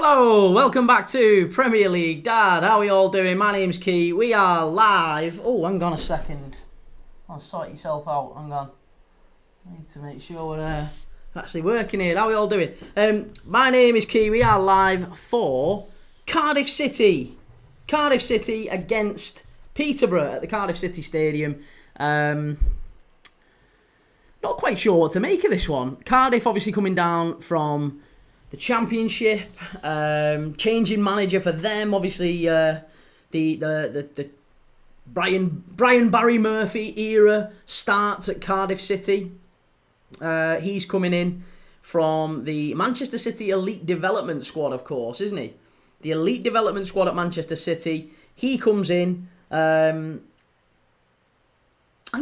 Hello, welcome back to Premier League. Dad, how are we all doing? My name's Kee. We are live. Oh, hang on a second. I'll sort yourself out. Hang on. I need to make sure we're actually working here. How are we all doing? My name is Kee. We are live for Cardiff City. Cardiff City against Peterborough at the Cardiff City Stadium. Not quite sure what to make of this one. Cardiff obviously coming down from the Championship, changing manager for them. Obviously, the Brian Barry Murphy era starts at Cardiff City. He's coming in from the Manchester City Elite Development Squad, of course, isn't he? The Elite Development Squad at Manchester City. He comes in, and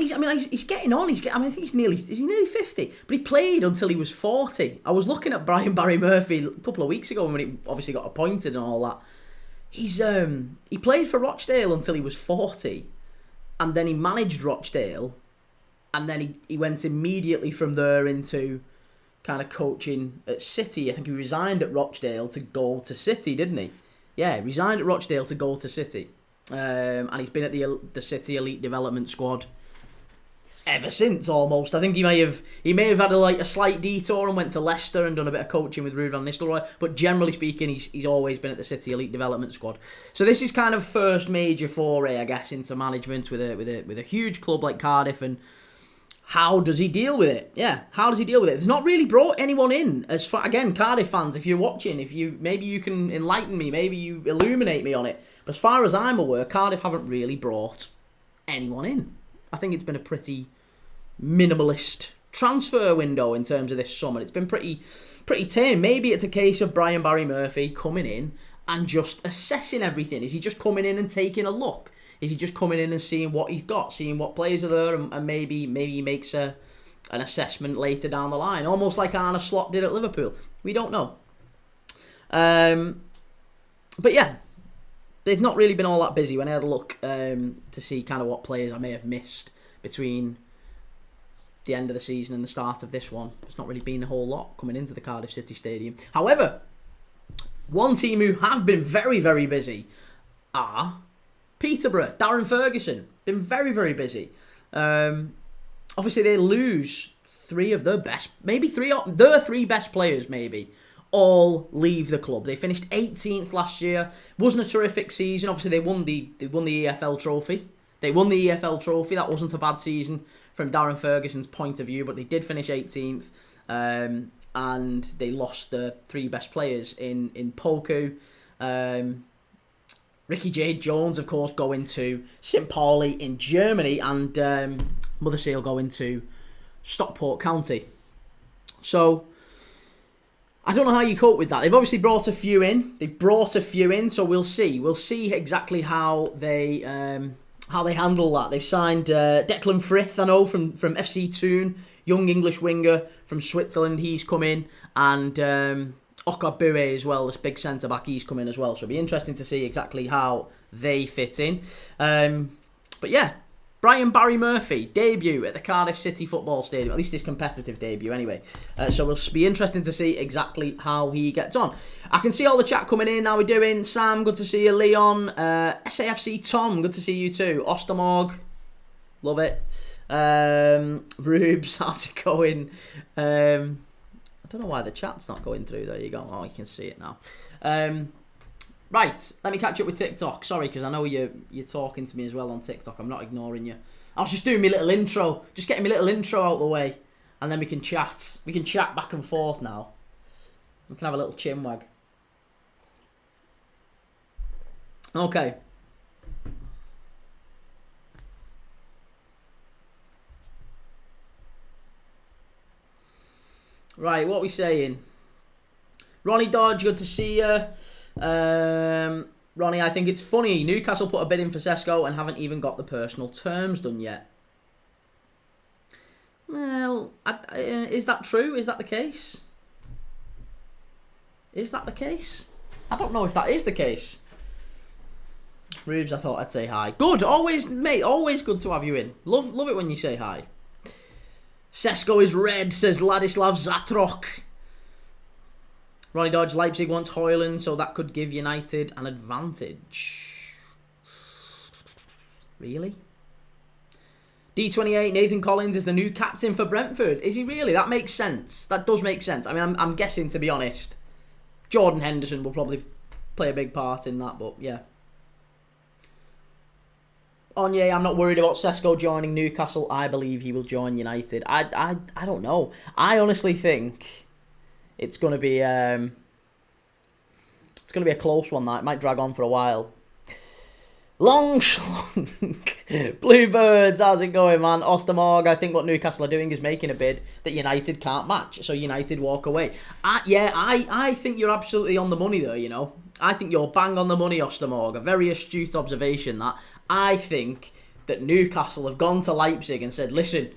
he's getting on. I think he's nearly 50, but he played until he was 40. I was looking at Brian Barry Murphy a couple of weeks ago when he obviously got appointed and all that. He played for Rochdale until he was 40, and then he managed Rochdale, and then he went immediately from there into kind of coaching at City. I think he resigned at Rochdale to go to City, didn't he? Yeah, resigned at Rochdale to go to City, and he's been at the City Elite Development Squad ever since, almost. I think he may have had a slight detour and went to Leicester and done a bit of coaching with Ruud van Nistelrooy, but generally speaking, he's always been at the City Elite Development Squad. So this is kind of first major foray, I guess, into management with a huge club like Cardiff. And how does he deal with it? Yeah, how does he deal with it? He's not really brought anyone in. As far, again, Cardiff fans, if you're watching, maybe you can enlighten me, maybe you illuminate me on it. But as far as I'm aware, Cardiff haven't really brought anyone in. I think it's been a pretty minimalist transfer window in terms of this summer. It's been pretty tame. Maybe it's a case of Brian Barry Murphy coming in and just assessing everything. Is he just coming in and taking a look? Is he just coming in and seeing what he's got, seeing what players are there, and maybe he makes an assessment later down the line, almost like Arne Slot did at Liverpool? We don't know. But yeah, they've not really been all that busy. When I had a look to see kind of what players I may have missed between the end of the season and the start of this one, there's not really been a whole lot coming into the Cardiff City Stadium. However, one team who have been very, very busy are Peterborough. Darren Ferguson, been very, very busy. Obviously, they lose three of their best, their three best players, all leave the club. They finished 18th last year. Wasn't a terrific season. Obviously, they won the EFL trophy. That wasn't a bad season from Darren Ferguson's point of view, but they did finish 18th, and they lost the three best players in Poku. Ricky Jade Jones, of course, going to St. Pauli in Germany, and Motherseal going to Stockport County. So I don't know how you cope with that. They've obviously brought a few in. So we'll see. We'll see exactly how they handle that. They've signed Declan Frith, I know, from FC Thun, young English winger from Switzerland. He's come in, and Okabue as well, this big centre-back, he's come in as well. So it'll be interesting to see exactly how they fit in. But yeah, Brian Barry Murphy, debut at the Cardiff City Football Stadium, at least his competitive debut anyway. So it'll be interesting to see exactly how he gets on. I can see all the chat coming in. How we doing? Sam, good to see you. Leon, SAFC Tom, good to see you too. Ostermorg, love it. Rubes, how's it going? I don't know why the chat's not going through. There you go. Oh, you can see it now. Right, let me catch up with TikTok. Sorry, because I know you're talking to me as well on TikTok. I'm not ignoring you. I was just doing my little intro. Just getting my little intro out of the way. And then we can chat. We can chat back and forth now. We can have a little chinwag. Okay. Right, what are we saying? Ronnie Dodge, good to see you. Ronnie, I think it's funny. Newcastle put a bid in for Sesko and haven't even got the personal terms done yet. Well, is that true? Is that the case? Is that the case? I don't know if that is the case. Rubes, I thought I'd say hi. Good, always, mate, always good to have you in. Love it when you say hi. Sesko is red, says Ladislav Zatrok. Ronnie Dodge, Leipzig wants Højlund, so that could give United an advantage. Really? D28, Nathan Collins is the new captain for Brentford. Is he really? That makes sense. That does make sense. I mean, I'm guessing, to be honest, Jordan Henderson will probably play a big part in that, but yeah. Onye, I'm not worried about Sesko joining Newcastle. I believe he will join United. I don't know. I honestly think it's going to be a close one. That it might drag on for a while. Long schlong. Bluebirds, how's it going, man? Ostermorg, I think what Newcastle are doing is making a bid that United can't match, so United walk away. I think you're absolutely on the money there, you know. I think you're bang on the money, Ostermorg. A very astute observation, that. I think that Newcastle have gone to Leipzig and said, listen,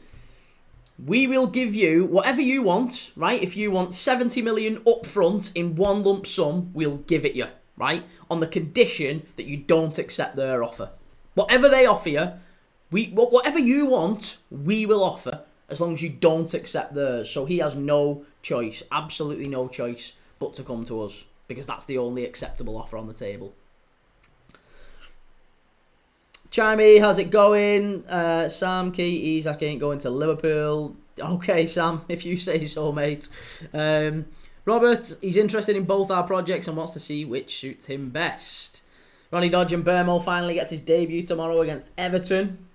we will give you whatever you want, right? If you want 70 million up front in one lump sum, we'll give it you, right? On the condition that you don't accept their offer. Whatever they offer you, whatever you want, we will offer, as long as you don't accept theirs. So he has no choice, absolutely no choice, but to come to us, because that's the only acceptable offer on the table. Chimey, how's it going? Sam, Kee, Isaac ain't going to Liverpool. Okay, Sam, if you say so, mate. Robert, he's interested in both our projects and wants to see which suits him best. Ronnie Dodge and Burmo finally gets his debut tomorrow against Everton.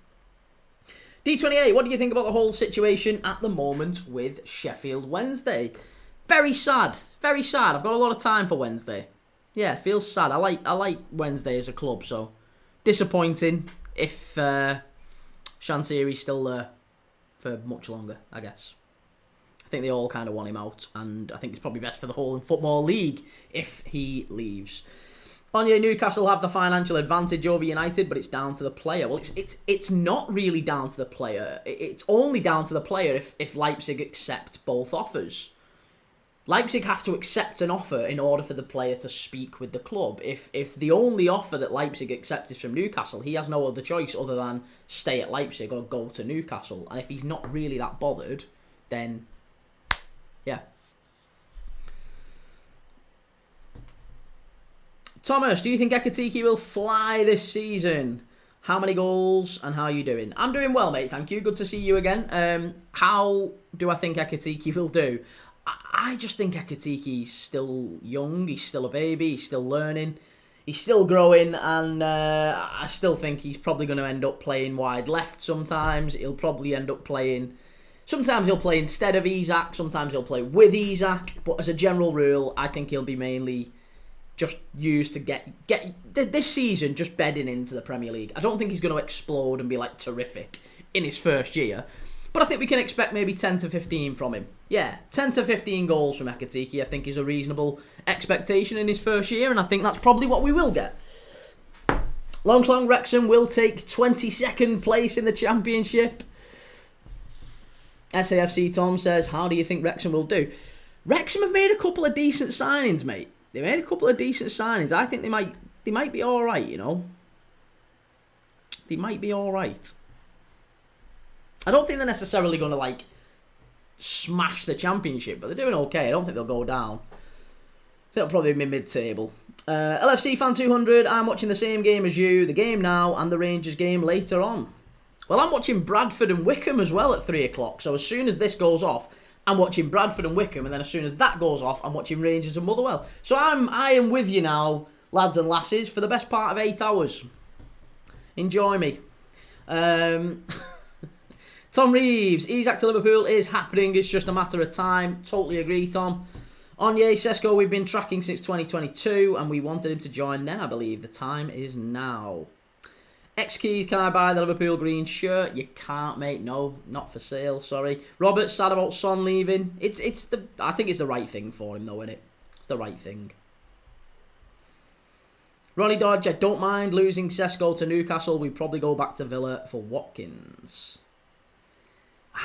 D28, what do you think about the whole situation at the moment with Sheffield Wednesday? Very sad. Very sad. I've got a lot of time for Wednesday. Yeah, feels sad. I like Wednesday as a club, so disappointing if Chansiri's still there for much longer, I guess. I think they all kind of want him out, and I think it's probably best for the whole Football League if he leaves. Onye, Newcastle have the financial advantage over United, but it's down to the player. Well, it's not really down to the player. It's only down to the player if Leipzig accept both offers. Leipzig have to accept an offer in order for the player to speak with the club. If the only offer that Leipzig accepts is from Newcastle, he has no other choice other than stay at Leipzig or go to Newcastle. And if he's not really that bothered, then yeah. Thomas, do you think Ekitike will fly this season? How many goals and how are you doing? I'm doing well, mate. Thank you. Good to see you again. How do I think Ekitike will do? I just think Ekitike's still young. He's still a baby. He's still learning. He's still growing. And I still think he's probably going to end up playing wide left sometimes. He'll probably end up playing... Sometimes he'll play instead of Isak. Sometimes he'll play with Isak. But as a general rule, I think he'll be mainly just used to get this season just bedding into the Premier League. I don't think he's going to explode and be like terrific in his first year. But I think we can expect maybe 10 to 15 from him. Yeah, 10 to 15 goals from Ekitike I think is a reasonable expectation in his first year, and I think that's probably what we will get. Longslong Wrexham will take 22nd place in the Championship. SAFC Tom says, how do you think Wrexham will do? Wrexham have made a couple of decent signings, mate. They made a couple of decent signings. I think they might be all right, you know. They might be all right. I don't think they're necessarily going to, like, smash the Championship, but they're doing okay. I don't think they'll go down. I think they'll probably be mid-table. LFC Fan 200, I'm watching the same game as you, the game now, and the Rangers game later on. Well, I'm watching Bradford and Wickham as well at 3 o'clock, so as soon as this goes off, I'm watching Bradford and Wickham, and then as soon as that goes off, I'm watching Rangers and Motherwell. So I am with you now, lads and lasses, for the best part of 8 hours. Enjoy me. Tom Reeves, Isak to Liverpool is happening. It's just a matter of time. Totally agree, Tom. Onye Sesko, we've been tracking since 2022, and we wanted him to join then, I believe. The time is now. X-Keys, can I buy the Liverpool green shirt? You can't, mate. No, not for sale, sorry. Robert, sad about Son leaving. I think it's the right thing for him, though, isn't it? It's the right thing. Ronnie Dodge, I don't mind losing Sesko to Newcastle. We probably go back to Villa for Watkins.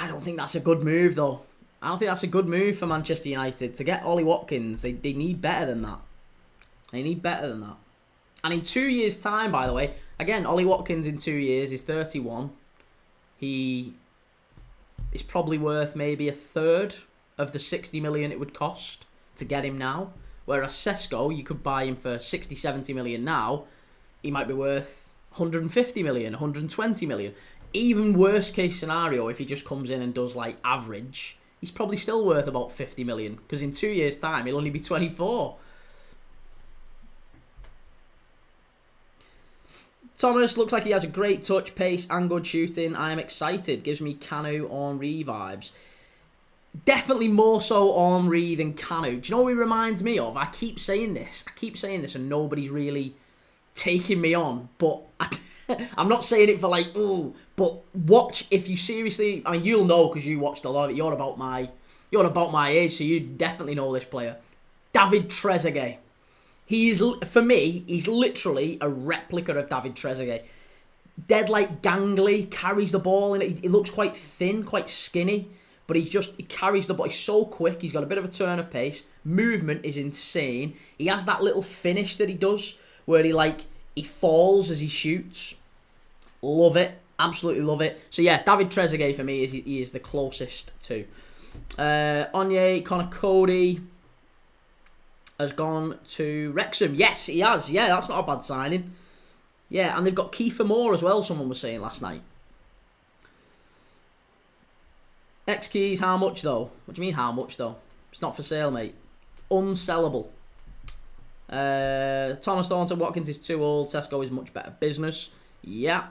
I don't think that's a good move, though. I don't think that's a good move for Manchester United. To get Ollie Watkins, they need better than that. They need better than that. And in 2 years' time, by the way, again, Ollie Watkins in 2 years is 31. He is probably worth maybe a third of the 60 million it would cost to get him now. Whereas Sesko, you could buy him for 60, 70 million now. He might be worth 150 million, 120 million. Even worst case scenario, if he just comes in and does like average, he's probably still worth about 50 million. Because in 2 years' time, he'll only be 24. Thomas looks like he has a great touch, pace and good shooting. I am excited. Gives me Canu Henry vibes. Definitely more so Henry than Canu. Do you know what he reminds me of? I keep saying this and nobody's really taking me on. But I'm not saying it for like, ooh. But watch, if you seriously... I mean, you'll know because you watched a lot of it. You're about my age, so you definitely know this player. David Trezeguet. For me, he's literally a replica of David Trezeguet. Dead like gangly, carries the ball, and he looks quite thin, quite skinny, but he carries the ball. He's so quick. He's got a bit of a turn of pace. Movement is insane. He has that little finish that he does, where he falls as he shoots. Love it, absolutely love it. So yeah, David Trezeguet for me he is the closest to. Onyé, Connor Cody has gone to Wrexham. Yes, he has. Yeah, that's not a bad signing. Yeah, and they've got Kiefer Moore as well, someone was saying last night. X-Keys, how much though? What do you mean how much though? It's not for sale, mate. Unsellable. Thomas Thornton, Watkins is too old. Sesko is much better business. Yeah.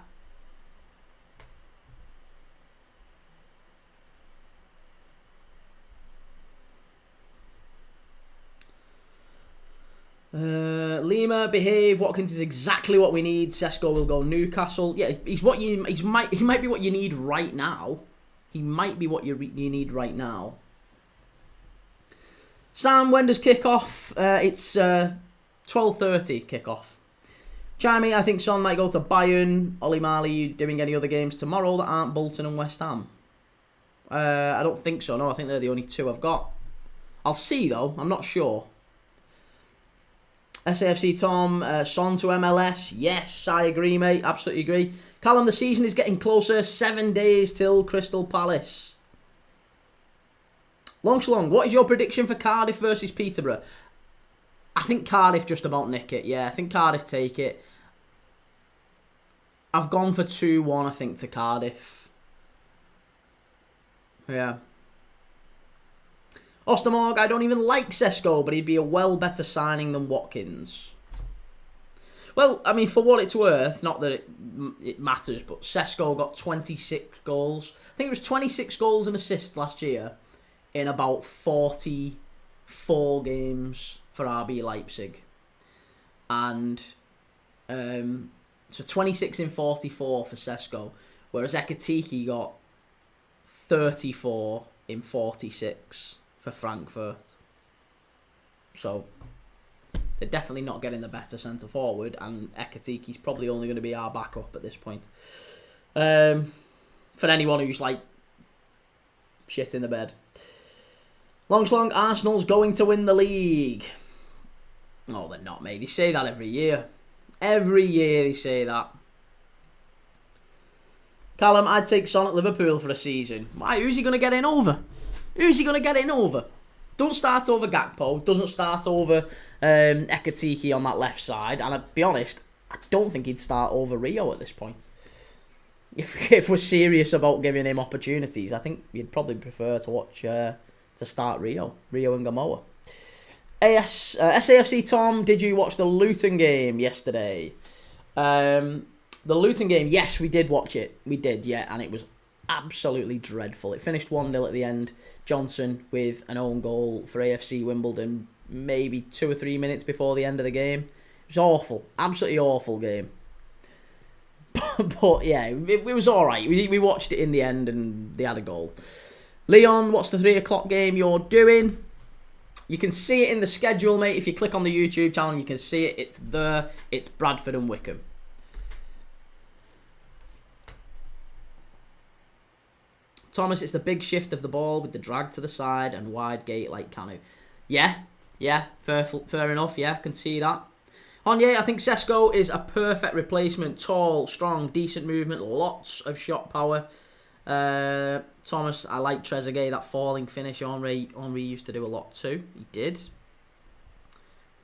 Lima, behave. Watkins is exactly what we need. Sesko will go Newcastle. Yeah, he might be what you need right now. He might be what you need right now. Sam, when does kick off? It's 12:30 kick off. Jamie, I think Son might go to Bayern. Ollie Marley, you doing any other games tomorrow that aren't Bolton and West Ham? I don't think so. No, I think they're the only two I've got. I'll see though. I'm not sure. SAFC Tom, Son to MLS. Yes, I agree, mate. Absolutely agree. Callum, the season is getting closer. 7 days till Crystal Palace. Long, what is your prediction for Cardiff versus Peterborough? I think Cardiff just about nick it. Yeah, I think Cardiff take it. I've gone for 2-1, I think, to Cardiff. Yeah. Ostermorg, I don't even like Sesko, but he'd be a well better signing than Watkins. Well, I mean, for what it's worth, not that it matters, but Sesko got 26 goals. I think it was 26 goals and assists last year in about 44 games for RB Leipzig. And so 26 in 44 for Sesko, whereas Ekatike got 34 in 46 for Frankfurt. So they're definitely not getting the better centre forward, and Ekatiki's probably only going to be our backup at this point. For anyone who's like shit in the bed. Long, Arsenal's going to win the league. Oh, they're not, mate. They say that every year. Every year they say that. Callum, I'd take Son at Liverpool for a season. Why? Who's he going to get in over? Who's he going to get in over? Don't start over Gakpo. Doesn't start over Ekatike on that left side. And I'll be honest, I don't think he'd start over Rio at this point. If we're serious about giving him opportunities, I think you'd probably prefer to watch to start Rio and Gamoa. SAFC Tom, did you watch the Luton game yesterday? The Luton game, yes, we did watch it. We did, yeah, and it was absolutely dreadful. It finished 1-0 at the end. Johnson with an own goal for AFC Wimbledon maybe 2 or 3 minutes before the end of the game. It was awful. Absolutely awful game. But yeah, it was alright. We watched it in the end and they had a goal. Leon, what's the 3 o'clock game you're doing? You can see it in the schedule, mate. If you click on the YouTube channel, you can see it. It's there. It's Bradford and Wickham. Thomas, it's the big shift of the ball with the drag to the side and wide gate like Canu. Yeah, fair enough. Yeah, I can see that. Onyé, I think Sesko is a perfect replacement. Tall, strong, decent movement, lots of shot power. Thomas, I like Trezeguet, that falling finish. Henry used to do a lot too. He did.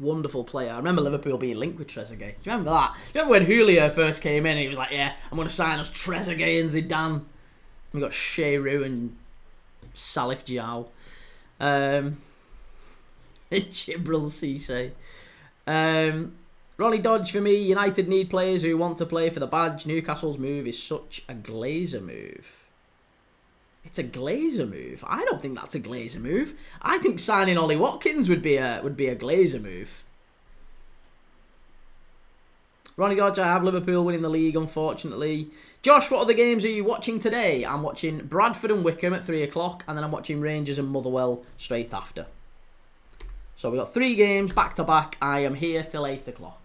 Wonderful player. I remember Liverpool being linked with Trezeguet. Do you remember that? Do you remember when Julio first came in and he was like, yeah, I'm going to sign us Trezeguet and Zidane. We got Shearu and Salif Diao. Gibril Cisse. Ronnie Dodge for me. United need players who want to play for the badge. Newcastle's move is such a Glazer move. It's a Glazer move. I don't think that's a Glazer move. I think signing Ollie Watkins would be a Glazer move. Ronnie Dodge, I have Liverpool winning the league, unfortunately. Josh, what other games are you watching today? I'm watching Bradford and Wickham at 3 o'clock, and then I'm watching Rangers and Motherwell straight after. So we've got 3 games back to back. I am here till 8 o'clock.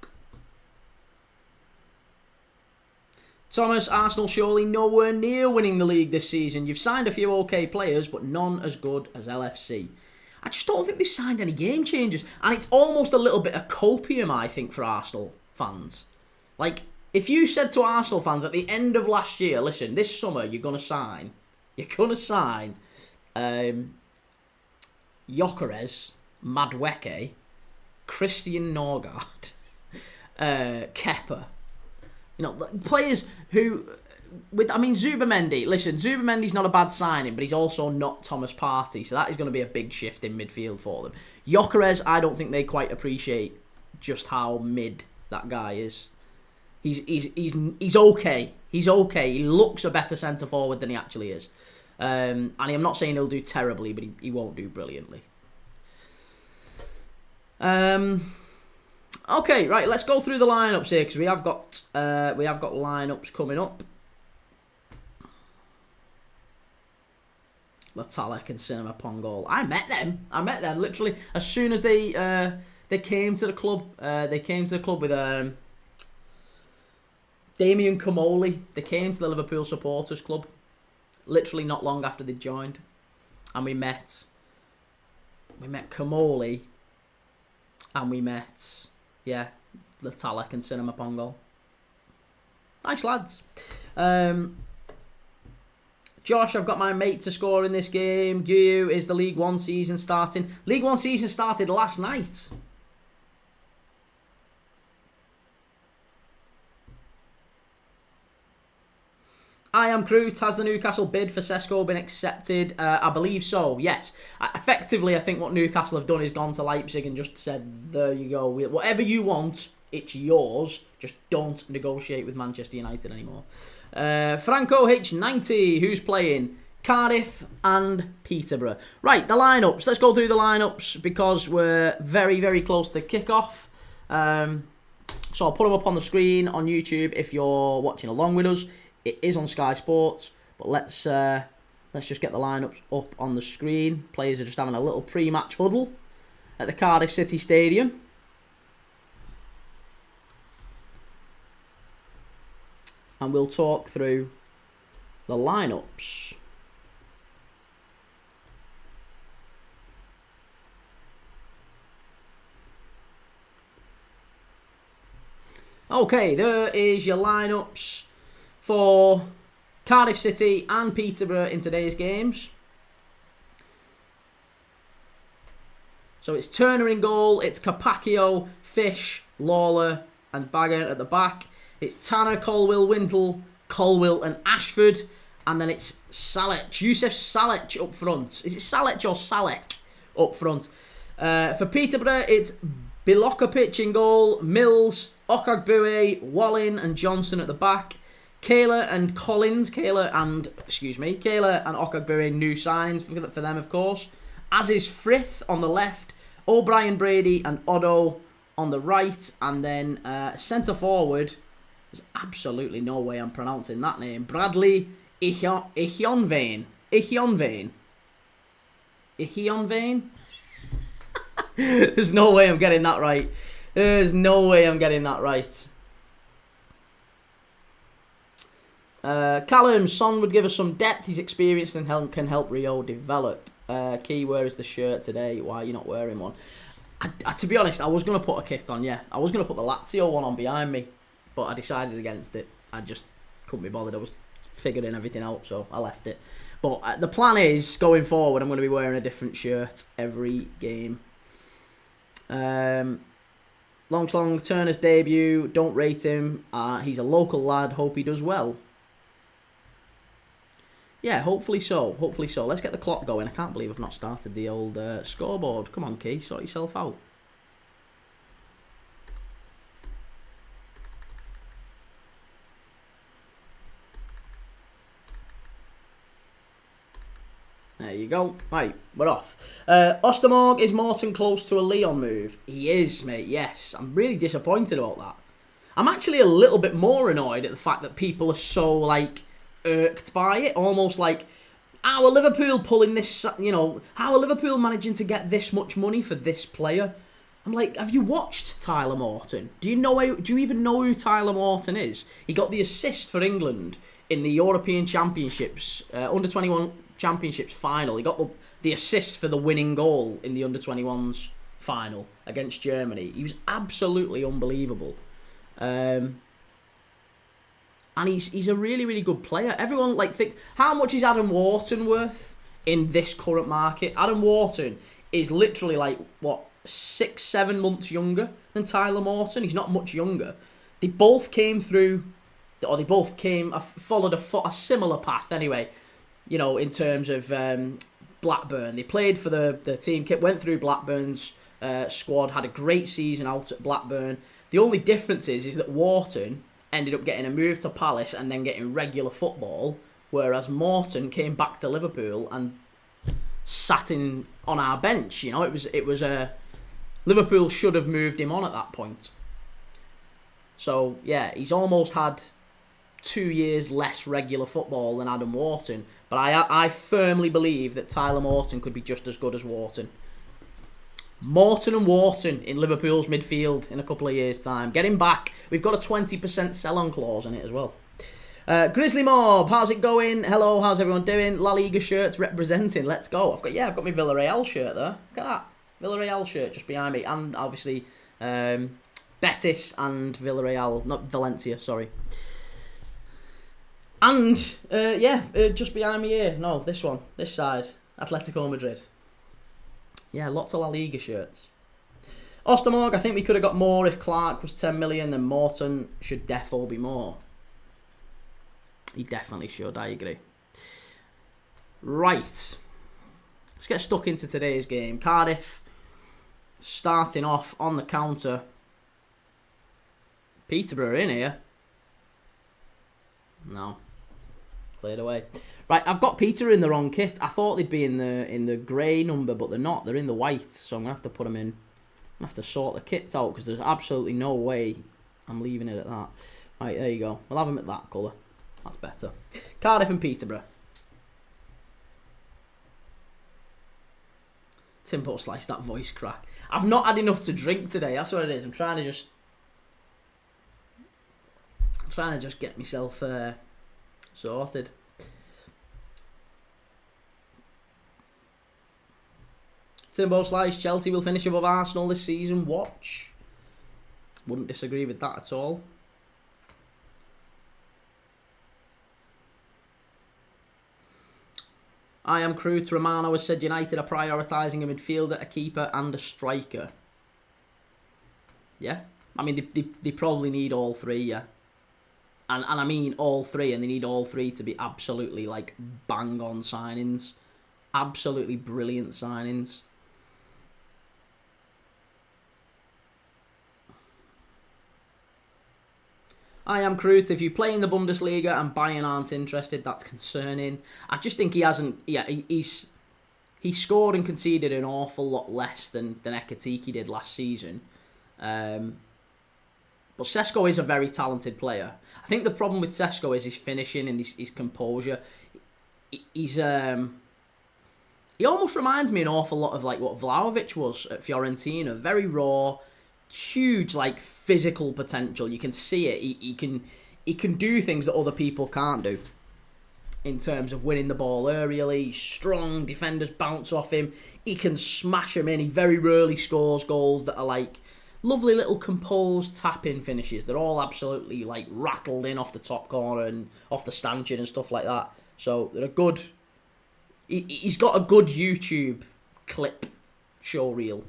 Thomas, Arsenal surely nowhere near winning the league this season. You've signed a few okay players, but none as good as LFC. I just don't think they signed any game changers. And it's almost a little bit of copium, I think, for Arsenal fans. Like, if you said to Arsenal fans at the end of last year, listen, this summer you're going to sign Gyökeres, Madueke, Christian Norgard, Kepa. You know, players who, Zubimendi. Listen, Zubimendi's not a bad signing, but he's also not Thomas Partey, so that is going to be a big shift in midfield for them. Gyökeres, I don't think they quite appreciate just how mid that guy is. He's okay. He's okay. He looks a better centre forward than he actually is. And I'm not saying he'll do terribly, but he won't do brilliantly. Okay, right. Let's go through the lineups here because we have got lineups coming up. Latalek and Cinema Pongol. I met them literally as soon as they came to the club. They came to the club with Damien Comolli. They came to the Liverpool Supporters Club literally not long after they joined, and we met Comolli, and we met Latalek and Cinema Pongol. Nice lads. Josh, I've got my mate to score in this game. Guyu, is the League One season starting? League One season started last night. I am Crute. Has the Newcastle bid for Sesko been accepted? I believe so, yes. Effectively, I think what Newcastle have done is gone to Leipzig and just said, there you go. Whatever you want, it's yours. Just don't negotiate with Manchester United anymore. Franco H90, who's playing? Cardiff and Peterborough. Right, the lineups. Let's go through the lineups because we're very, very close to kick-off. So I'll put them up on the screen on YouTube if you're watching along with us. It is on Sky Sports, but let's just get the lineups up on the screen. Players are just having a little pre-match huddle at the Cardiff City Stadium. And we'll talk through the lineups. Okay, there is your lineups for Cardiff City and Peterborough in today's games. So it's Turner in goal, it's Capaccio, Fish, Lawler and Baggett at the back. It's Tanner, Colwill and Ashford. And then it's Salic, Youssef Salic up front. Is it Salic or Salek up front? For Peterborough, it's Bilokovic in goal, Mills, Okagbue, Wallin and Johnson at the back. Kayla and Okagbue, new signings for them, of course. As is Frith on the left, O'Brien, Brady and Otto on the right. And then centre forward, there's absolutely no way I'm pronouncing that name. Bradley Ihionvane. There's no way I'm getting that right. Callum, Son would give us some depth. He's experienced and can help Rio develop. Key, where is the shirt today? Why are you not wearing one? To be honest, I was going to put a kit on, yeah. I was going to put the Lazio one on behind me, but I decided against it. I just couldn't be bothered. I was figuring everything out, so I left it. But the plan is, going forward, I'm going to be wearing a different shirt every game. Long Schlong, Turner's debut. Don't rate him. He's a local lad. Hope he does well. Yeah, hopefully so. Hopefully so. Let's get the clock going. I can't believe I've not started the old scoreboard. Come on, Kee. Sort yourself out. There you go. Right, we're off. Ostermorg, is Morton close to a Leon move? He is, mate, yes. I'm really disappointed about that. I'm actually a little bit more annoyed at the fact that people are so, like, irked by it. Almost like, how are Liverpool pulling this, you know, how are Liverpool managing to get this much money for this player? I'm like, have you watched Tyler Morton? Do you even know who Tyler Morton is? He got the assist for England in the European Championships, under-21 Championships final. He got the assist for the winning goal in the under-21s final against Germany. He was absolutely unbelievable. And he's a really, really good player. Everyone like thinks, how much is Adam Wharton worth in this current market? Adam Wharton is literally like, what, 6-7 months younger than Tyler Morton. He's not much younger. They both came through, or they both followed a similar path anyway, you know, in terms of Blackburn. They played for the team, went through Blackburn's squad, had a great season out at Blackburn. The only difference is that Wharton ended up getting a move to Palace and then getting regular football, whereas Morton came back to Liverpool and sat on our bench. You know, it was Liverpool should have moved him on at that point. So yeah, he's almost had 2 years less regular football than Adam Wharton, but I firmly believe that Tyler Morton could be just as good as Wharton. Morton and Wharton in Liverpool's midfield in a couple of years' time. Get him back. We've got a 20% sell-on clause on it as well. Grizzly Mob, how's it going? Hello, how's everyone doing? La Liga shirts representing. Let's go. I've got my Villarreal shirt there. Look at that. Villarreal shirt just behind me. And obviously Betis and Villarreal. Not Valencia, sorry. And, just behind me here. No, this one. This side. Atletico Madrid. Yeah, lots of La Liga shirts. Ostermorg, I think we could have got more if Clark was 10 million, then Morton should defo be more. He definitely should, I agree. Right. Let's get stuck into today's game. Cardiff starting off on the counter. Peterborough in here. No. Cleared away. Right, I've got Peter in the wrong kit. I thought they'd be in the grey number, but they're not. They're in the white, so I'm going to have to put them in. I'm going to have to sort the kits out, because there's absolutely no way I'm leaving it at that. Right, there you go. We'll have them at that colour. That's better. Cardiff and Peterborough. Timbo sliced that voice crack. I've not had enough to drink today. That's what it is. I'm trying to just get myself sorted. Timbo Slice, Chelsea will finish above Arsenal this season. Watch. Wouldn't disagree with that at all. I am Crute. Romano has said United are prioritising a midfielder, a keeper and a striker. Yeah. I mean, they probably need all three, yeah. And I mean all three, and they need all three to be absolutely, like, bang-on signings. Absolutely brilliant signings. I am Crute. If you play in the Bundesliga and Bayern aren't interested, that's concerning. I just think he hasn't... Yeah, he scored and conceded an awful lot less than Ekatike did last season. But Sesko is a very talented player. I think the problem with Sesko is his finishing and his composure. He almost reminds me an awful lot of like what Vlahovic was at Fiorentina. Very raw, huge like physical potential. You can see it. He can do things that other people can't do. In terms of winning the ball aerially, he's strong. Defenders bounce off him. He can smash them in. He very rarely scores goals that are like lovely little composed tap-in finishes. They're all absolutely like rattled in off the top corner and off the stanchion and stuff like that. So they're a good... He's got a good YouTube clip show reel.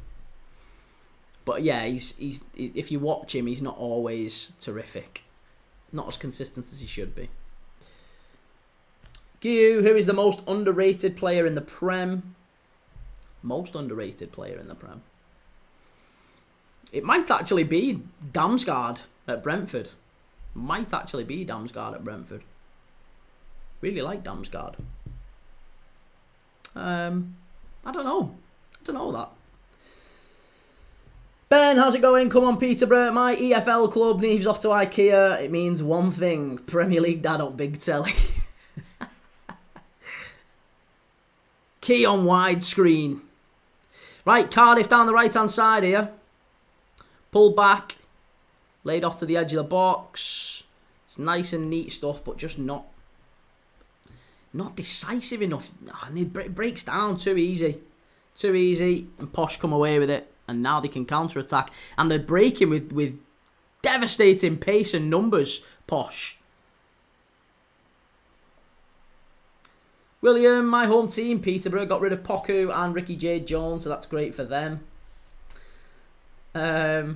But yeah, he's if you watch him, he's not always terrific. Not as consistent as he should be. Q, who is the most underrated player in the Prem? Most underrated player in the Prem. It might actually be Damsgaard at Brentford. Might actually be Damsgaard at Brentford. Really like Damsgaard. I don't know. I don't know that. Ben, how's it going? Come on, Peterborough. My EFL club leaves off to IKEA. It means one thing. Premier League dad on big telly. Key on widescreen. Right, Cardiff down the right-hand side here. Pulled back. Laid off to the edge of the box. It's nice and neat stuff, but just not decisive enough. And it breaks down too easy. Too easy. And Posh come away with it. And now they can counter-attack. And they're breaking with devastating pace and numbers, Posh. William, my home team, Peterborough, got rid of Poku and Ricky J. Jones, so that's great for them. I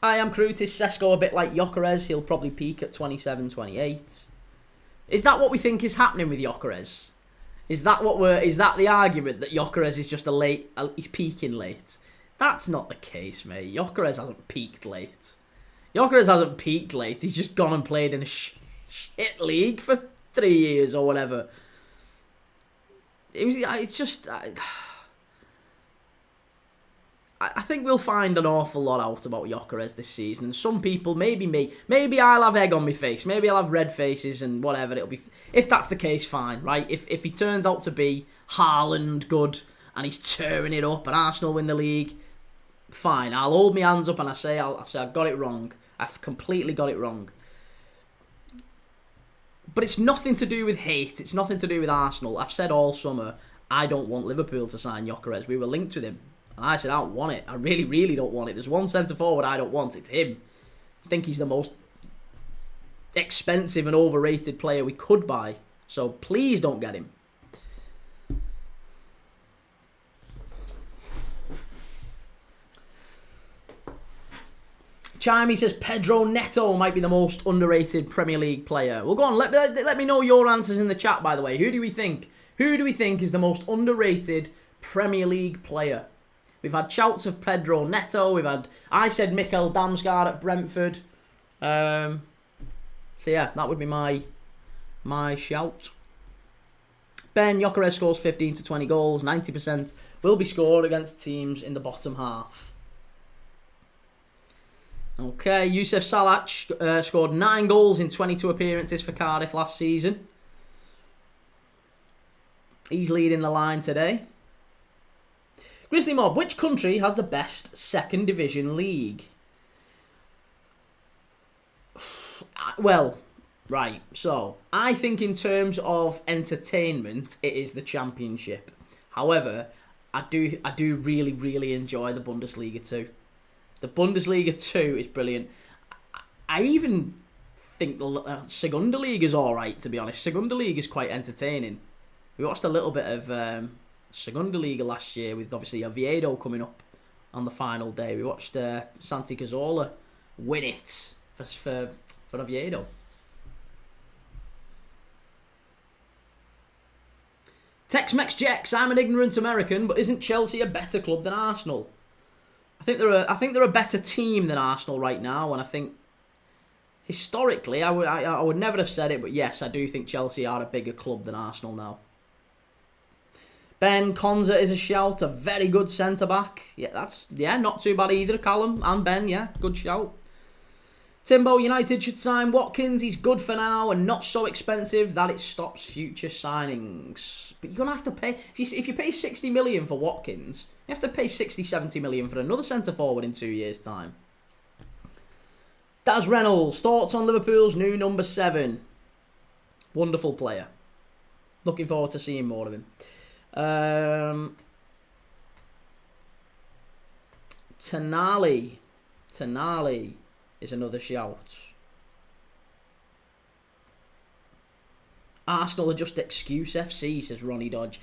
am Crutis, Sesko a bit like Gyökeres. He'll probably peak at 27, 28. Is that what we think is happening with Gyökeres? Is that the argument that Gyökeres is just he's peaking late? That's not the case, mate. Gyökeres hasn't peaked late. Gyökeres hasn't peaked late. He's just gone and played in a shit league for 3 years or whatever. I think we'll find an awful lot out about Gyökeres this season. And some people, maybe me, maybe I'll have egg on my face. Maybe I'll have red faces and whatever. It'll be, if that's the case, fine, right? If he turns out to be Haaland good and he's tearing it up and Arsenal win the league, fine. I'll hold my hands up and I'll say I've got it wrong. I've completely got it wrong. But it's nothing to do with hate. It's nothing to do with Arsenal. I've said all summer, I don't want Liverpool to sign Gyökeres. We were linked with him. And I said, I don't want it. I really, really don't want it. There's one centre-forward I don't want. It's him. I think he's the most expensive and overrated player we could buy. So please don't get him. Chimey says Pedro Neto might be the most underrated Premier League player. Well, go on. Let me know your answers in the chat, by the way. Who do we think? Who do we think is the most underrated Premier League player? We've had shouts of Pedro Neto. I said Mikkel Damsgaard at Brentford. So yeah, that would be my shout. Ben, Gyökeres scores 15 to 20 goals. 90% will be scored against teams in the bottom half. Okay, Youssef Salac scored 9 goals in 22 appearances for Cardiff last season. He's leading the line today. Grizzly Mob, which country has the best second division league? Well, right, so I think in terms of entertainment, it is the Championship. However, I do really, really enjoy the Bundesliga too. The Bundesliga 2 is brilliant. I even think the Segunda League is alright, to be honest. Segunda League is quite entertaining. We watched a little bit of Segunda Liga last year with obviously Oviedo coming up on the final day. We watched Santi Cazorla win it for Oviedo. Tex-Mex Jex, I'm an ignorant American, but isn't Chelsea a better club than Arsenal? I think they're a better team than Arsenal right now, and I think historically I would never have said it, but yes, I do think Chelsea are a bigger club than Arsenal now. Ben Konza is a shout, a very good centre back. Yeah, not too bad either. Callum and Ben, yeah, good shout. Timbo, United should sign Watkins. He's good for now and not so expensive that it stops future signings. But you're gonna have to pay if you pay 60 million for Watkins. You have to pay 60, 70 million for another centre forward in 2 years' time. Daz Reynolds, thoughts on Liverpool's new number 7? Wonderful player. Looking forward to seeing more of him. Tonali is another shout. Arsenal are just excuse FC, says Ronnie Dodge.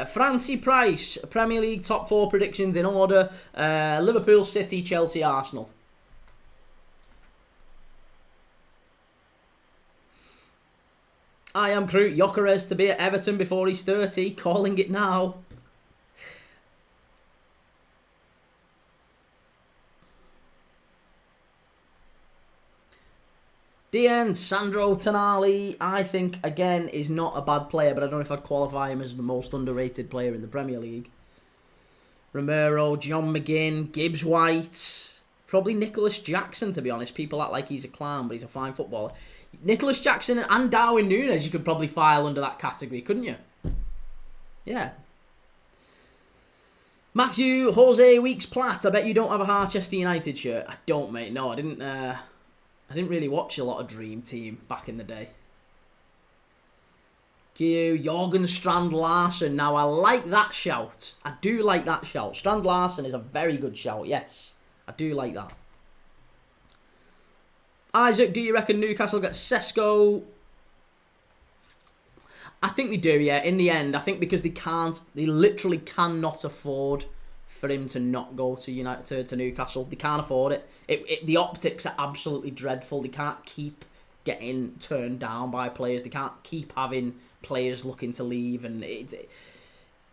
Francie Price, Premier League top 4 predictions in order. Liverpool, City, Chelsea, Arsenal. I am Crew. Gyökeres to be at Everton before he's 30. Calling it now. DN, Sandro Tonali, I think, again, is not a bad player, but I don't know if I'd qualify him as the most underrated player in the Premier League. Romero, John McGinn, Gibbs White, probably Nicholas Jackson, to be honest. People act like he's a clown, but he's a fine footballer. Nicholas Jackson and Darwin Núñez, you could probably file under that category, couldn't you? Yeah. Matthew Jose Weeks Platt, I bet you don't have a Harchester United shirt. I don't, mate. No, I didn't really watch a lot of Dream Team back in the day. Jorgen Strand Larsen. Now, I like that shout. I do like that shout. Strand Larsen is a very good shout, yes. I do like that. Isaac, do you reckon Newcastle get Sesko? I think they do, yeah. In the end, I think because they literally cannot afford for him to not go to Newcastle. They can't afford it. The optics are absolutely dreadful. They can't keep getting turned down by players. They can't keep having players looking to leave, and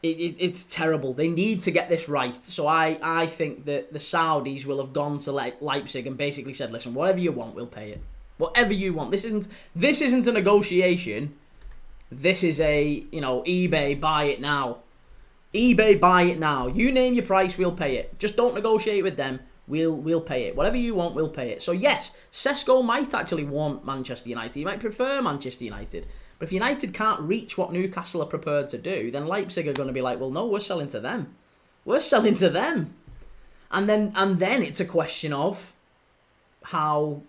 it's terrible. They need to get this right. So I think that the Saudis will have gone to Leipzig and basically said, listen, whatever you want, we'll pay it. Whatever you want. This isn't a negotiation. This is a, eBay, buy it now. eBay, buy it now. You name your price, we'll pay it. Just don't negotiate with them. We'll pay it. Whatever you want, we'll pay it. So yes, Sesko might actually want Manchester United. He might prefer Manchester United. But if United can't reach what Newcastle are prepared to do, then Leipzig are going to be like, well, no, we're selling to them. We're selling to them. And then it's a question of how,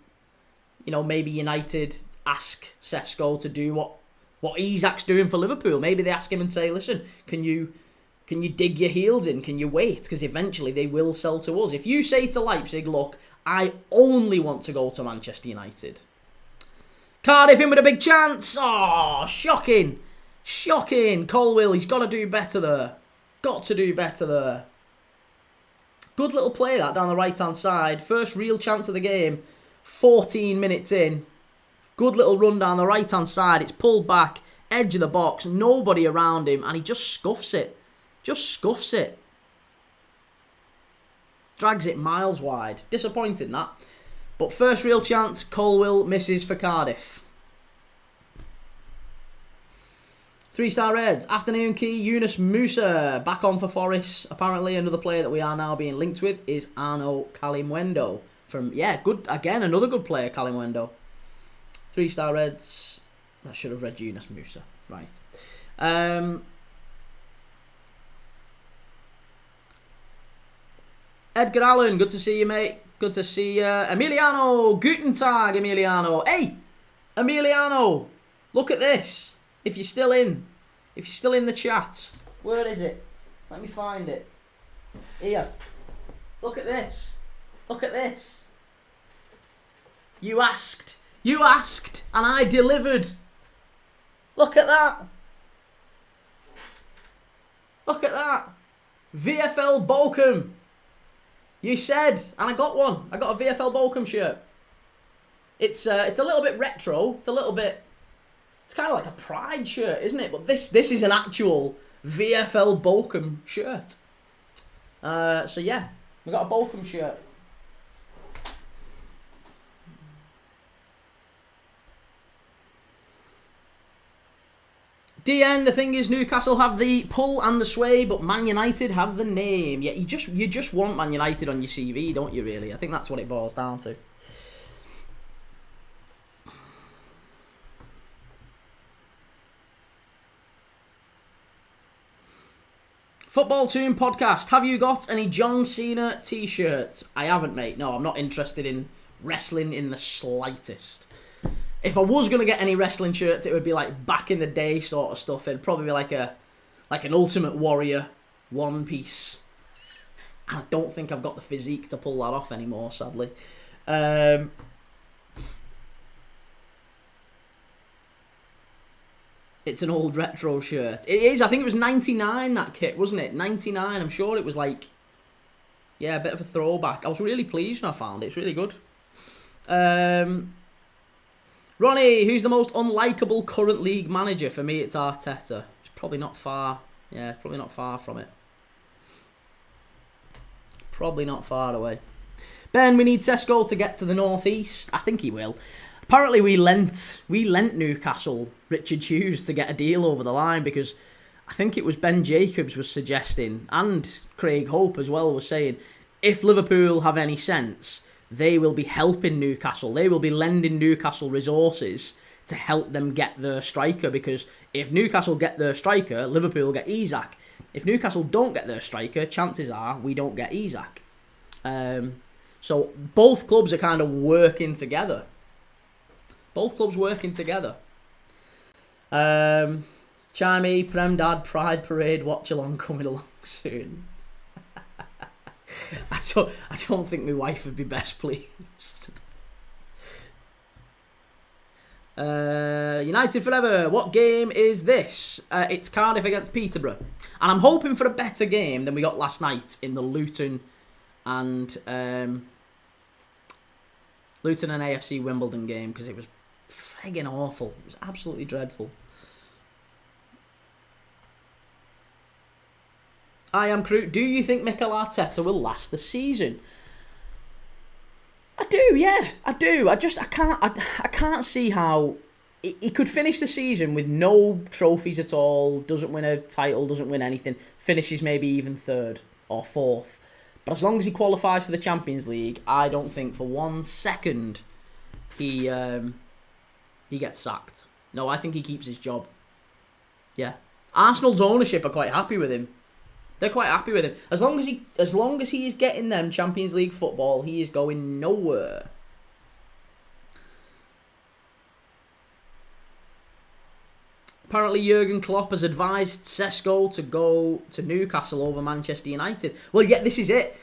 maybe United ask Sesko to do what Isak's doing for Liverpool. Maybe they ask him and say, listen, can you dig your heels in? Can you wait? Because eventually they will sell to us. If you say to Leipzig, look, I only want to go to Manchester United. Cardiff in with a big chance. Oh, shocking. Shocking. Colwill, he's got to do better there. Got to do better there. Good little play that down the right-hand side. First real chance of the game. 14 minutes in. Good little run down the right-hand side. It's pulled back. Edge of the box. Nobody around him. And he just scuffs it. Just scuffs it. Drags it miles wide. Disappointing, that. But first real chance, Colwill misses for Cardiff. 3-star Reds. Afternoon Key, Yunus Musa. Back on for Forest. Apparently another player that we are now being linked with is Arno Kalimwendo. Good. Again, another good player, Kalimwendo. 3-star Reds. I should have read Yunus Musa. Right. Edgar Allen, good to see you, mate. Good to see you. Emiliano, guten Tag, Emiliano. Hey, Emiliano, look at this. If you're still in the chat, where is it? Let me find it. Here. Look at this. Look at this. You asked, and I delivered. Look at that. Look at that. VFL Bochum. You said, and I got one. I got a VFL Bochum shirt. It's a little bit retro. It's kind of like a Pride shirt, isn't it? But this is an actual VFL Bochum shirt. So yeah, we got a Bochum shirt. DN, the thing is, Newcastle have the pull and the sway, but Man United have the name. Yeah, you just want Man United on your CV, don't you, really? I think that's what it boils down to. Football Toon Podcast. Have you got any John Cena t-shirts? I haven't, mate. No, I'm not interested in wrestling in the slightest. If I was going to get any wrestling shirts, it would be like back in the day sort of stuff. It'd probably be like an Ultimate Warrior one piece. And I don't think I've got the physique to pull that off anymore, sadly. It's an old retro shirt. It is. I think it was 99, that kit, wasn't it? 99. I'm sure it was like, yeah, a bit of a throwback. I was really pleased when I found it. It's really good. Ronnie, who's the most unlikable current league manager? For me, it's Arteta. It's probably not far. Yeah, probably not far from it. Probably not far away. Ben, we need Sesko to get to the northeast. I think he will. Apparently, we lent Newcastle Richard Hughes to get a deal over the line, because I think it was Ben Jacobs was suggesting, and Craig Hope as well was saying, if Liverpool have any sense, they will be helping Newcastle. They will be lending Newcastle resources to help them get their striker, because if Newcastle get their striker, Liverpool get Isak. If Newcastle don't get their striker, chances are we don't get Isak. So both clubs are kind of working together. Both clubs working together. Chimey, Prem Dad, Pride Parade, watch along coming along soon. I don't think my wife would be best pleased. United Forever, what game is this? It's Cardiff against Peterborough. And I'm hoping for a better game than we got last night in the Luton and AFC Wimbledon game, because it was friggin' awful. It was absolutely dreadful. I am Crew. Do you think Mikel Arteta will last the season? I do, yeah, I do. I can't see how he could finish the season with no trophies at all, doesn't win a title, doesn't win anything, finishes maybe even third or fourth. But as long as he qualifies for the Champions League, I don't think for 1 second he gets sacked. No, I think he keeps his job. Yeah. Arsenal's ownership are quite happy with him. They're quite happy with him. As long as he is getting them Champions League football, he is going nowhere. Apparently, Jurgen Klopp has advised Sesko to go to Newcastle over Manchester United. Well, yeah, this is it.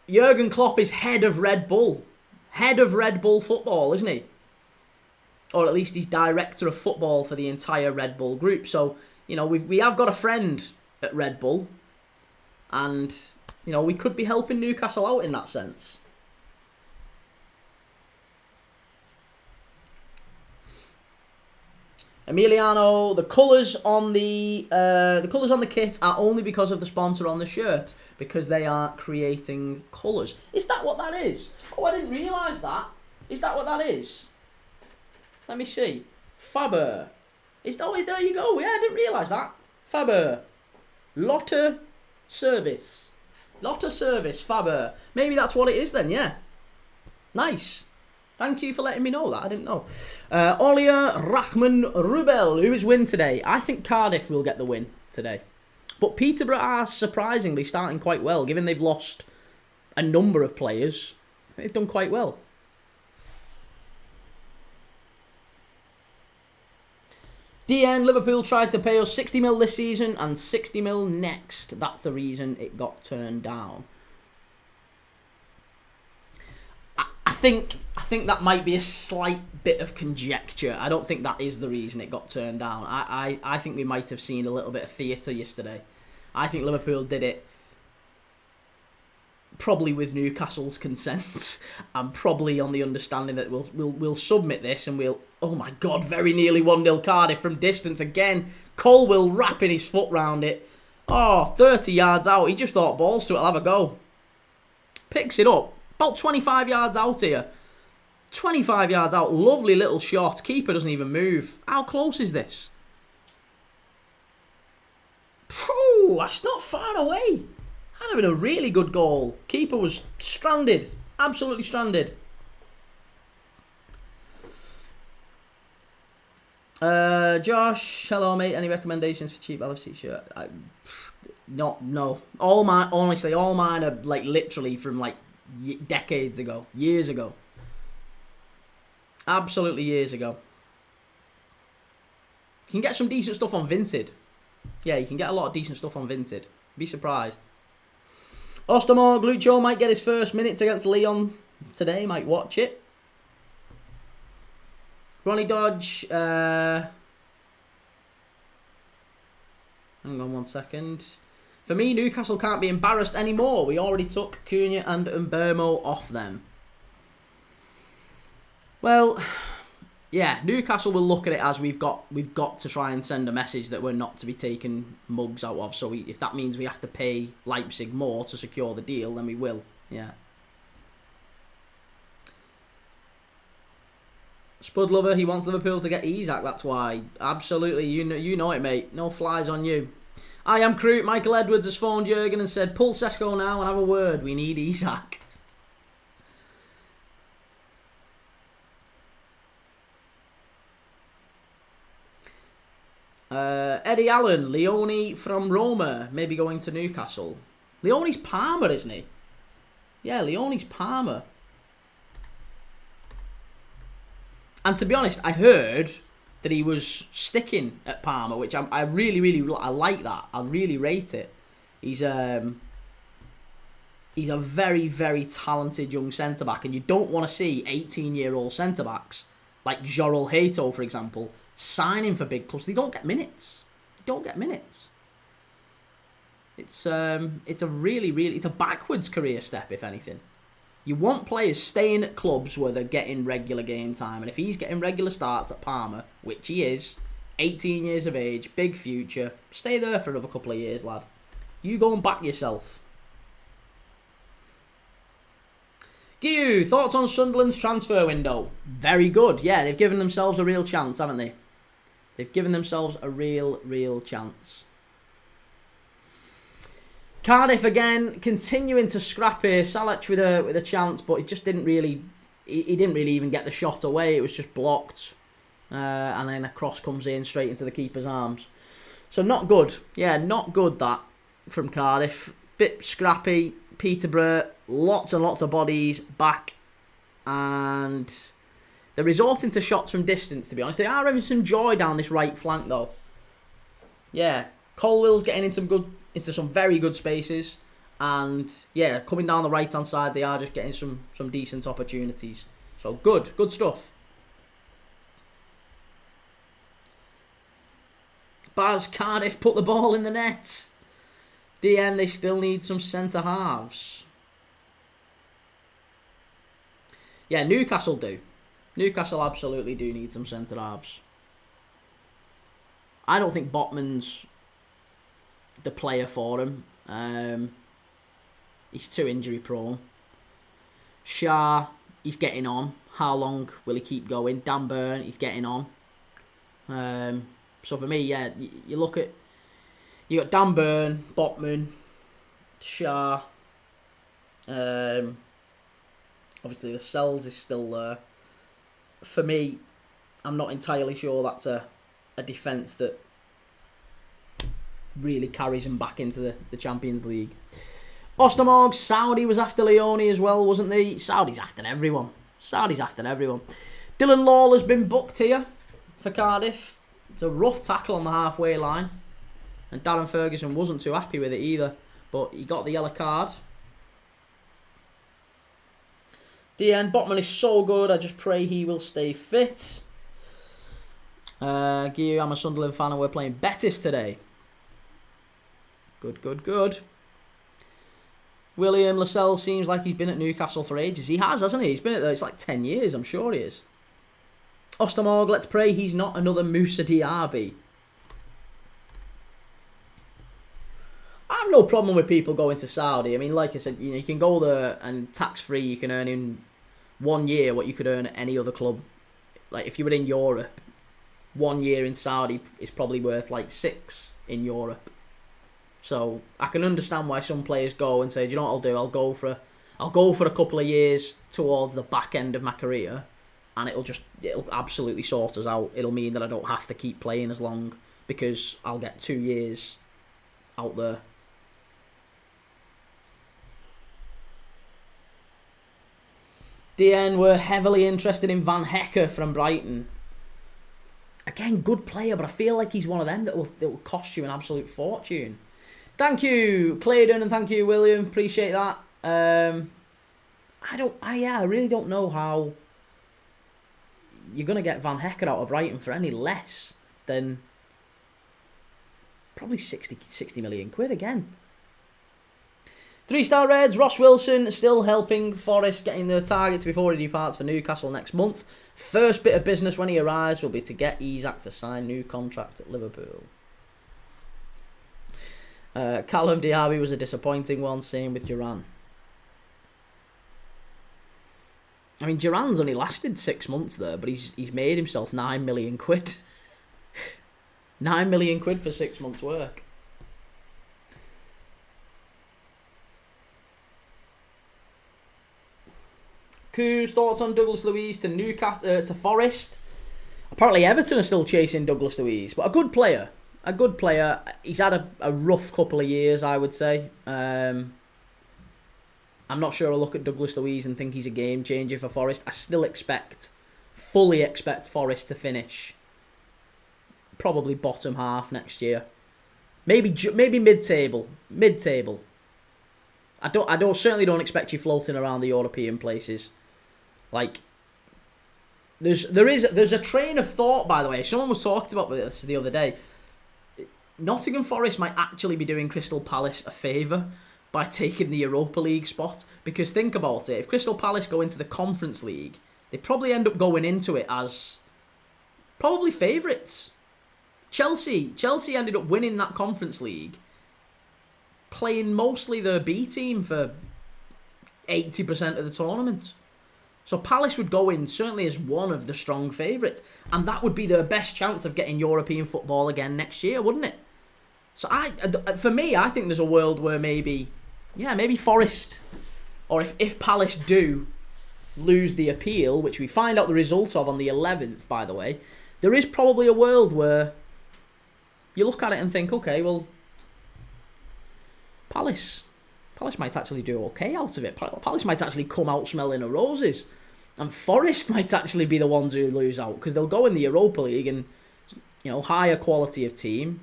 Jurgen Klopp is head of Red Bull. Head of Red Bull football, isn't he? Or at least he's director of football for the entire Red Bull group. So, you know, we have got a friend at Red Bull. And, you know, we could be helping Newcastle out in that sense. Emiliano, the colours on the kit are only because of the sponsor on the shirt, because they are creating colours. Is that what that is? Oh, I didn't realise that. Is that what that is? Let me see. Faber. There you go. Yeah, I didn't realise that. Faber. Lotte Service. Lotte Service, Faber. Maybe that's what it is then, yeah. Nice. Thank you for letting me know that. I didn't know. Olia Rahman Rubel. Who is win today? I think Cardiff will get the win today. But Peterborough are surprisingly starting quite well, given they've lost a number of players. They've done quite well. DN, Liverpool tried to pay us 60 mil this season and 60 mil next. That's the reason it got turned down. I think that might be a slight bit of conjecture. I don't think that is the reason it got turned down. I think we might have seen a little bit of theatre yesterday. I think Liverpool did it probably with Newcastle's consent and probably on the understanding that we'll submit this and we'll... Oh my God, very nearly 1-0 Cardiff from distance again. Colwill wrapping his foot round it. Oh, 30 yards out. He just thought balls to it. I'll have a go. Picks it up. About 25 yards out here. 25 yards out. Lovely little shot. Keeper doesn't even move. How close is this? Phew, that's not far away. That'd have been a really good goal. Keeper was stranded. Absolutely stranded. Josh, hello mate. Any recommendations for cheap LFC shirt? No. All mine are like literally from like decades ago, years ago. Absolutely years ago. You can get some decent stuff on Vinted. Yeah, you can get a lot of decent stuff on Vinted. Be surprised. Ostermore, Glucho might get his first minutes against Leon today. Might watch it. Ronnie Dodge, Hang on 1 second. For me, Newcastle can't be embarrassed anymore. We already took Cunha and Mbermo off them. Well, yeah, Newcastle will look at it as we've got to try and send a message that we're not to be taking mugs out of. So if that means we have to pay Leipzig more to secure the deal, then we will. Yeah. Spud Lover, he wants Liverpool to get Isak, that's why. Absolutely, you know it, mate. No flies on you. I am Crute. Michael Edwards has phoned Jurgen and said, pull Sesko now and have a word. We need Isak. Eddie Allen, Leone from Roma, maybe going to Newcastle. Leone's Parma, isn't he? Yeah, Leone's Parma. And to be honest, I heard that he was sticking at Parma, which I really like that. I really rate it. He's a very, very talented young centre-back, and you don't want to see 18-year-old centre-backs, like Jorel Hato, for example, signing for big clubs. They don't get minutes. It's a backwards career step, if anything. You want players staying at clubs where they're getting regular game time. And if he's getting regular starts at Parma, which he is, 18 years of age, big future, stay there for another couple of years, lad. You go and back yourself. Giu, thoughts on Sunderland's transfer window? Very good. Yeah, they've given themselves a real chance, haven't they? They've given themselves a real chance. Cardiff again, continuing to scrap here. Salach with a chance, but it just didn't really. He didn't really even get the shot away. It was just blocked, and then a cross comes in straight into the keeper's arms. So not good. Yeah, not good that from Cardiff. Bit scrappy. Peterborough, lots and lots of bodies back, and they're resorting to shots from distance. To be honest, they are having some joy down this right flank though. Yeah, Colwill's getting into some very good spaces, and yeah, coming down the right hand side, they are just getting some decent opportunities. So good stuff. Baz, Cardiff put the ball in the net. DN, they still need some centre halves. Yeah, Newcastle do. Newcastle absolutely do need some centre halves. I don't think Botman's the player for him. He's too injury prone. Shah, he's getting on. How long will he keep going? Dan Burn, he's getting on. So for me, yeah, you look at, you got Dan Burn, Botman, Shah. Obviously the Sells is still there. For me, I'm not entirely sure that's a defence that really carries him back into the Champions League. Ostermorg, Saudi was after Leone as well, wasn't they? Saudi's after everyone. Dylan Lawler's been booked here for Cardiff. It's a rough tackle on the halfway line. And Darren Ferguson wasn't too happy with it either. But he got the yellow card. DN, Botman is so good. I just pray he will stay fit. Gio, I'm a Sunderland fan and we're playing Betis today. Good. William Lascelles seems like he's been at Newcastle for ages. He has, hasn't he? He's been at there, it's like 10 years, I'm sure he is. Ostermorg, let's pray he's not another Moussa Diaby. I have no problem with people going to Saudi. I mean, like I said, you can go there and tax-free, you can earn in 1 year what you could earn at any other club. Like, if you were in Europe, 1 year in Saudi is probably worth like 6 in Europe. So I can understand why some players go and say, do you know what I'll do? I'll go for a couple of years towards the back end of my career, and it'll absolutely sort us out. It'll mean that I don't have to keep playing as long because I'll get 2 years out there. DN were heavily interested in Van Hecker from Brighton. Again, good player, but I feel like he's one of them that will cost you an absolute fortune. Thank you, Claydon, and thank you, William. Appreciate that. I really don't know how you're going to get Van Hecker out of Brighton for any less than probably 60 million quid again. 3-star Reds, Ross Wilson still helping Forest getting their targets before he departs for Newcastle next month. First bit of business when he arrives will be to get Isak to sign new contract at Liverpool. Callum Diaby was a disappointing one, same with Duran. I mean, Duran's only lasted 6 months there, but he's made himself 9 million quid. 9 million quid for 6 months' work. Coos, thoughts on Douglas Luiz to Newcastle to Forest? Apparently Everton are still chasing Douglas Luiz, but a good player. A good player. He's had a rough couple of years, I would say. I'm not sure I'll look at Douglas Luiz and think he's a game changer for Forest. I still fully expect Forest to finish probably bottom half next year. Maybe mid-table. I certainly don't expect you floating around the European places. Like, there's a train of thought, by the way. Someone was talking about this the other day. Nottingham Forest might actually be doing Crystal Palace a favour by taking the Europa League spot. Because think about it, if Crystal Palace go into the Conference League, they probably end up going into it as probably favourites. Chelsea ended up winning that Conference League, playing mostly their B team for 80% of the tournament. So Palace would go in certainly as one of the strong favourites, and that would be their best chance of getting European football again next year, wouldn't it? So for me, I think there's a world where maybe Forest, or if Palace do lose the appeal, which we find out the result of on the 11th, by the way, there is probably a world where you look at it and think, okay, well, Palace might actually do okay out of it. Palace might actually come out smelling of roses. And Forest might actually be the ones who lose out, because they'll go in the Europa League and, higher quality of team.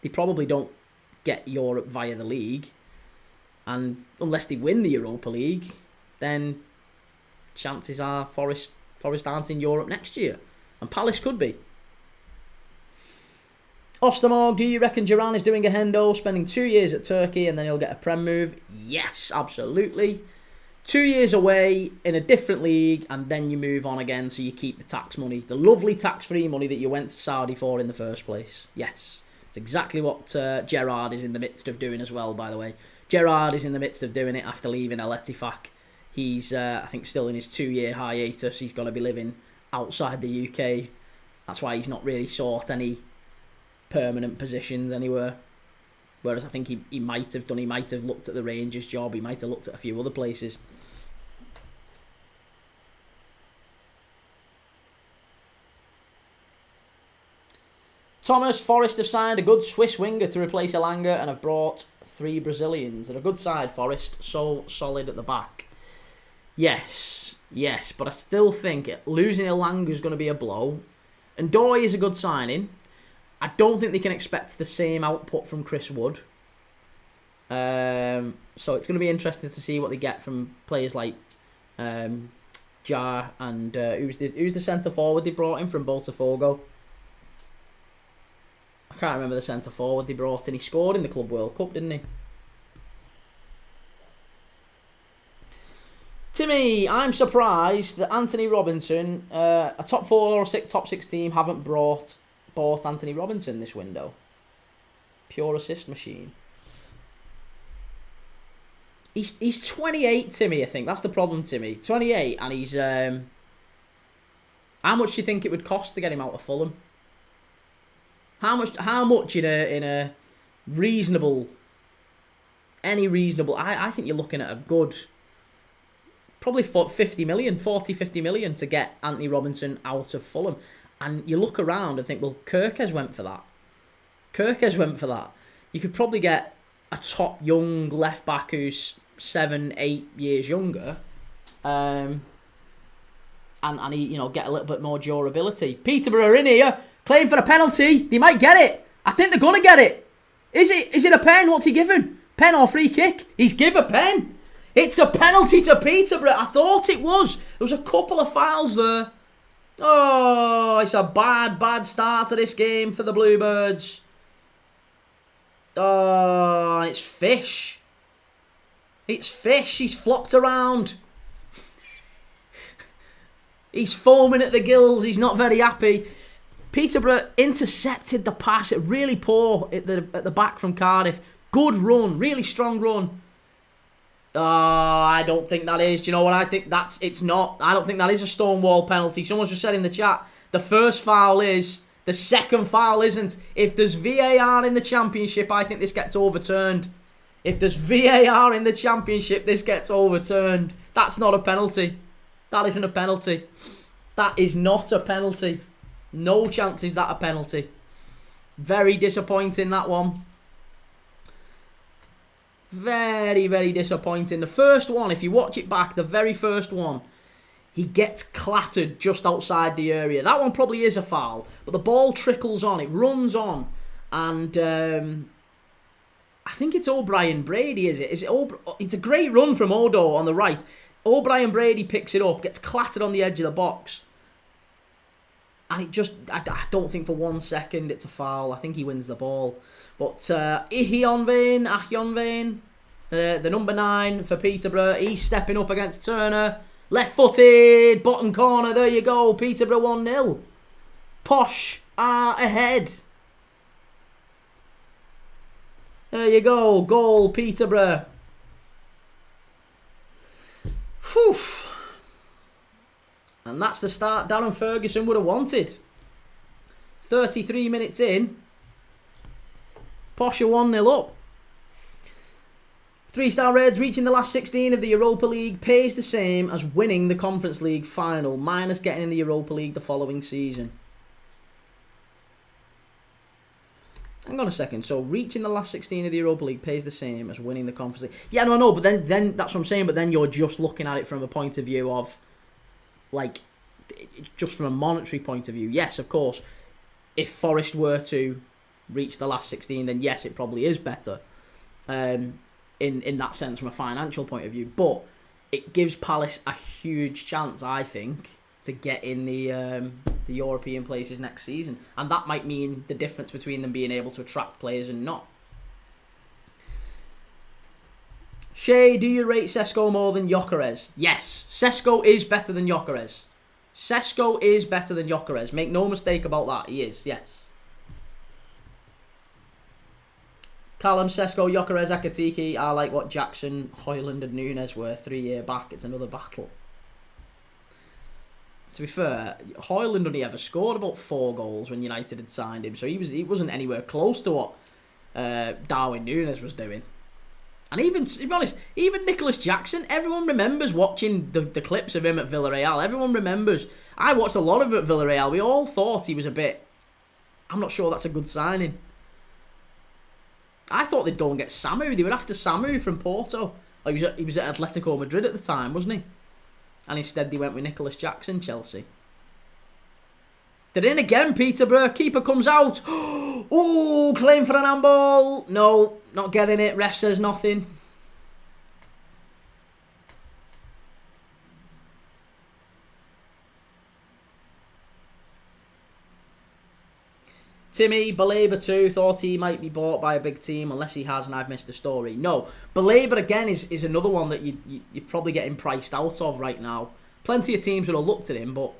They probably don't get Europe via the league. And unless they win the Europa League, then chances are Forest aren't in Europe next year. And Palace could be. Ostermorg, do you reckon Duran is doing a Hendo, spending 2 years at Turkey and then he'll get a Prem move? Yes, absolutely. 2 years away in a different league and then you move on again, so you keep the tax money. The lovely tax-free money that you went to Saudi for in the first place. Yes, it's exactly what Gerrard is in the midst of doing as well, by the way. Gerrard is in the midst of doing it after leaving El Ettifaq. He's, I think, still in his 2-year hiatus. He's going to be living outside the UK. That's why he's not really sought any permanent positions anywhere, whereas I think he might have done. He might have looked at the Rangers job, he might have looked at a few other places. Thomas, Forest have signed a good Swiss winger to replace Elanga and have brought 3 Brazilians. They're a good side, Forest, so solid at the back. Yes, but I still think losing Elanga is going to be a blow. And Doy is a good signing. I don't think they can expect the same output from Chris Wood. So it's going to be interesting to see what they get from players like Jar and who's the centre forward they brought in from Botafogo. I can't remember the centre forward they brought in. He scored in the Club World Cup, didn't he? Timmy, I'm surprised that Anthony Robinson, a top 4 or top 6 team, haven't bought Anthony Robinson this window. Pure assist machine. He's 28, Timmy, I think. That's the problem, Timmy. 28, and he's... how much do you think it would cost to get him out of Fulham? How much in a reasonable... Any reasonable... I think you're looking at a good... Probably 40, 50 million to get Anthony Robinson out of Fulham. And you look around and think, well, Kirkes went for that. You could probably get a top young left back who's 7-8 years younger, and he, get a little bit more durability. Peterborough are in here, claim for a penalty. They might get it. I think they're gonna get it. Is it a pen? What's he given? Pen or free kick? He's give a pen. It's a penalty to Peterborough. I thought it was. There was a couple of fouls there. Oh, it's a bad start to this game for the Bluebirds. Oh, it's Fish. It's Fish. He's flopped around. He's foaming at the gills. He's not very happy. Peterborough intercepted the pass. Really poor at the back from Cardiff. Good run. Really strong run. I don't think that is. Do you know what I think? It's not. I don't think that is a Stonewall penalty. Someone just said in the chat, the first foul is. The second foul isn't. If there's VAR in the Championship, I think this gets overturned. If there's VAR in the Championship, this gets overturned. That's not a penalty. That isn't a penalty. That is not a penalty. No chance is that a penalty. Very disappointing, that one. Very, very disappointing. The first one, if you watch it back, the very first one, he gets clattered just outside the area. That one probably is a foul, but the ball trickles on. It runs on, and I think it's O'Brien Brady, is it? It's a great run from Odo on the right. O'Brien Brady picks it up, gets clattered on the edge of the box. And it just, I don't think for 1 second it's a foul. I think he wins the ball. But Ahionvain, the number 9 for Peterborough, he's stepping up against Turner. Left-footed, bottom corner, there you go. Peterborough 1-0. Posh are ahead. There you go, goal, Peterborough. Whew. And that's the start Darren Ferguson would have wanted. 33 minutes in. Posh are 1-0 up. 3-star Reds reaching the last 16 of the Europa League pays the same as winning the Conference League final, minus getting in the Europa League the following season. Hang on a second. So reaching the last 16 of the Europa League pays the same as winning the Conference League. Yeah, no, but then that's what I'm saying. But then you're just looking at it from a point of view of, like, just from a monetary point of view. Yes, of course, if Forest were to reach the last 16, then yes, it probably is better. In that sense, from a financial point of view, but it gives Palace a huge chance, I think, to get in the European places next season, and that might mean the difference between them being able to attract players and not. Shay, do you rate Sesko more than Gyökeres? Yes, Sesko is better than Gyökeres. Sesko is better than Gyökeres. Make no mistake about that. He is. Yes. Callum, Sesko, Gyökeres, Akatiki are like what Jackson, Højlund and Nunes were 3 years back. It's another battle. To be fair, Højlund only ever scored about 4 goals when United had signed him, so he wasn't anywhere close to what Darwin Nunes was doing. And even, to be honest, even Nicholas Jackson, everyone remembers watching the clips of him at Villarreal. Everyone remembers. I watched a lot of him at Villarreal. We all thought he was a bit... I'm not sure that's a good signing. I thought they'd go and get Samu. They were after Samu from Porto. Oh, he was at Atletico Madrid at the time, wasn't he? And instead they went with Nicholas Jackson, Chelsea. They're in again, Peterborough. Keeper comes out. Ooh, claim for an handball. No, not getting it. Ref says nothing. Timmy, Belaber too, thought he might be bought by a big team, unless he has and I've missed the story. No, Belaber again is another one that you're probably getting priced out of right now. Plenty of teams would have looked at him, but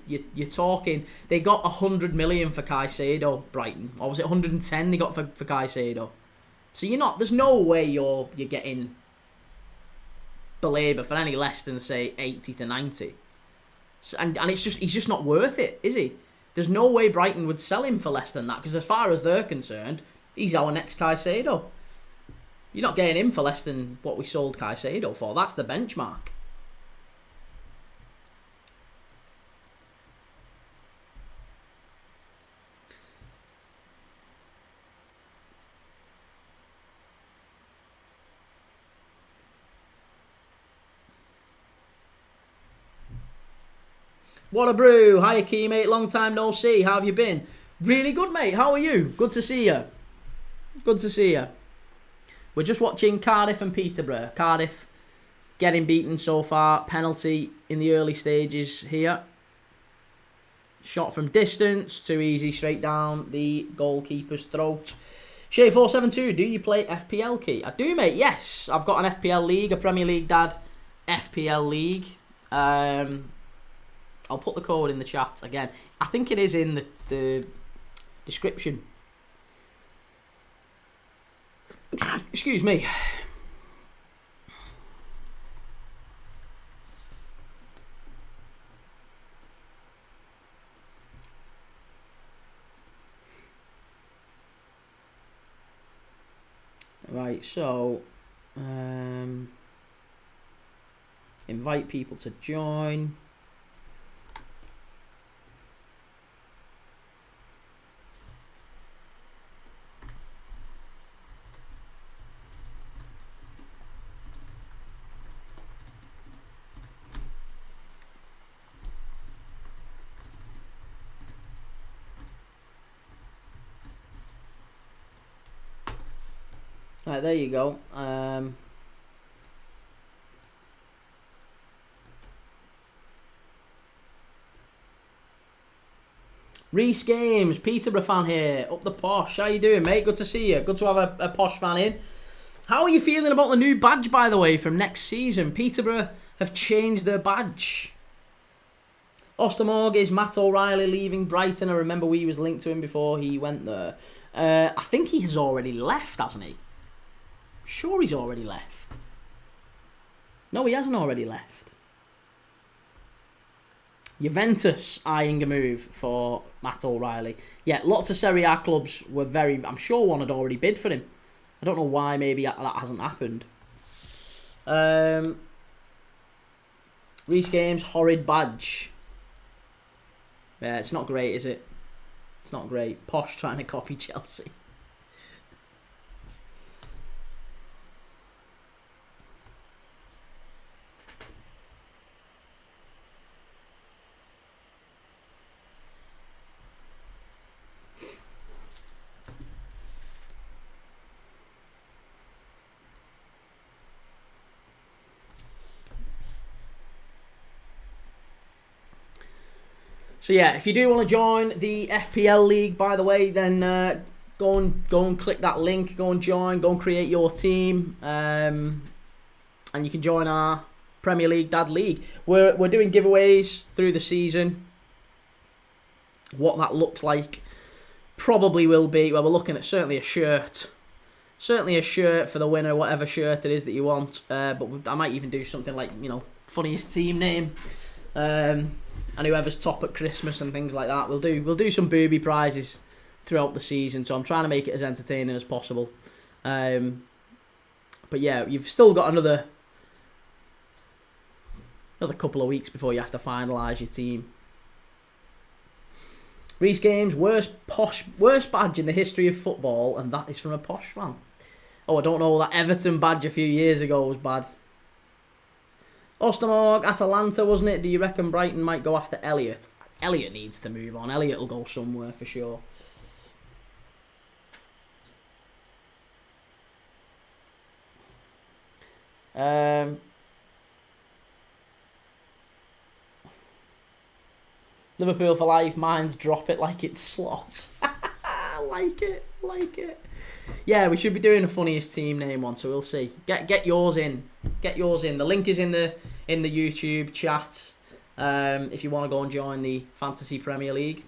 you're talking... They got 100 million for Caicedo, Brighton. Or was it 110 they got for Caicedo? So you're not... There's no way you're getting Belaber for any less than, say, 80 to 90. So, and he's just not worth it, is he? There's no way Brighton would sell him for less than that, because as far as they're concerned, he's our next Caicedo. You're not getting him for less than what we sold Caicedo for. That's the benchmark. What a brew. Hiya, Key, mate. Long time no see. How have you been? Really good, mate. How are you? Good to see you. Good to see you. We're just watching Cardiff and Peterborough. Cardiff getting beaten so far. Penalty in the early stages here. Shot from distance. Too easy. Straight down the goalkeeper's throat. Shay472, do you play FPL, Key? I do, mate, yes. I've got an FPL league, a Premier League Dad FPL league. I'll put the code in the chat again. I think it is in the description. Excuse me. Right, so invite people to join. Right, there you go. Reese Games, Peterborough fan here, up the Posh. How you doing, mate? Good to see you. Good to have a Posh fan in. How are you feeling about the new badge, by the way, from next season? Peterborough have changed their badge. Ostermorg is Matt O'Reilly leaving Brighton. I remember we was linked to him before he went there. I think he has already left, hasn't he? Sure he's already left. No, he hasn't already left. Juventus eyeing a move for Matt O'Reilly. Yeah, lots of Serie A clubs were very... I'm sure one had already bid for him. I don't know why maybe that hasn't happened. Reese Games, horrid badge. Yeah, it's not great, is it? It's not great. Posh trying to copy Chelsea. So yeah, if you do want to join the FPL League, by the way, then go and click that link, go and join, go and create your team, and you can join our Premier League Dad League. We're doing giveaways through the season. What that looks like probably will be, well, we're looking at certainly a shirt. Certainly a shirt for the winner, whatever shirt it is that you want. But I might even do something like, you know, funniest team name. And whoever's top at Christmas and things like that. We'll do some booby prizes throughout the season, so I'm trying to make it as entertaining as possible. But yeah, you've still got another couple of weeks before you have to finalise your team. Reese Games, worst badge in the history of football, and that is from a Posh fan. Oh, I don't know, that Everton badge a few years ago was bad. Ostermorg, Atalanta, wasn't it? Do you reckon Brighton might go after Elliott? Elliott needs to move on. Elliott will go somewhere for sure. Liverpool for life. Mine's drop it like it's slot. like it. Yeah, we should be doing a funniest team name one, so we'll see. Get yours in. Get yours in. The link is in the YouTube chat. If you want to go and join the Fantasy Premier League.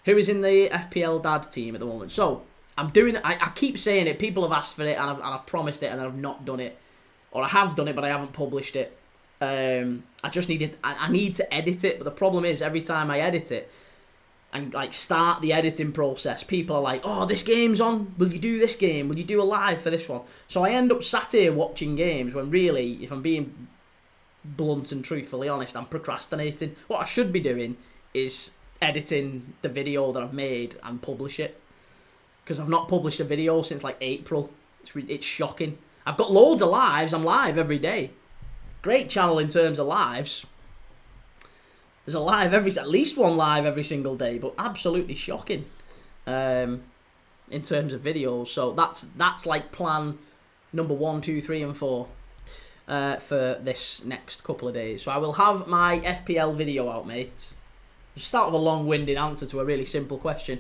Who is in the FPL Dad team at the moment? So I'm doing it. I keep saying it. People have asked for it, and I've promised it, and I've not done it, or I have done it, but I haven't published it. I just need it. I need to edit it, but the problem is every time I edit it and like start the editing process, people are like, "Oh, this game's on. Will you do this game? Will you do a live for this one?" So I end up sat here watching games when really, if I'm being blunt and truthfully honest, I'm procrastinating. What I should be doing is editing the video that I've made and publish it, because I've not published a video since like April. It's shocking. I've got loads of lives. I'm live every day. Great channel in terms of lives. There's at least one live every single day, but absolutely shocking in terms of videos. So that's like plan number 1, 2, 3, and 4 for this next couple of days. So I will have my FPL video out, mate. Start with a long-winded answer to a really simple question.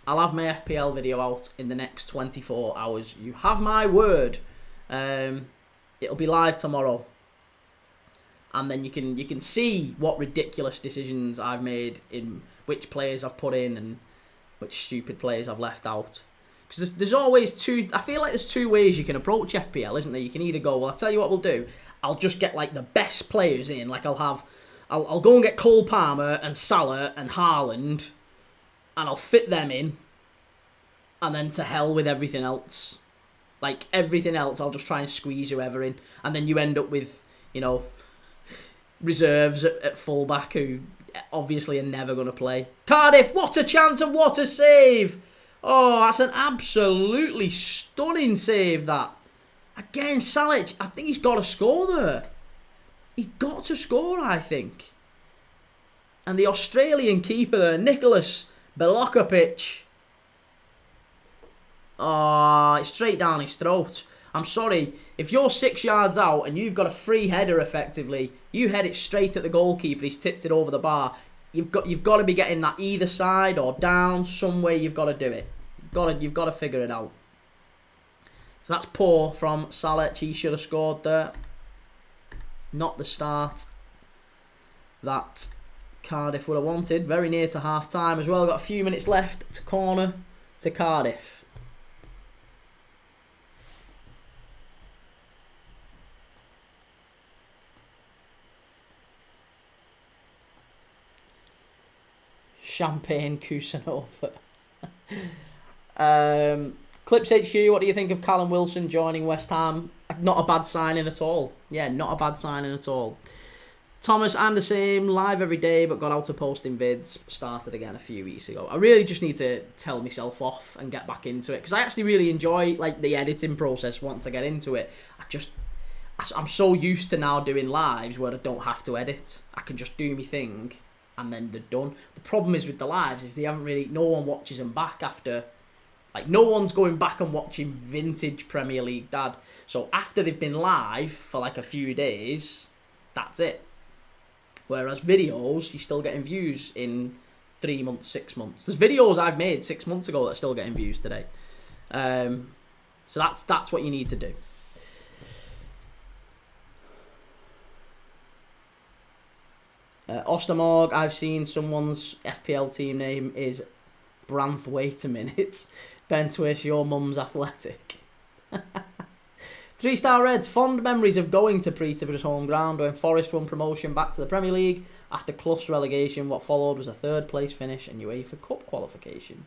I'll have my FPL video out in the next 24 hours. You have my word. It'll be live tomorrow. And then you can see what ridiculous decisions I've made in which players I've put in and which stupid players I've left out. Because there's always two... I feel like there's two ways you can approach FPL, isn't there? You can either go, well, I'll tell you what we'll do. I'll just get, like, the best players in. Like, I'll go and get Cole Palmer and Salah and Haaland, and I'll fit them in. And then to hell with everything else. Like, everything else, I'll just try and squeeze whoever in. And then you end up with, you know, reserves at fullback who obviously are never going to play. Cardiff, what a chance and what a save! Oh, that's an absolutely stunning save, that. Again, Salic, I think he's got to score there. He's got to score, I think. And the Australian keeper there, Nicholas Belokovic. Oh, it's straight down his throat. I'm sorry, if you're 6 yards out and you've got a free header effectively, you head it straight at the goalkeeper, he's tipped it over the bar. You've got to be getting that either side or down, some way you've got to do it. You've got to figure it out. So that's poor from Salic. He should have scored there. Not the start that Cardiff would have wanted. Very near to half time as well. Got a few minutes left to corner to Cardiff. Champagne Kusanova. Clips HQ, what do you think of Callum Wilson joining West Ham? Not a bad signing at all. Yeah, not a bad signing at all. Thomas, I'm the same. Live every day, but got out of posting vids. Started again a few weeks ago. I really just need to tell myself off and get back into it. Because I actually really enjoy like the editing process once I get into it. I'm so used to now doing lives where I don't have to edit. I can just do my thing and then they're done. The problem is with the lives is no one watches them back after, like no one's going back and watching vintage Premier League dad. So after they've been live for like a few days, that's it. Whereas videos, you're still getting views in 3 months, 6 months. There's videos I've made 6 months ago that are still getting views today. So that's what you need to do. Ostermorg, I've seen someone's FPL team name is Branth. Wait a minute. Ben Twish, your mum's athletic. 3-star Reds, fond memories of going to Peterborough's home ground when Forest won promotion back to the Premier League. After Clough's relegation, what followed was a third place finish and UEFA Cup qualification.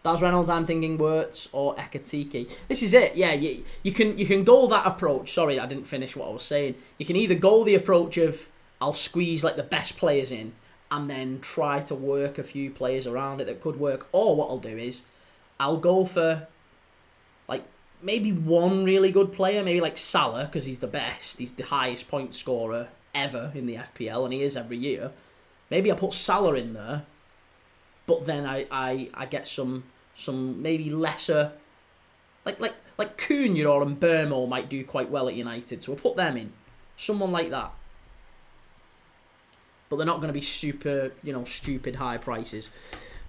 Daz Reynolds, I'm thinking Wirtz or Ekatike. This is it, yeah, you can go that approach. Sorry, I didn't finish what I was saying. You can either go the approach of I'll squeeze like the best players in and then try to work a few players around it that could work. Or what I'll do is I'll go for like maybe one really good player, maybe like Salah because he's the best. He's the highest point scorer ever in the FPL and he is every year. Maybe I put Salah in there, but then I get some maybe lesser like Cunha or Mbermo might do quite well at United, so we'll put them in. Someone like that. But they're not going to be super, stupid high prices.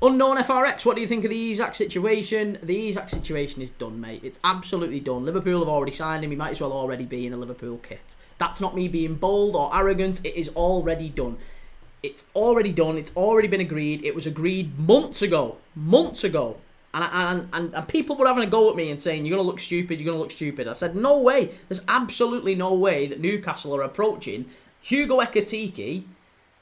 Unknown FRX, what do you think of the Isak situation? The Isak situation is done, mate. It's absolutely done. Liverpool have already signed him. He might as well already be in a Liverpool kit. That's not me being bold or arrogant. It is already done. It's already done. It's already been agreed. It was agreed months ago. Months ago. And people were having a go at me and saying, you're going to look stupid, you're going to look stupid. I said, no way. There's absolutely no way that Newcastle are approaching Hugo Ekatike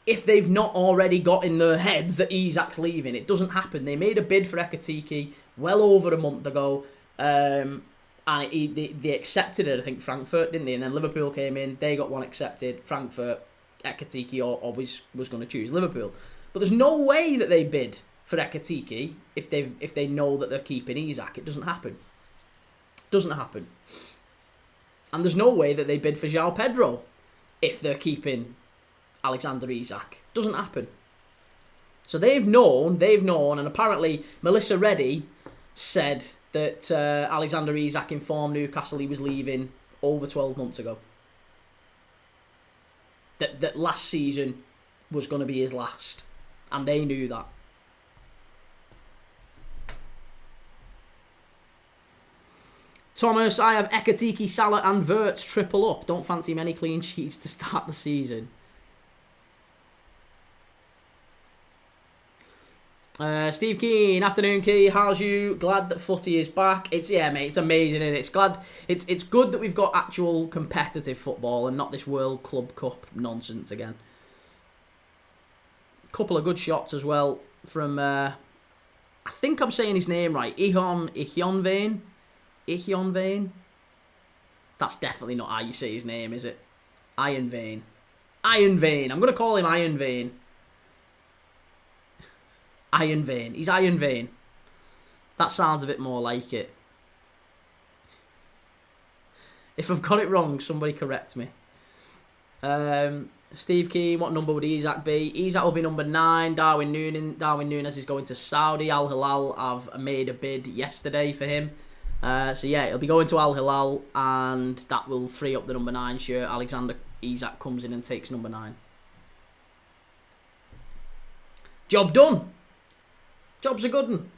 if they've not already got in their heads that Isak's leaving. It doesn't happen. They made a bid for Ekatike well over a month ago, and they accepted it, I think, Frankfurt, didn't they? And then Liverpool came in, they got one accepted, Frankfurt, Ekatike always was going to choose Liverpool. But there's no way that they bid for Ekatike if they know that they're keeping Isak. It doesn't happen. Doesn't happen. And there's no way that they bid for João Pedro if they're keeping Alexander Isak. Doesn't happen. So they've known, and apparently Melissa Reddy said that Alexander Isak informed Newcastle he was leaving over 12 months ago. That last season was going to be his last. And they knew that. Thomas, I have Ekatike, Salah and Wirtz triple up. Don't fancy many clean sheets to start the season. Steve Keane, afternoon Key, how's you? Glad that footy is back. Yeah mate, it's amazing and it's good that we've got actual competitive football and not this World Club Cup nonsense again. Couple of good shots as well from I think I'm saying his name right, Ihonvane. That's definitely not how you say his name, is it? Iron Vein. I'm going to call him Iron Vein. Iron Vein. He's Iron Vein. That sounds a bit more like it. If I've got it wrong, somebody correct me. Steve Keane, what number would Isak be? Isak will be number 9. Darwin Núñez is going to Saudi. Al Hilal have made a bid yesterday for him. So yeah, he'll be going to Al Hilal, and that will free up the number 9 shirt. Alexander Isak comes in and takes number 9. Job done. Job's a good one.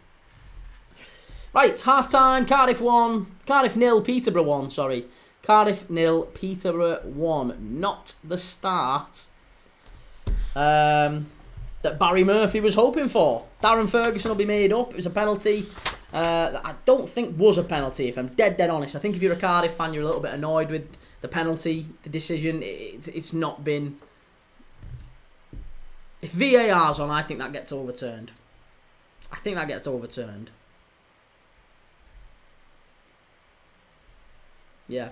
Right, half time. Cardiff 0, Peterborough 1. Sorry, Cardiff 0, Peterborough 1. Not the start that Barry Murphy was hoping for. Darren Ferguson will be made up. It was a penalty. That I don't think was a penalty, if I'm dead honest. I think if you're a Cardiff fan, you're a little bit annoyed with the penalty, the decision. It's not been... If VAR's on, I think that gets overturned. Yeah.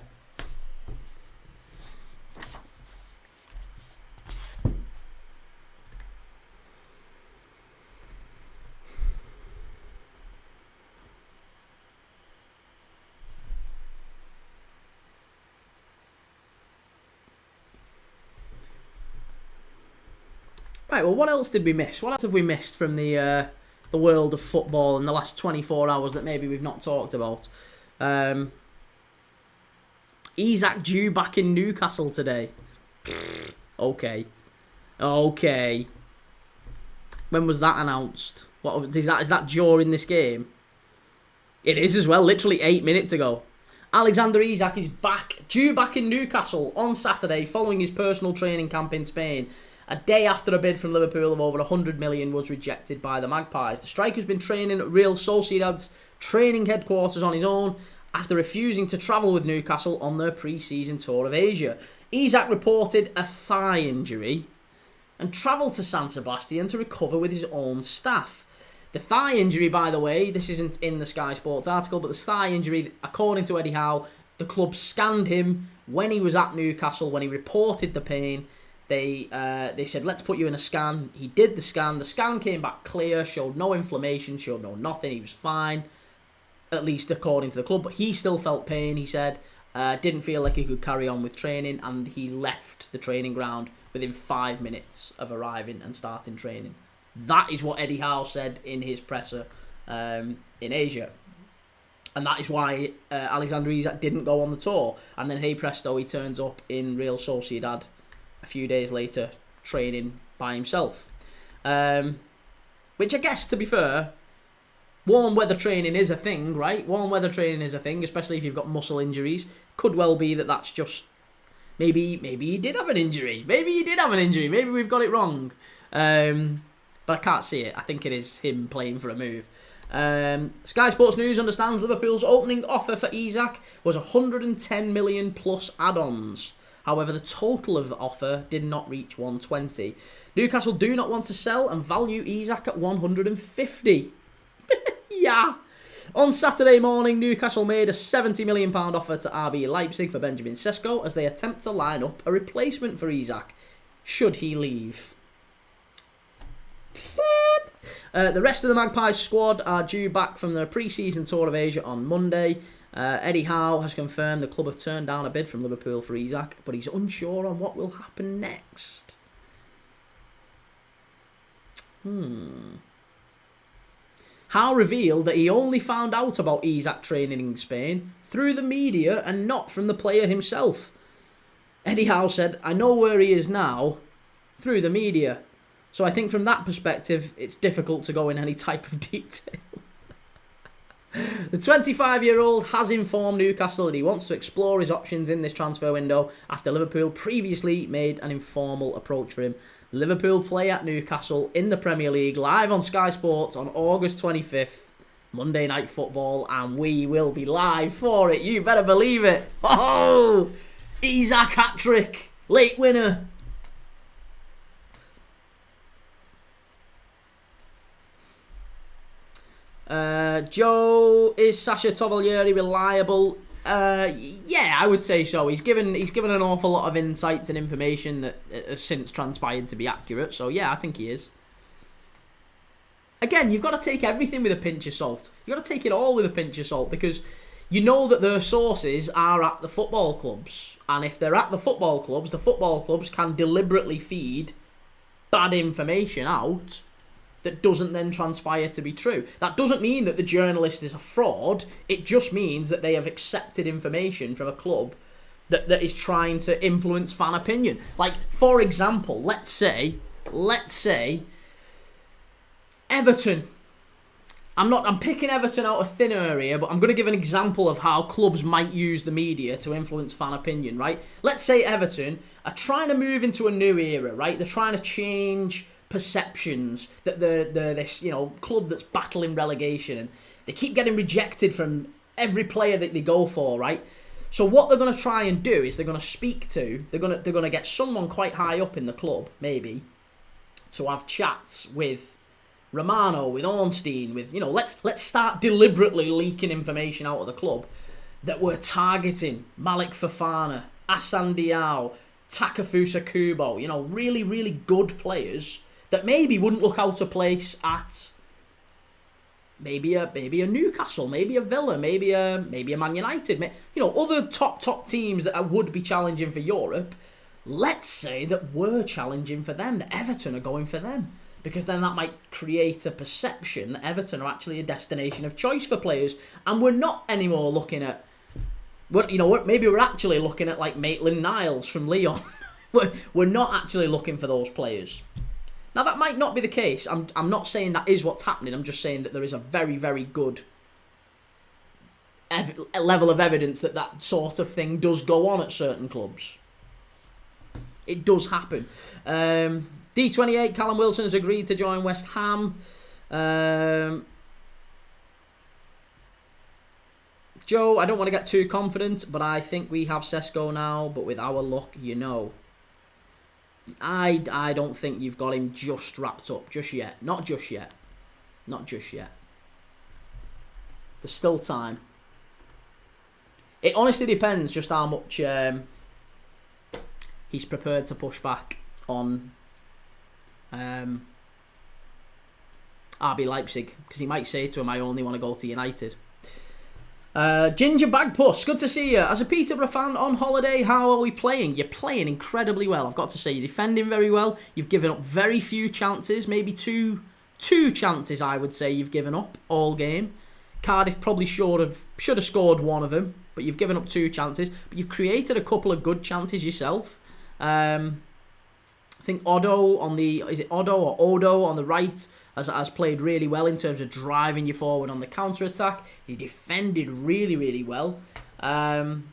Right, well, what else did we miss? What else have we missed from the world of football in the last 24 hours that maybe we've not talked about? Isak due back in Newcastle today. Okay. When was that announced? What is that during this game? It is as well, literally 8 minutes ago. Alexander Isak is due back in Newcastle on Saturday following his personal training camp in Spain. A day after a bid from Liverpool of over 100 million was rejected by the Magpies. The striker's been training at Real Sociedad's training headquarters on his own after refusing to travel with Newcastle on their pre-season tour of Asia. Isak reported a thigh injury and travelled to San Sebastian to recover with his own staff. The thigh injury, by the way, this isn't in the Sky Sports article, but the thigh injury, according to Eddie Howe, the club scanned him when he was at Newcastle, when he reported the pain. They said, let's put you in a scan. He did the scan. The scan came back clear, showed no inflammation, showed no nothing. He was fine, at least according to the club. But he still felt pain, he said. Didn't feel like he could carry on with training, and he left the training ground within 5 minutes of arriving and starting training. That is what Eddie Howe said in his presser in Asia. And that is why Alexander Isak didn't go on the tour. And then, hey presto, he turns up in Real Sociedad a few days later, training by himself. Which I guess, to be fair, warm weather training is a thing, right? Warm weather training is a thing, especially if you've got muscle injuries. Could well be that that's just... Maybe he did have an injury. Maybe we've got it wrong. But I can't see it. I think it is him playing for a move. Sky Sports News understands Liverpool's opening offer for Isak was 110 million plus add-ons. However, the total of the offer did not reach 120. Newcastle do not want to sell and value Isak at 150. Yeah. On Saturday morning, Newcastle made a £70 million offer to RB Leipzig for Benjamin Sesko as they attempt to line up a replacement for Isak, should he leave. The rest of the Magpies squad are due back from their pre-season tour of Asia on Monday. Eddie Howe has confirmed the club have turned down a bid from Liverpool for Isak, but he's unsure on what will happen next. Howe revealed that he only found out about Isak training in Spain through the media and not from the player himself. Eddie Howe said, I know where he is now through the media. So I think from that perspective, it's difficult to go in any type of detail. The 25-year-old has informed Newcastle that he wants to explore his options in this transfer window after Liverpool previously made an informal approach for him. Liverpool play at Newcastle in the Premier League live on Sky Sports on August 25th. Monday Night Football, and we will be live for it. You better believe it. Oh, Isak hat-trick, late winner. Joe, is Sasha Tovaglieri reliable? Yeah, I would say so. He's given an awful lot of insights and information that has since transpired to be accurate. So yeah, I think he is. Again, you've got to take everything with a pinch of salt. You've got to take it all with a pinch of salt because you know that their sources are at the football clubs. And if they're at the football clubs can deliberately feed bad information out that doesn't then transpire to be true. That doesn't mean that the journalist is a fraud. It just means that they have accepted information from a club that is trying to influence fan opinion. Like, for example, let's say Everton. I'm picking Everton out of thin air here, but I'm going to give an example of how clubs might use the media to influence fan opinion, right? Let's say Everton are trying to move into a new era, right? They're trying to change perceptions that they're this, club that's battling relegation, and they keep getting rejected from every player that they go for, right? So what they're going to try and do is they're going to get someone quite high up in the club, maybe, to have chats with Romano, with Ornstein, with, let's start deliberately leaking information out of the club that we're targeting Malik Fofana, Assane Diao, Takefusa Kubo, really, really good players that maybe wouldn't look out of place at maybe a Newcastle, maybe a Villa, maybe a Man United, other top teams that would be challenging for Europe. Let's say that we're challenging for them, that Everton are going for them. Because then that might create a perception that Everton are actually a destination of choice for players. And we're not anymore looking at, maybe we're actually looking at like Maitland-Niles from Lyon. We're not actually looking for those players. Now that might not be the case. I'm not saying that is what's happening. I'm just saying that there is a very, very good level of evidence that sort of thing does go on at certain clubs. It does happen. D28, Callum Wilson has agreed to join West Ham. Joe, I don't want to get too confident, but I think we have Sesko now, but with our luck, I don't think you've got him just wrapped up just yet. Not just yet. There's still time. It honestly depends just how much he's prepared to push back on RB Leipzig, because he might say to him, I only want to go to United. Ginger Bagpuss, good to see you. As a Peterborough fan on holiday, how are we playing? You're playing incredibly well, I've got to say. You're defending very well. You've given up very few chances, maybe two chances, I would say, you've given up all game. Cardiff probably should have scored one of them, but you've given up 2 chances. But you've created a couple of good chances yourself. I think Odo on the right has played really well in terms of driving you forward on the counter-attack. He defended really, really well. And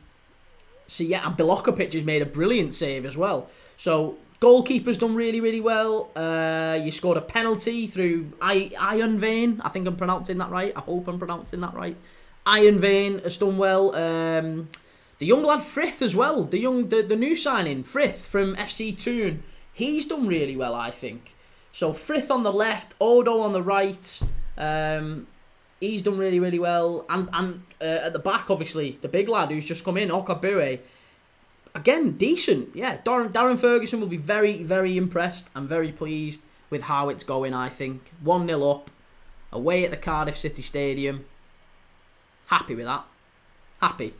Bilokovic has made a brilliant save as well. So goalkeeper's done really, really well. You scored a penalty through Iron Vein. I think I'm pronouncing that right. I hope I'm pronouncing that right. Iron Vein has done well. The young lad Frith as well. The new signing Frith from FC Thun. He's done really well, I think. So Frith on the left, Odo on the right. He's done really, really well. And at the back, obviously, the big lad who's just come in, Okabue. Again, decent. Yeah, Darren Ferguson will be very, very impressed and very pleased with how it's going, I think. 1-0 up, away at the Cardiff City Stadium. Happy with that. Happy.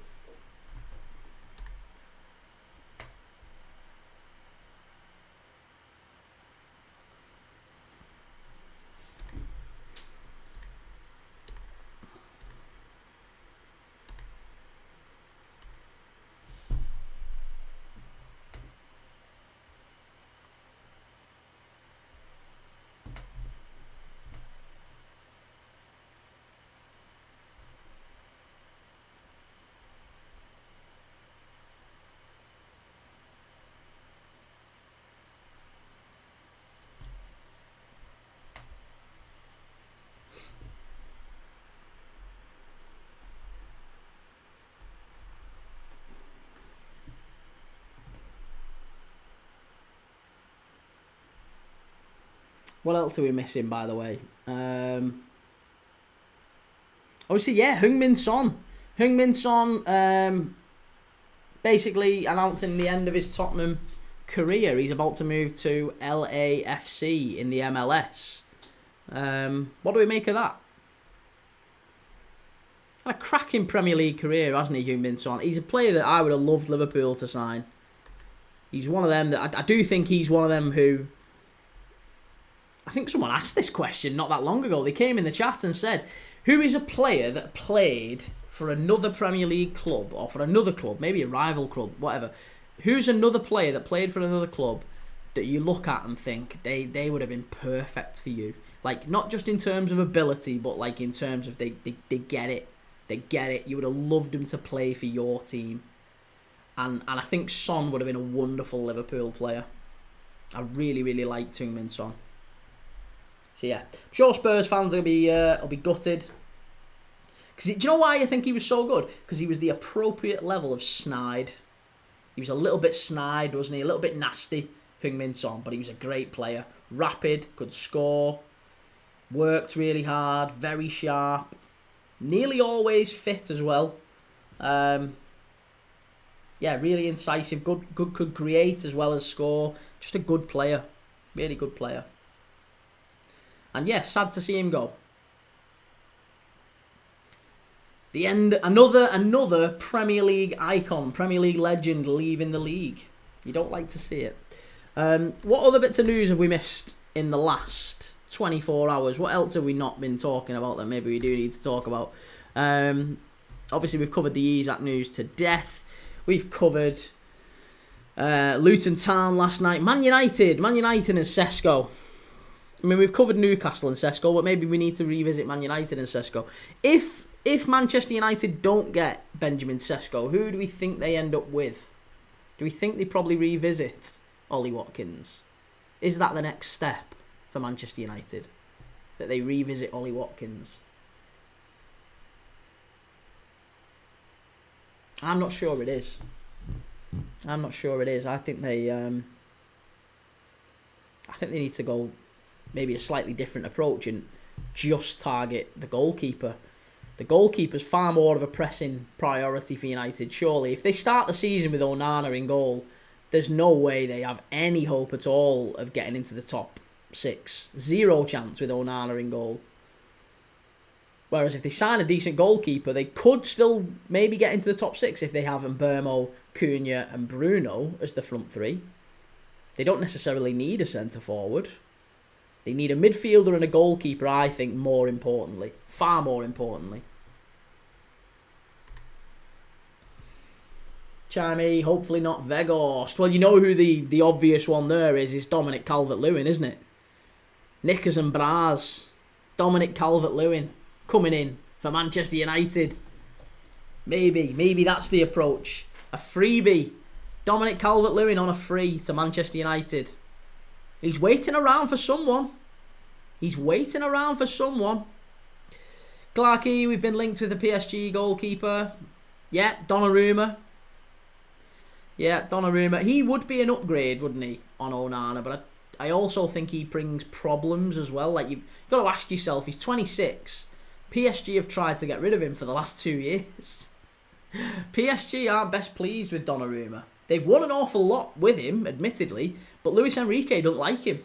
What else are we missing, by the way? Obviously, yeah, Heung-min Son. Heung-min Son basically announcing the end of his Tottenham career. He's about to move to LAFC in the MLS. What do we make of that? Had a cracking Premier League career, hasn't he, Heung-min Son? He's a player that I would have loved Liverpool to sign. He's one of them that I do think he's one of them who... I think someone asked this question not that long ago. They came in the chat and said, who is a player that played for another Premier League club or for another club, maybe a rival club, whatever. Who's another player that played for another club that you look at and think they would have been perfect for you? Like, not just in terms of ability, but like in terms of they get it. They get it. You would have loved them to play for your team. And I think Son would have been a wonderful Liverpool player. I really, really liked Heung-min Son. So yeah, I'm sure Spurs fans will be gutted. Because do you know why I think he was so good? Because he was the appropriate level of snide. He was a little bit snide, wasn't he? A little bit nasty, Heung-min Son, but he was a great player. Rapid, could score, worked really hard, very sharp, nearly always fit as well. Yeah, really incisive, good, could create as well as score. Just a good player, really good player. And yeah, sad to see him go. The end, another Premier League icon, Premier League legend leaving the league. You don't like to see it. What other bits of news have we missed in the last 24 hours? What else have we not been talking about that maybe we do need to talk about? Obviously, we've covered the Isak news to death. We've covered Luton Town last night. Man United and Sesko. I mean, we've covered Newcastle and Sesko, but maybe we need to revisit Man United and Sesko. If Manchester United don't get Benjamin Sesko, who do we think they end up with? Do we think they probably revisit Ollie Watkins? Is that the next step for Manchester United? That they revisit Ollie Watkins? I'm not sure it is. I think they need to go maybe a slightly different approach and just target the goalkeeper. The goalkeeper's far more of a pressing priority for United, surely. If they start the season with Onana in goal, there's no way they have any hope at all of getting into the top 6. Zero chance with Onana in goal. Whereas if they sign a decent goalkeeper, they could still maybe get into the top 6 if they have Mbeumo, Cunha and Bruno as the front three. They don't necessarily need a centre-forward. They need a midfielder and a goalkeeper, I think, more importantly. Far more importantly. Chimey, hopefully not Weghorst. Well, you know who the obvious one there is Dominic Calvert-Lewin, isn't it? Knickers and Bras. Dominic Calvert-Lewin coming in for Manchester United. Maybe that's the approach. A freebie. Dominic Calvert-Lewin on a free to Manchester United. He's waiting around for someone. Clarkey, we've been linked with the PSG goalkeeper. Yeah, Donnarumma. He would be an upgrade, wouldn't he, on Onana? But I also think he brings problems as well. Like, you've got to ask yourself, he's 26. PSG have tried to get rid of him for the last 2 years. PSG aren't best pleased with Donnarumma. They've won an awful lot with him, admittedly, but Luis Enrique don't like him.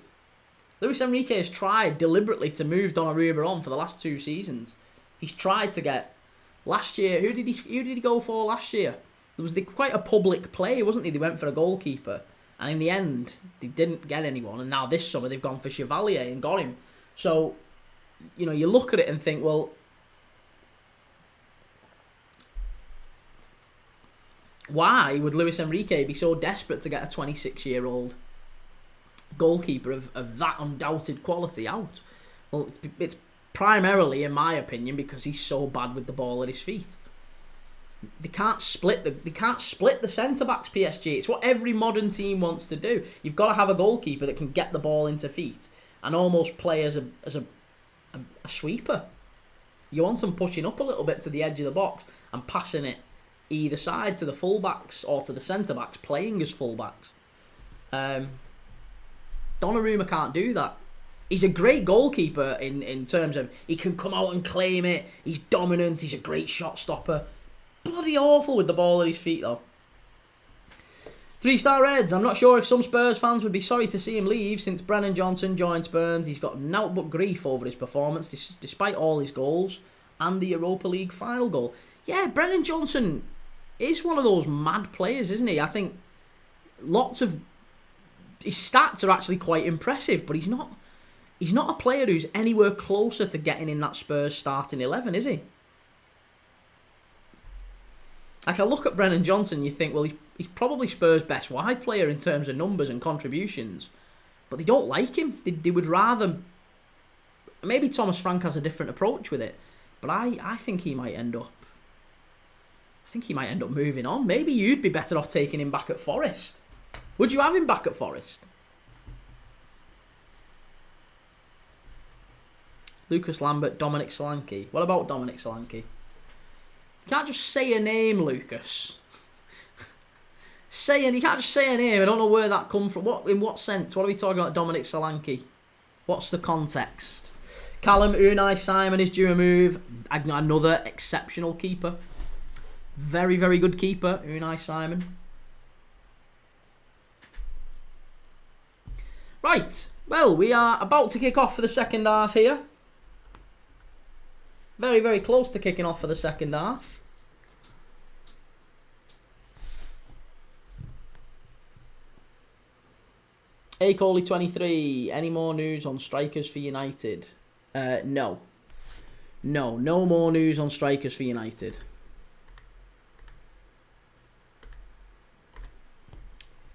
Luis Enrique has tried deliberately to move Donnarumma on for the last 2 seasons. He's tried to get... Last year, who did he go for last year? There was quite a public play, wasn't he? They went for a goalkeeper, and in the end, they didn't get anyone, and now this summer they've gone for Chevalier and got him. So, you know, you look at it and think, well... Why would Luis Enrique be so desperate to get a 26-year-old goalkeeper of that undoubted quality out? Well, it's primarily, in my opinion, because he's so bad with the ball at his feet. They can't split the centre backs. PSG. It's what every modern team wants to do. You've got to have a goalkeeper that can get the ball into feet and almost play as a sweeper. You want them pushing up a little bit to the edge of the box and passing it either side to the fullbacks or to the centre-backs playing as fullbacks. Donnarumma can't do that. He's a great goalkeeper in terms of he can come out and claim it. He's dominant. He's a great shot stopper. Bloody awful with the ball at his feet, though. 3-star Reds. I'm not sure if some Spurs fans would be sorry to see him leave since Brennan Johnson joined Spurs. He's got naught but grief over his performance, despite all his goals and the Europa League final goal. Yeah, Brennan Johnson is one of those mad players, isn't he? I think lots of his stats are actually quite impressive, but he's not a player who's anywhere closer to getting in that Spurs starting 11, is he? Like, I look at Brennan Johnson, you think, well, he's probably Spurs' best wide player in terms of numbers and contributions, but they don't like him. They would rather... Maybe Thomas Frank has a different approach with it, but I think he might end up... I think he might end up moving on. Maybe you'd be better off taking him back at Forest. Would you have him back at Forest? Lucas Lambert, Dominic Solanke. What about Dominic Solanke? You can't just say a name, Lucas. You can't just say a name. I don't know where that comes from. In what sense? What are we talking about, Dominic Solanke? What's the context? Callum Unai Simon is due a move. Another exceptional keeper. Very, very good keeper, Unai Simon. Right. Well, we are about to kick off for the second half here. Very, very close to kicking off for the second half. Coley 23. Any more news on strikers for United? No. No more news on strikers for United.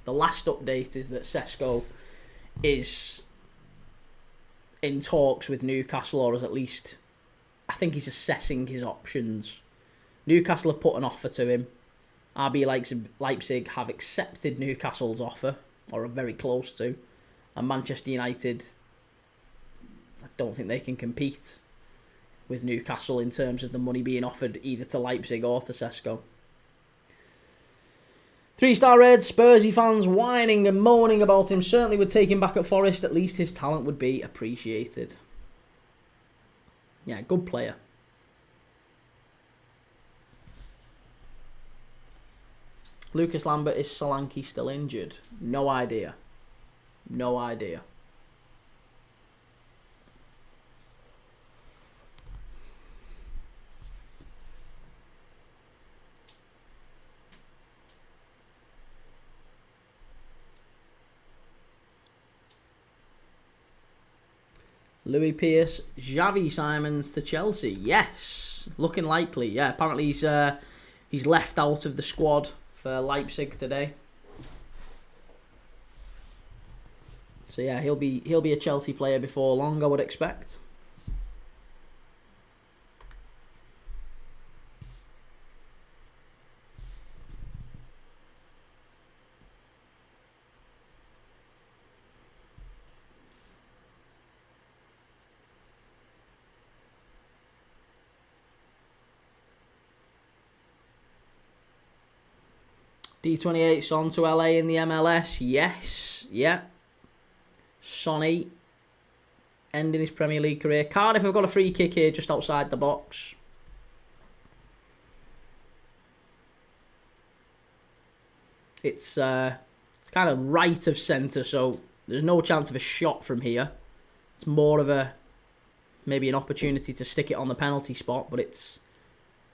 The last update is that Sesko is in talks with Newcastle, or is at least... I think he's assessing his options. Newcastle have put an offer to him. RB Leipzig have accepted Newcastle's offer, or are very close to. And Manchester United, I don't think they can compete with Newcastle in terms of the money being offered either to Leipzig or to Sesko. 3-star Reds, Spursy fans whining and moaning about him. Certainly would take him back at Forest. At least his talent would be appreciated. Yeah, good player. Lucas Lambert, is Solanke still injured? No idea. No idea. Louis Pearce, Xavi Simons to Chelsea. Yes, looking likely. Yeah, apparently he's left out of the squad for Leipzig today. So yeah, he'll be a Chelsea player before long, I would expect. D28's on to LA in the MLS. Yes. Yeah. Sonny ending his Premier League career. Cardiff have got a free kick here just outside the box. It's kind of right of centre, so there's no chance of a shot from here. It's more of maybe an opportunity to stick it on the penalty spot, but it's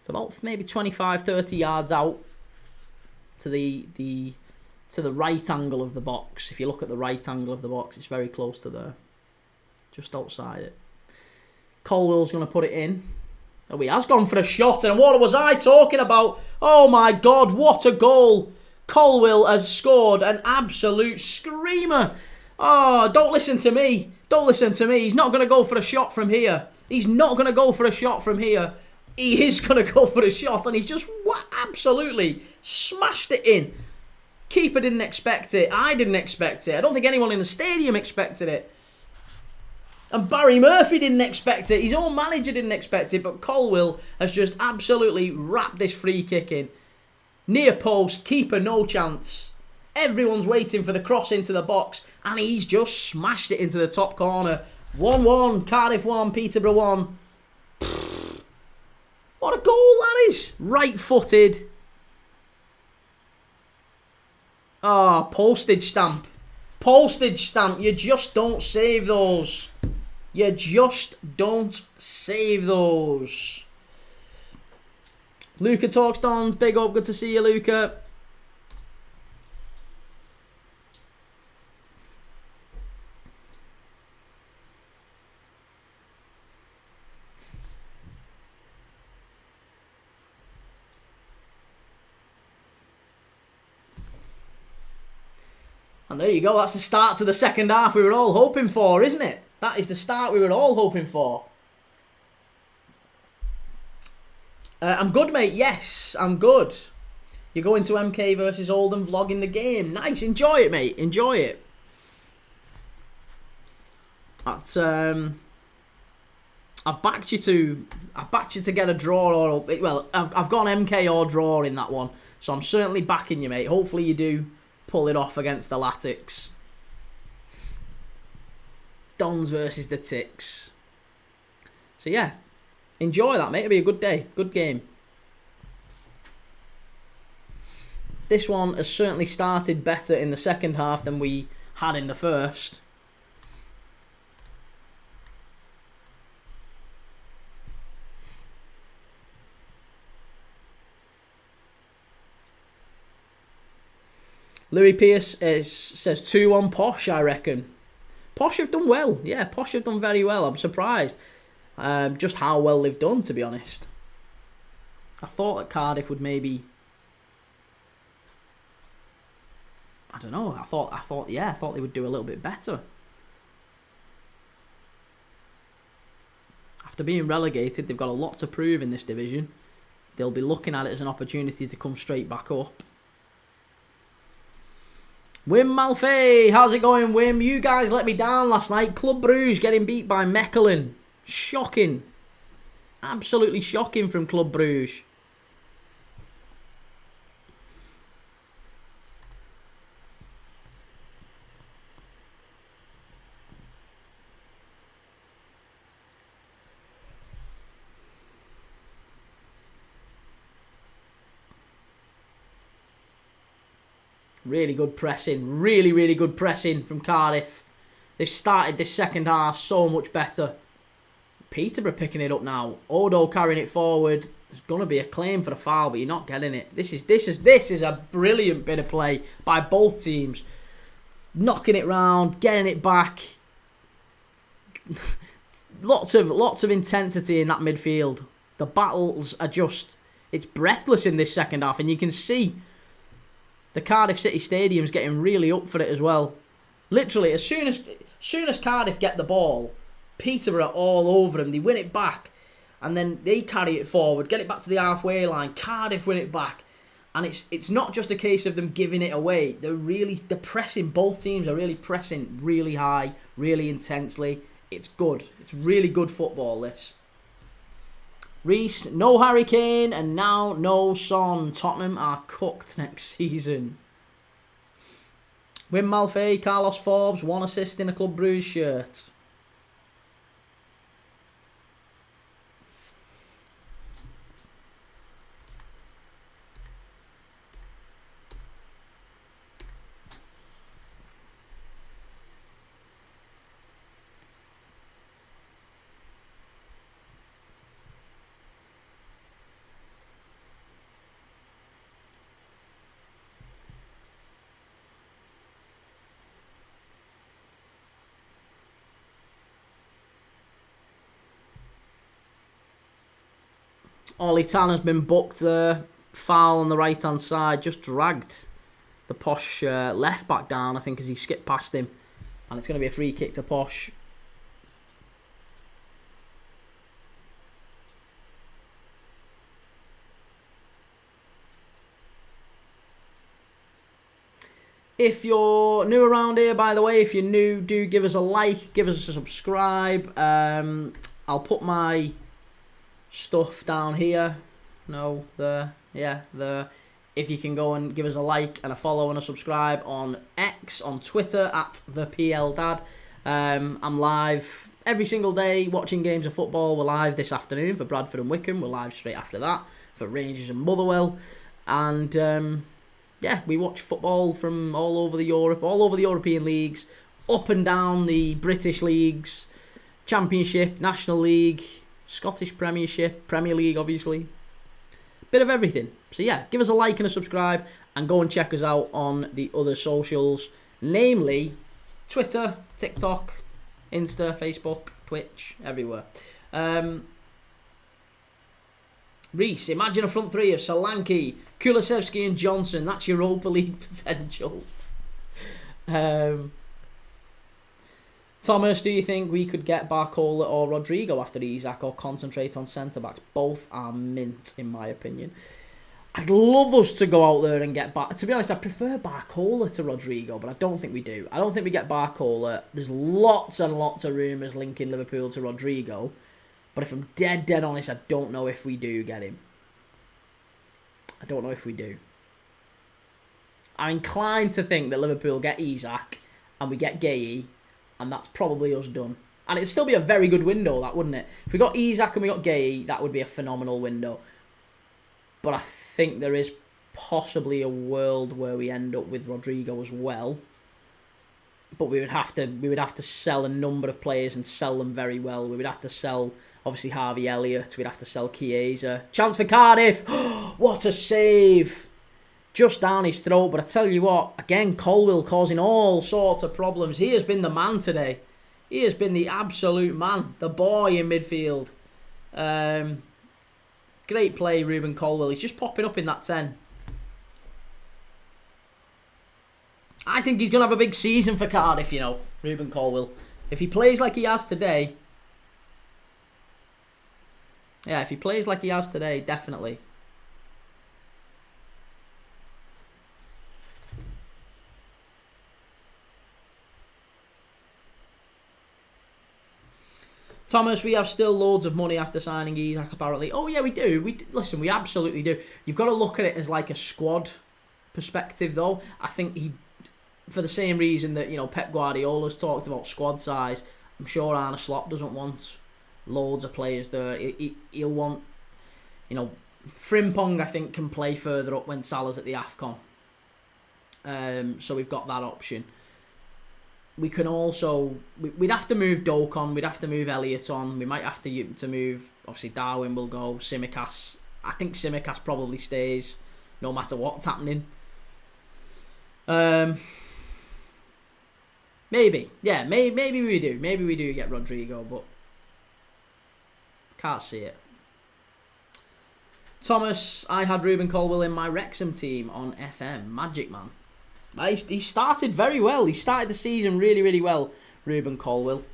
about maybe 25, 30 yards out to the right angle of the box. If you look at the right angle of the box, it's very close to there. Just outside it. Colwell's going to put it in. Oh, he has gone for a shot, and what was I talking about? Oh my God, what a goal. Colwell has scored an absolute screamer. Oh, don't listen to me. Don't listen to me. He's not going to go for a shot from here. He's not going to go for a shot from here. He is going to go for a shot, and he's just absolutely smashed it in. Keeper didn't expect it. I didn't expect it. I don't think anyone in the stadium expected it. And Barry Murphy didn't expect it. His own manager didn't expect it. But Colwell has just absolutely wrapped this free kick in. Near post, keeper no chance. Everyone's waiting for the cross into the box, and he's just smashed it into the top corner. 1-1, Cardiff 1, Peterborough 1. What a goal that is! Right-footed. Oh, postage stamp. Postage stamp. You just don't save those. You just don't save those. Luca talks Dons. Big up. Good to see you, Luca. And there you go, that's the start to the second half we were all hoping for, isn't it? That is the start we were all hoping for. I'm good, mate. Yes, I'm good. You're going to MK versus Oldham, vlogging the game. Nice, enjoy it, mate. Enjoy it. That's, I've backed you to get a draw or, well, I've got an MK or draw in that one. So I'm certainly backing you, mate. Hopefully you do pull it off against the Latics. Dons versus the Ticks. So yeah, enjoy that, mate. It'll be a good day, good game. This one has certainly started better in the second half than we had in the first. Louis Pierce says 2-1 Posh, I reckon. Posh have done well. Yeah, Posh have done very well. I'm surprised just how well they've done, to be honest. I thought that Cardiff would maybe... I don't know. I thought they would do a little bit better. After being relegated, they've got a lot to prove in this division. They'll be looking at it as an opportunity to come straight back up. Wim Malfay, how's it going, Wim? You guys let me down last night. Club Brugge getting beat by Mechelen. Shocking. Absolutely shocking from Club Brugge. Really good pressing. Really, really good pressing from Cardiff. They've started this second half so much better. Peterborough picking it up now. Odo carrying it forward. There's going to be a claim for the foul, but you're not getting it. This is a brilliant bit of play by both teams. Knocking it round, getting it back. lots of intensity in that midfield. The battles are just... It's breathless in this second half, and you can see... The Cardiff City Stadium's getting really up for it as well. Literally, as soon as Cardiff get the ball, Peterborough all over them. They win it back, and then they carry it forward, get it back to the halfway line. Cardiff win it back, and it's not just a case of them giving it away. They're pressing. Both teams are really pressing, really high, really intensely. It's good. It's really good football. This. Reece, no Harry Kane, and now no Son. Tottenham are cooked next season. Wim Malfay, Carlos Forbes, 1 assist in a Club Brugge shirt. Ollie Tanner's been booked there. Foul on the right-hand side. Just dragged the Posh left back down, I think, as he skipped past him. And it's going to be a free kick to Posh. If you're new around here, by the way, if you're new, do give us a like, give us a subscribe. I'll put my... stuff down here. No, there. Yeah, there. If you can go and give us a like and a follow and a subscribe on X, on Twitter, at the PL Dad. I'm live every single day watching games of football. We're live this afternoon for Bradford and Wycombe. We're live straight after that for Rangers and Motherwell. And yeah, we watch football from all over Europe, all over the European leagues, up and down the British leagues, Championship, National League, Scottish Premiership, Premier League, obviously. Bit of everything. So yeah, give us a like and a subscribe, and go and check us out on the other socials, namely Twitter, TikTok, Insta, Facebook, Twitch, everywhere. Reese, imagine a front three of Solanke, Kulusevski and Johnson. That's Europa League potential. Thomas, do you think we could get Barcola or Rodrigo after Isak, or concentrate on centre-backs? Both are mint, in my opinion. I'd love us to go out there and get to be honest, I prefer Barcola to Rodrigo, but I don't think we do. I don't think we get Barcola. There's lots and lots of rumours linking Liverpool to Rodrigo. But if I'm dead honest, I don't know if we do get him. I don't know if we do. I'm inclined to think that Liverpool get Isak and we get Gueye, and that's probably us done. And it'd still be a very good window, that, wouldn't it? If we got Isak and we got Gueye, that would be a phenomenal window. But I think there is possibly a world where we end up with Rodrigo as well. But we would have to sell a number of players and sell them very well. We would have to sell, obviously, Harvey Elliott. We'd have to sell Chiesa. Chance for Cardiff. What a save. Just down his throat. But I tell you what, again, Colwill causing all sorts of problems. He has been the man today. He has been the absolute man. The boy in midfield. Great play, Ruben Colwill. He's just popping up in that 10. I think he's going to have a big season for Cardiff, you know, Ruben Colwill. If he plays like he has today. Yeah, if he plays like he has today, definitely. Thomas, we have still loads of money after signing Isak, apparently. Oh, yeah, we do. Listen, we absolutely do. You've got to look at it as like a squad perspective, though. I think for the same reason that, you know, Pep Guardiola's talked about squad size, I'm sure Arne Slot doesn't want loads of players there. He'll want, you know, Frimpong, I think, can play further up when Salah's at the AFCON. So we've got that option. We can also, we'd have to move Doak on, we'd have to move Elliott on, we might have to move, obviously Darwin will go, Tsimikas. I think Tsimikas probably stays no matter what's happening. Maybe, yeah, maybe we do. Maybe we do get Rodrigo, but can't see it. Thomas, I had Ruben Colwill in my Wrexham team on FM. Magic man. He started very well. He started the season really, really well, Ruben Colwill.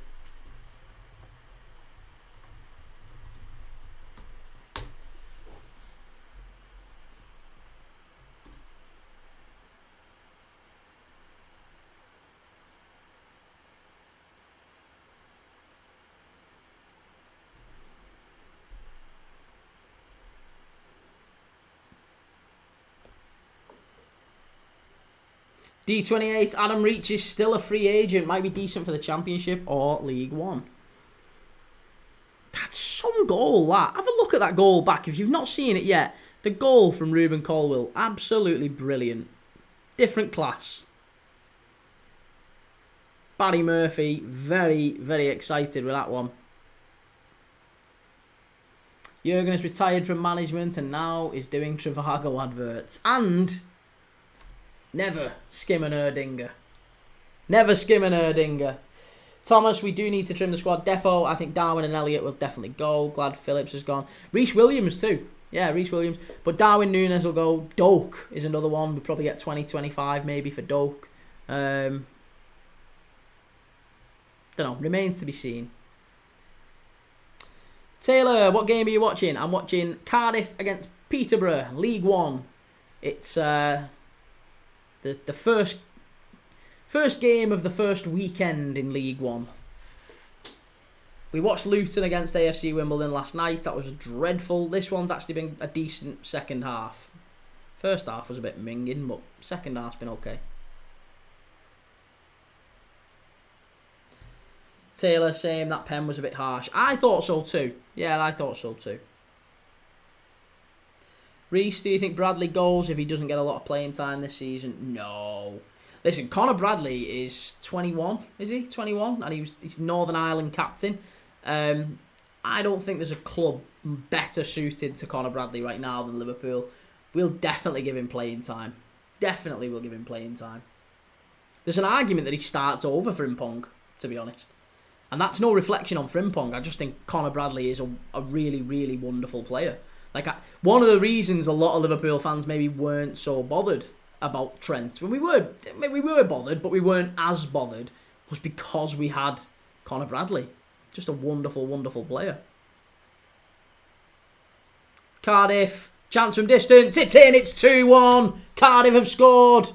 D28, Adam Reach is still a free agent. Might be decent for the Championship or League One. That's some goal, that. Have a look at that goal back if you've not seen it yet. The goal from Ruben Colwill. Absolutely brilliant. Different class. Barry Murphy, very, very excited with that one. Jurgen has retired from management and now is doing Trivago adverts. And never skim an Erdinger. Never skim an Erdinger. Thomas, we do need to trim the squad. Defo, I think Darwin and Elliott will definitely go. Glad Phillips has gone. Reece Williams too. Yeah, Reece Williams. But Darwin Núñez will go. Doak is another one. We'll probably get 20, 25 maybe for Doak. Don't know. Remains to be seen. Taylor, what game are you watching? I'm watching Cardiff against Peterborough, League One. It's the first game of the first weekend in League One. We watched Luton against AFC Wimbledon last night. That was dreadful. This one's actually been a decent second half. First half was a bit minging, but second half's been okay. Taylor saying that pen was a bit harsh. I thought so too. Yeah, I thought so too. Reese, do you think Bradley goes if he doesn't get a lot of playing time this season? No. Listen, Connor Bradley is 21, is he? 21? And he's Northern Ireland captain. I don't think there's a club better suited to Connor Bradley right now than Liverpool. We'll definitely give him playing time. Definitely will give him playing time. There's an argument that he starts over Frimpong, to be honest. And that's no reflection on Frimpong. I just think Connor Bradley is a really, really wonderful player. Like, one of the reasons a lot of Liverpool fans maybe weren't so bothered about Trent, when we were bothered, but we weren't as bothered, was because we had Connor Bradley. Just a wonderful, wonderful player. Cardiff, chance from distance, it's in, it's 2-1. Cardiff have scored.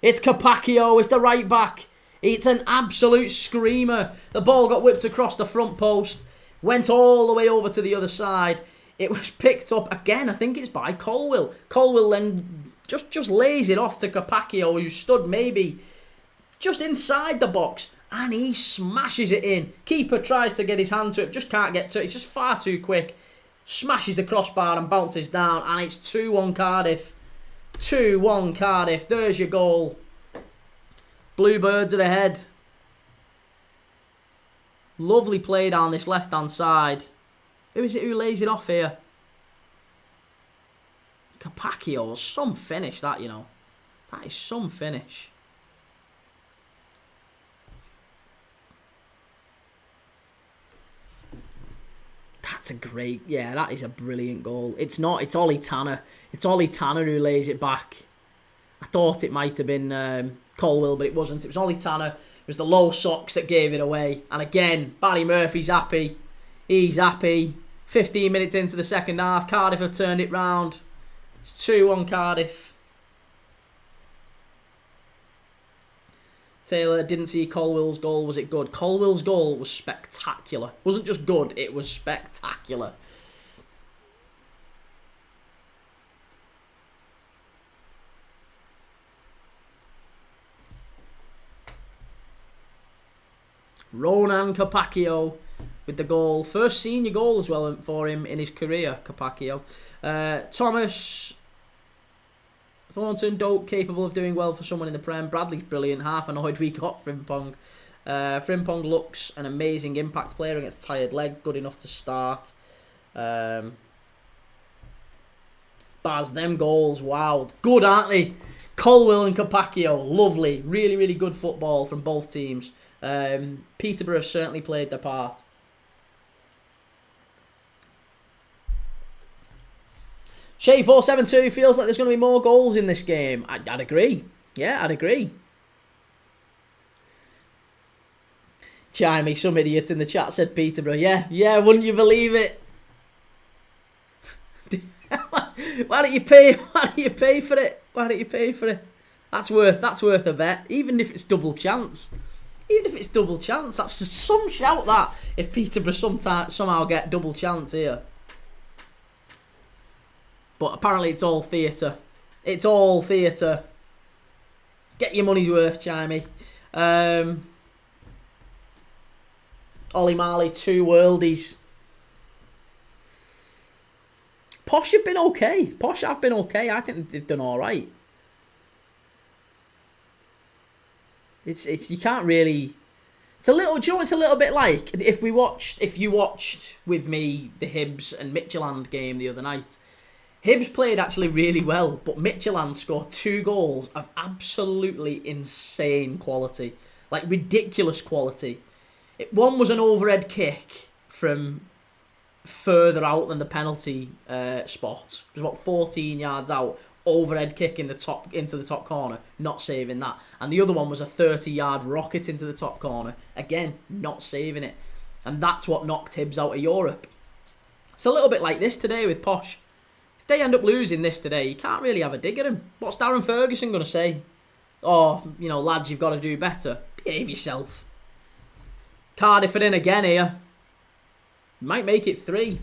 It's Capacchio, it's the right back. It's an absolute screamer. The ball got whipped across the front post, went all the way over to the other side. It was picked up again, I think it's by Colwill. Colwill then just lays it off to Capacchio, who stood maybe just inside the box, and he smashes it in. Keeper tries to get his hand to it, just can't get to it. It's just far too quick. Smashes the crossbar and bounces down, and it's 2-1 Cardiff. 2-1 Cardiff. There's your goal. Bluebirds are ahead. Lovely play down this left-hand side. Who is it who lays it off here? Capacchio. Some finish, that, you know. That is some finish. That's a great... Yeah, that is a brilliant goal. It's not. It's Ollie Tanner. It's Ollie Tanner who lays it back. I thought it might have been Colwill, but it wasn't. It was Ollie Tanner. It was the low socks that gave it away. And again, Barry Murphy's happy. He's happy. 15 minutes into the second half, Cardiff have turned it round. It's 2-1 Cardiff. Taylor, didn't see Colwill's goal. Was it good? Colwill's goal was spectacular. It wasn't just good, it was spectacular. Ronan Capacchio with the goal. First senior goal as well for him in his career, Capacchio. Thomas Thornton, dope, capable of doing well for someone in the Prem. Bradley's brilliant. Half annoyed we got Frimpong. Frimpong looks an amazing impact player against a tired leg. Good enough to start. Baz, them goals, wow. Good, aren't they? Colwill and Capacchio, lovely. Really, really good football from both teams. Peterborough certainly played their part. Shay472 feels like there's going to be more goals in this game. I'd agree. Yeah, I'd agree. Chimey, some idiot in the chat said Peterborough. Yeah, wouldn't you believe it? Why don't you pay for it? Why don't you pay for it? That's worth a bet, even if it's double chance. Even if it's double chance, that's some shout that if Peterborough somehow get double chance here. But apparently it's all theatre. It's all theatre. Get your money's worth, Chimey. Ollie Marley, 2 worldies. Posh have been okay. Posh have been okay. I think they've done alright. It's you can't really... It's a little... Do you know what it's a little bit like? If you watched with me the Hibs and Midtjylland game the other night... Hibs played actually really well, but Midtjylland scored 2 goals of absolutely insane quality. Like, ridiculous quality. One was an overhead kick from further out than the penalty spot. It was about 14 yards out. Overhead kick into the top corner, not saving that. And the other one was a 30-yard rocket into the top corner. Again, not saving it. And that's what knocked Hibs out of Europe. It's a little bit like this today with Posh. They end up losing this today, you can't really have a dig at him. What's Darren Ferguson going to say? Oh, you know, lads, you've got to do better. Behave yourself. Cardiff are in again here. Might make it 3.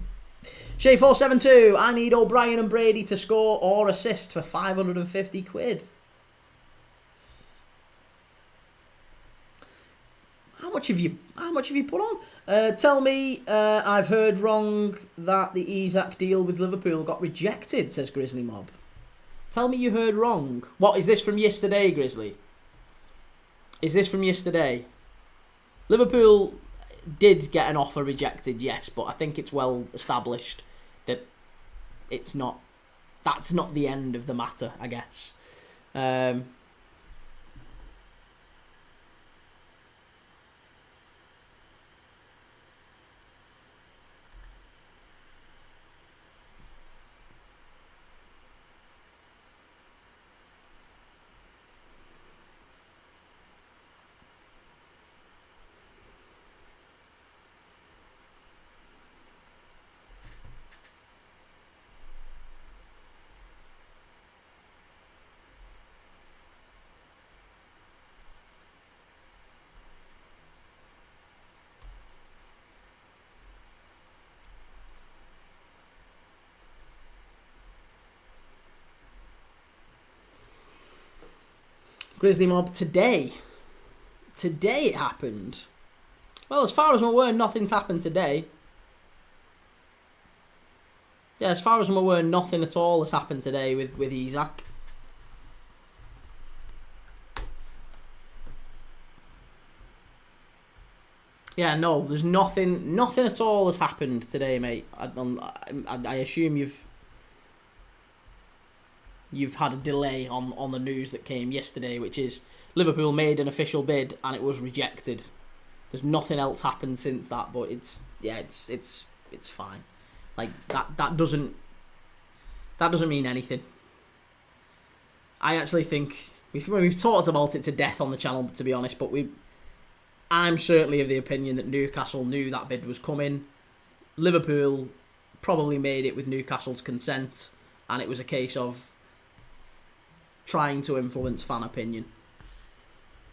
Shay472, I need O'Brien and Brady to score or assist for 550 quid. much have you put on? Tell me, I've heard wrong that the Isak deal with Liverpool got rejected, says Grizzly Mob. Tell me you heard wrong. What, is this from yesterday, Grizzly? Is this from yesterday? Liverpool did get an offer rejected, yes, but I think it's well established that that's not the end of the matter, I guess. Grizzly Mob, today it happened. Well, as far as I'm aware, nothing's happened today. Yeah, as far as I'm aware, nothing at all has happened today with Isak. Yeah, no, there's nothing at all has happened today, mate. I assume you've had a delay on the news that came yesterday, which is Liverpool made an official bid and it was rejected. There's nothing else happened since that, but it's fine. Like that doesn't mean anything. I actually think we've talked about it to death on the channel, to be honest, but I'm certainly of the opinion that Newcastle knew that bid was coming. Liverpool probably made it with Newcastle's consent, and it was a case of trying to influence fan opinion.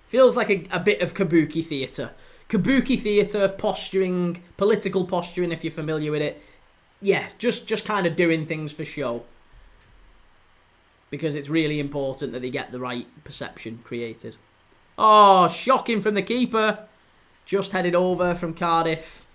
Feels like a bit of kabuki theatre. Kabuki theatre, posturing, political posturing, if you're familiar with it. Yeah, just kind of doing things for show. Because it's really important that they get the right perception created. Oh, shocking from the keeper. Just headed over from Cardiff.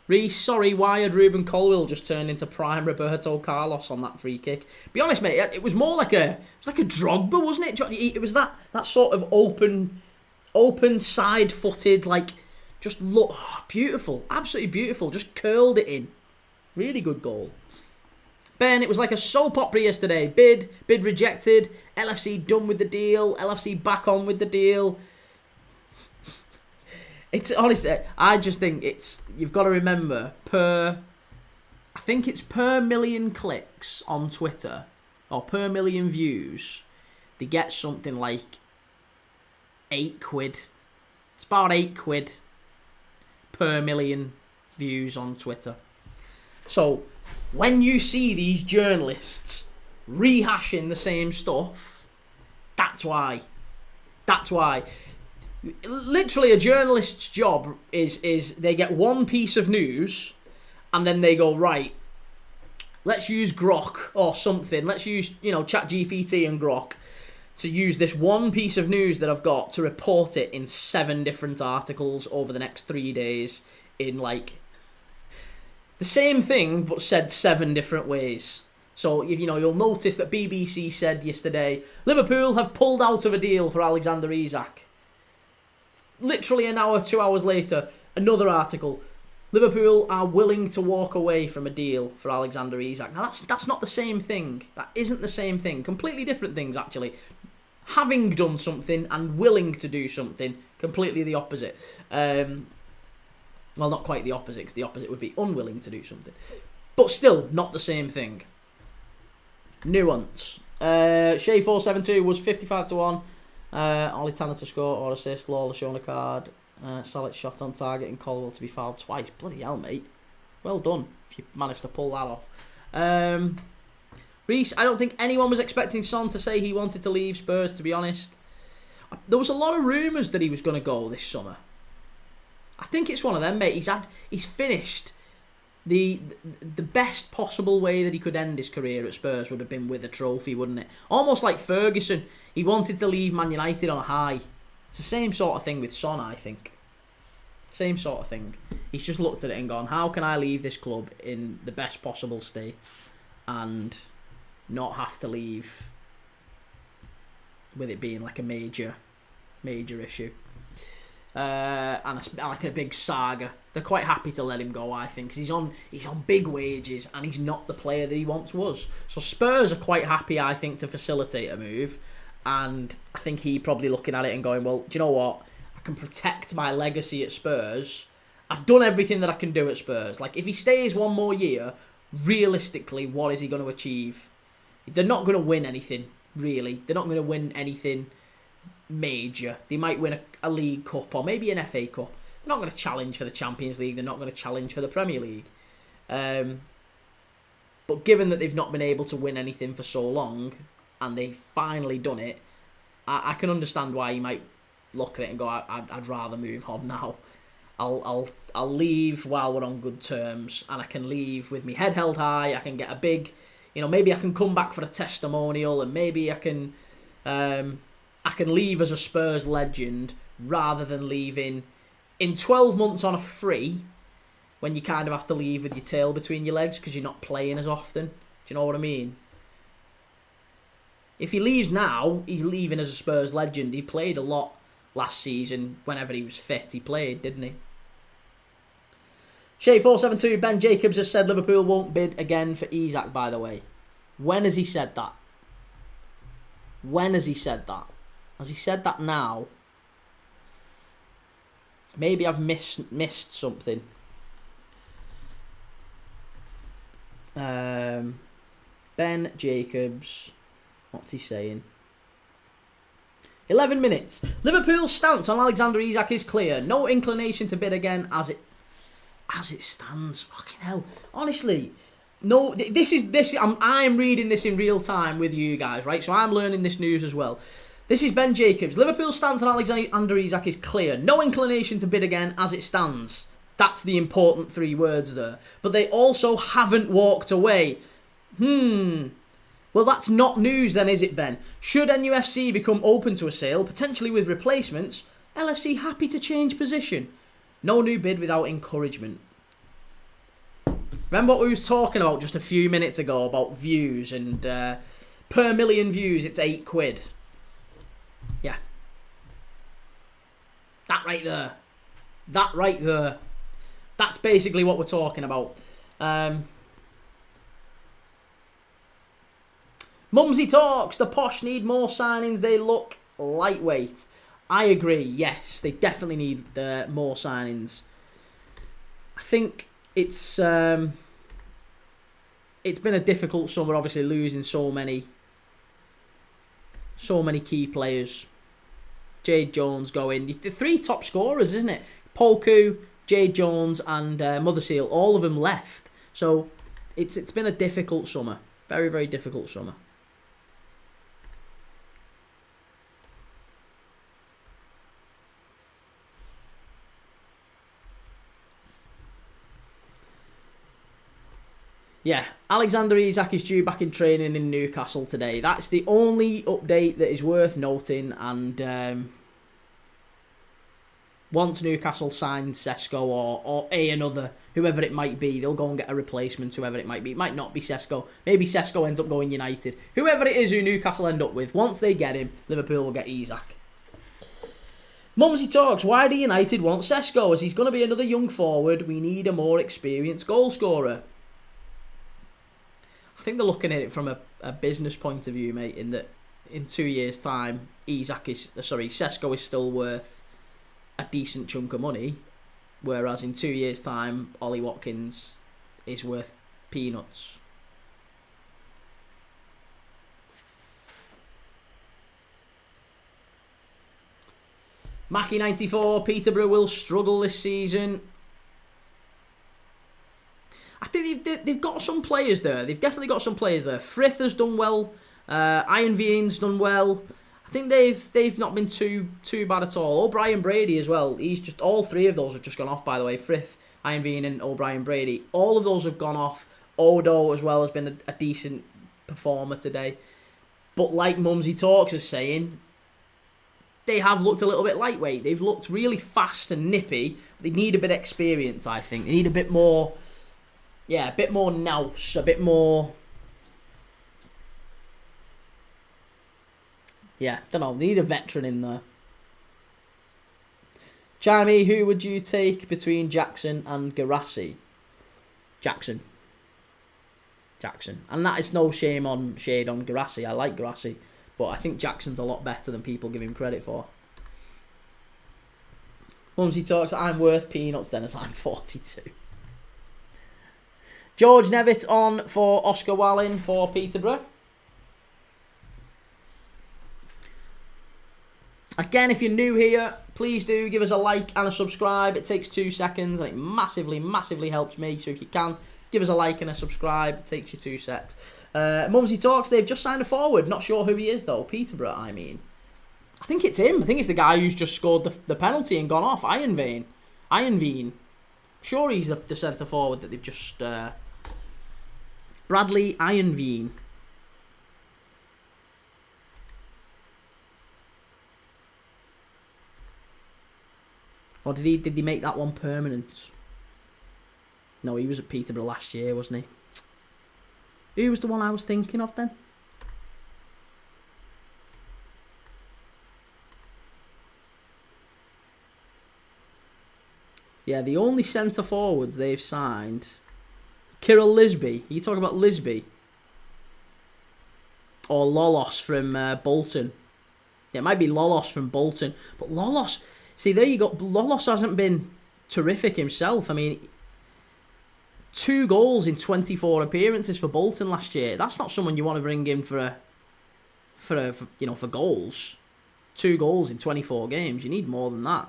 Reece, sorry, why had Ruben Colwill just turned into prime Roberto Carlos on that free kick? Be honest, mate, it was more like a Drogba, wasn't it? It was that sort of open side-footed, like, just look beautiful, absolutely beautiful. Just curled it in. Really good goal. Ben, it was like a soap opera yesterday. Bid rejected. LFC done with the deal. LFC back on with the deal. It's honestly, I just think you've got to remember I think it's per million clicks on Twitter or per million views, they get something like £8. It's about £8 per million views on Twitter. So when you see these journalists rehashing the same stuff, that's why. Literally, a journalist's job is they get one piece of news and then they go, right, let's use Grok or something. Let's use, ChatGPT and Grok to use this one piece of news that I've got to report it in 7 different articles over the next 3 days in, like, the same thing but said 7 different ways. So, you'll notice that BBC said yesterday, Liverpool have pulled out of a deal for Alexander Isak. Literally an hour, 2 hours later, another article. Liverpool are willing to walk away from a deal for Alexander Isak. Now, that's not the same thing. That isn't the same thing. Completely different things, actually. Having done something and willing to do something, completely the opposite. Well, not quite the opposite, because the opposite would be unwilling to do something. But still, not the same thing. Nuance. Shay472 was 55-1. Ollie Tanner to score or assist. Lawler shown a card. Solid shot on target and Colwell to be fouled twice. Bloody hell, mate. Well done if you managed to pull that off. Reece, I don't think anyone was expecting Son to say he wanted to leave Spurs, to be honest. There was a lot of rumours that he was going to go this summer. I think it's one of them, mate. He's finished the best possible way that he could end his career at Spurs would have been with a trophy, wouldn't it? Almost like Ferguson. He wanted to leave Man United on a high. It's the same sort of thing with Son, I think. Same sort of thing. He's just looked at it and gone, how can I leave this club in the best possible state and not have to leave with it being like a major issue. And like a big saga. They're quite happy to let him go, I think, because he's on big wages and he's not the player that he once was. So Spurs are quite happy, I think, to facilitate a move. And I think he probably looking at it and going, well, do you know what? I can protect my legacy at Spurs. I've done everything that I can do at Spurs. Like, if he stays one more year, realistically, what is he going to achieve? They're not going to win anything, really. They're not going to win anything major. They might win a League Cup or maybe an FA Cup. They're not going to challenge for the Champions League. They're not going to challenge for the Premier League. But given that they've not been able to win anything for so long and they've finally done it, I can understand why you might look at it and go, I'd rather move on now. I'll leave while we're on good terms, and I can leave with my head held high. I can get a big, maybe I can come back for a testimonial, and maybe I can leave as a Spurs legend rather than leaving in 12 months on a free when you kind of have to leave with your tail between your legs because you're not playing as often. Do you know what I mean? If he leaves now, he's leaving as a Spurs legend. He played a lot last season. Whenever he was fit, he played, didn't he? Shay472, Ben Jacobs has said Liverpool won't bid again for Isak, by the way. When has he said that? When has he said that? Has he said that now? Maybe I've missed something. Ben Jacobs, what's he saying? 11 minutes. Liverpool's stance on Alexander Isak is clear. No inclination to bid again as it stands. Fucking hell. Honestly, no. I'm reading this in real time with you guys, right? So I'm learning this news as well. This is Ben Jacobs. Liverpool's stance on Alexander Isak is clear. No inclination to bid again as it stands. That's the important 3 words there. But they also haven't walked away. Well, that's not news then, is it, Ben? Should NUFC become open to a sale, potentially with replacements, LFC happy to change position. No new bid without encouragement. Remember what we was talking about just a few minutes ago about views and per million views it's £8. Yeah. That right there. That's basically what we're talking about. Mumsy talks. The Posh need more signings. They look lightweight. I agree. Yes, they definitely need more signings. I think it's been a difficult summer. Obviously, losing so many key players. Jade Jones going. The 3 top scorers, isn't it? Poku, Jade Jones, and Motherseal. All of them left. So it's been a difficult summer. Very, very difficult summer. Yeah, Alexander Isak is due back in training in Newcastle today. That's the only update that is worth noting. And once Newcastle signs Sesko or another, whoever it might be, they'll go and get a replacement, whoever it might be. It might not be Sesko. Maybe Sesko ends up going United. Whoever it is who Newcastle end up with, once they get him, Liverpool will get Isak. Mumsy talks, why do United want Sesko? As he's going to be another young forward, we need a more experienced goal scorer. I think they're looking at it from a business point of view, mate, in that in 2 years' time, Sesko is still worth a decent chunk of money, whereas in 2 years' time, Ollie Watkins is worth peanuts. Mackie94, Peterborough will struggle this season. I think they've got some players there. They've definitely got some players there. Frith has done well. Iron Vian's done well. I think they've not been too bad at all. O'Brien Brady as well. He's just all 3 of those have just gone off, by the way. Frith, Ian Veen and O'Brien Brady. All of those have gone off. Odo as well has been a decent performer today. But like Mumsy Talks is saying, they have looked a little bit lightweight. They've looked really fast and nippy. They need a bit of experience, I think. They need a bit more, a bit more nous, a bit more... Yeah, don't know. They need a veteran in there. Jamie, who would you take between Jackson and Garassi? Jackson. And that is no shade on Garassi. I like Garassi. But I think Jackson's a lot better than people give him credit for. Mumsy Talks, I'm worth peanuts, Dennis. I'm 42. George Nevitt on for Oscar Wallin for Peterborough. Again, if you're new here, please do give us a like and a subscribe. It takes 2 seconds and it massively, massively helps me. So if you can, give us a like and a subscribe. It takes you 2 secs. Mumsy Talks, they've just signed a forward. Not sure who he is, though. Peterborough, I mean. I think it's him. I think it's the guy who's just scored the penalty and gone off. Iron Veen. Sure he's the centre forward that they've just... Bradley Iron Veen. Or did they make that one permanent? No, he was at Peterborough last year, wasn't he? Who was the one I was thinking of then? Yeah, the only centre forwards they've signed... Kirill Lisby. Are you talking about Lisby? Or Lolos from Bolton. Yeah, it might be Lolos from Bolton. But Lolos... See, there you go. Lolos hasn't been terrific himself. I mean, 2 goals in 24 appearances for Bolton last year. That's not someone you want to bring in for goals. 2 goals in 24 games. You need more than that.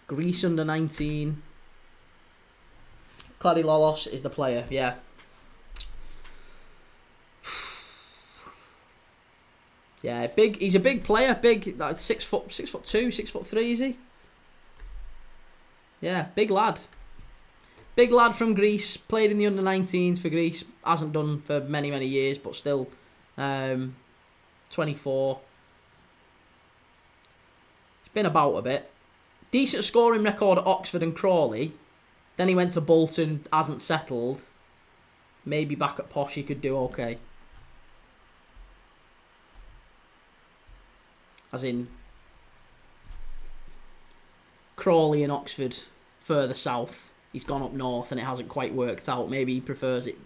Greece under 19. Clady Lolos is the player. Yeah. Yeah, big. He's a big player. Big, like 6'2", 6'3", is he? Yeah, big lad. Big lad from Greece. Played in the under-19s for Greece. Hasn't done for many, many years, but still 24. He's been about a bit. Decent scoring record at Oxford and Crawley. Then he went to Bolton, hasn't settled. Maybe back at Posh he could do okay. As in Crawley and Oxford further south. He's gone up north and it hasn't quite worked out. Maybe he prefers it,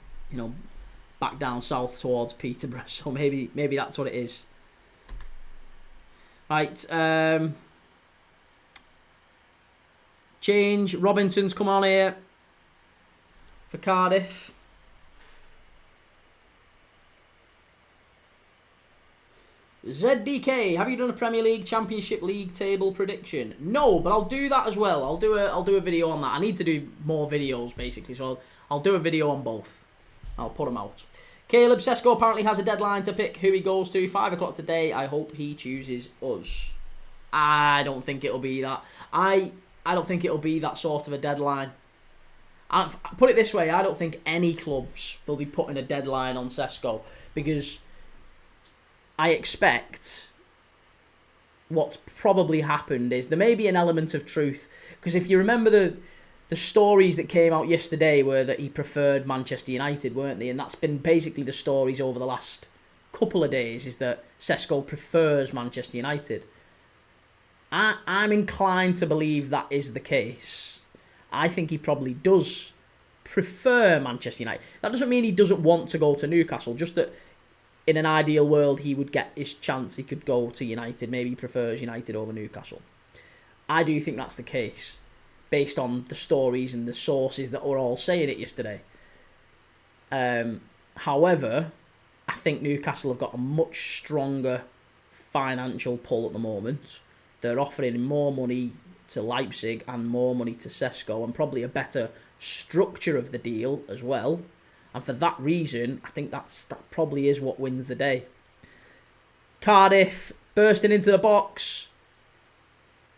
back down south towards Peterborough. So maybe that's what it is. Right. Change. Robinson's come on here for Cardiff. ZDK, have you done a Premier League Championship League table prediction? No, but I'll do that as well. I'll do a video on that. I need to do more videos basically, so I'll do a video on both. I'll put them out. Caleb Sesko apparently has a deadline to pick who he goes to. 5 o'clock today. I hope he chooses us. I don't think it'll be that. I don't think it'll be that sort of a deadline. Put it this way, I don't think any clubs will be putting a deadline on Sesko because I expect what's probably happened is there may be an element of truth. Because if you remember the stories that came out yesterday were that he preferred Manchester United, weren't they? And that's been basically the stories over the last couple of days, is that Sesko prefers Manchester United. I'm inclined to believe that is the case. I think he probably does prefer Manchester United. That doesn't mean he doesn't want to go to Newcastle, just that in an ideal world, he would get his chance. He could go to United. Maybe he prefers United over Newcastle. I do think that's the case, based on the stories and the sources that were all saying it yesterday. However, I think Newcastle have got a much stronger financial pull at the moment. They're offering more money to Leipzig and more money to Sesko, and probably a better structure of the deal as well. And for that reason, I think that probably is what wins the day. Cardiff bursting into the box.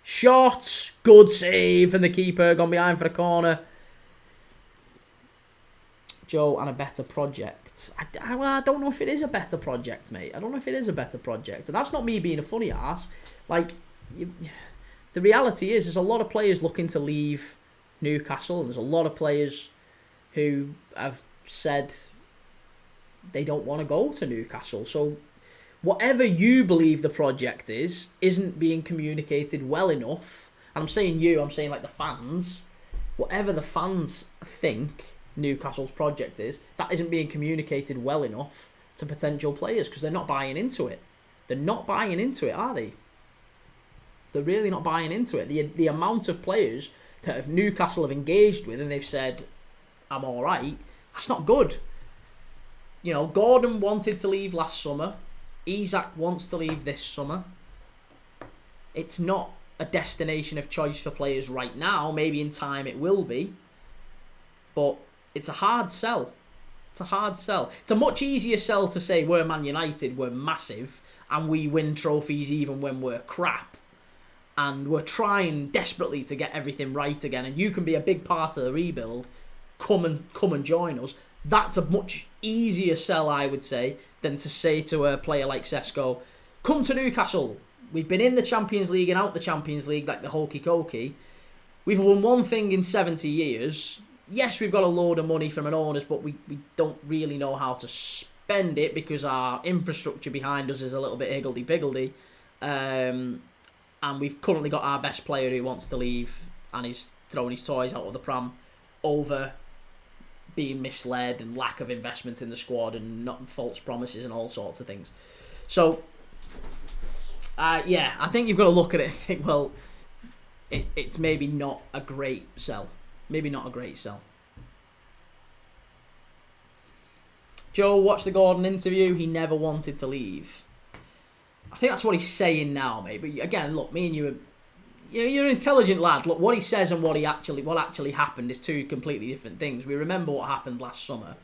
Shot. Good save. And the keeper gone behind for the corner. Joe, and a better project. I don't know if it is a better project, mate. I don't know if it is a better project. And that's not me being a funny ass. Like, the reality is there's a lot of players looking to leave Newcastle. And there's a lot of players who have said they don't want to go to Newcastle. So whatever you believe the project is, isn't being communicated well enough. And I'm saying you, I'm saying like the fans. Whatever the fans think Newcastle's project is, that isn't being communicated well enough to potential players because they're not buying into it. They're not buying into it, are they? They're really not buying into it. The amount of players that have Newcastle have engaged with and they've said, I'm alright, that's not good. You know, Gordon wanted to leave last summer. Isak wants to leave this summer. It's not a destination of choice for players right now. Maybe in time it will be. But it's a hard sell. It's a hard sell. It's a much easier sell to say we're Man United, we're massive, and we win trophies even when we're crap. And we're trying desperately to get everything right again. And you can be a big part of the rebuild. Come and join us. That's a much easier sell, I would say, than to say to a player like Sesko, come to Newcastle. We've been in the Champions League and out the Champions League like the hokey cokey. We've won one thing in 70 years. Yes, we've got a load of money from an owners, but we don't really know how to spend it because our infrastructure behind us is a little bit higgledy-piggledy. And we've currently got our best player who wants to leave and is throwing his toys out of the pram over being misled and lack of investment in the squad and not false promises and all sorts of things. So, yeah, I think you've got to look at it and think, well, it's maybe not a great sell. Maybe not a great sell. Joe watched the Gordon interview. He never wanted to leave. I think that's what he's saying now, mate. But again, look, me and you, you're an intelligent lad. Look, what he says and what actually happened is two completely different things. We remember what happened last summer.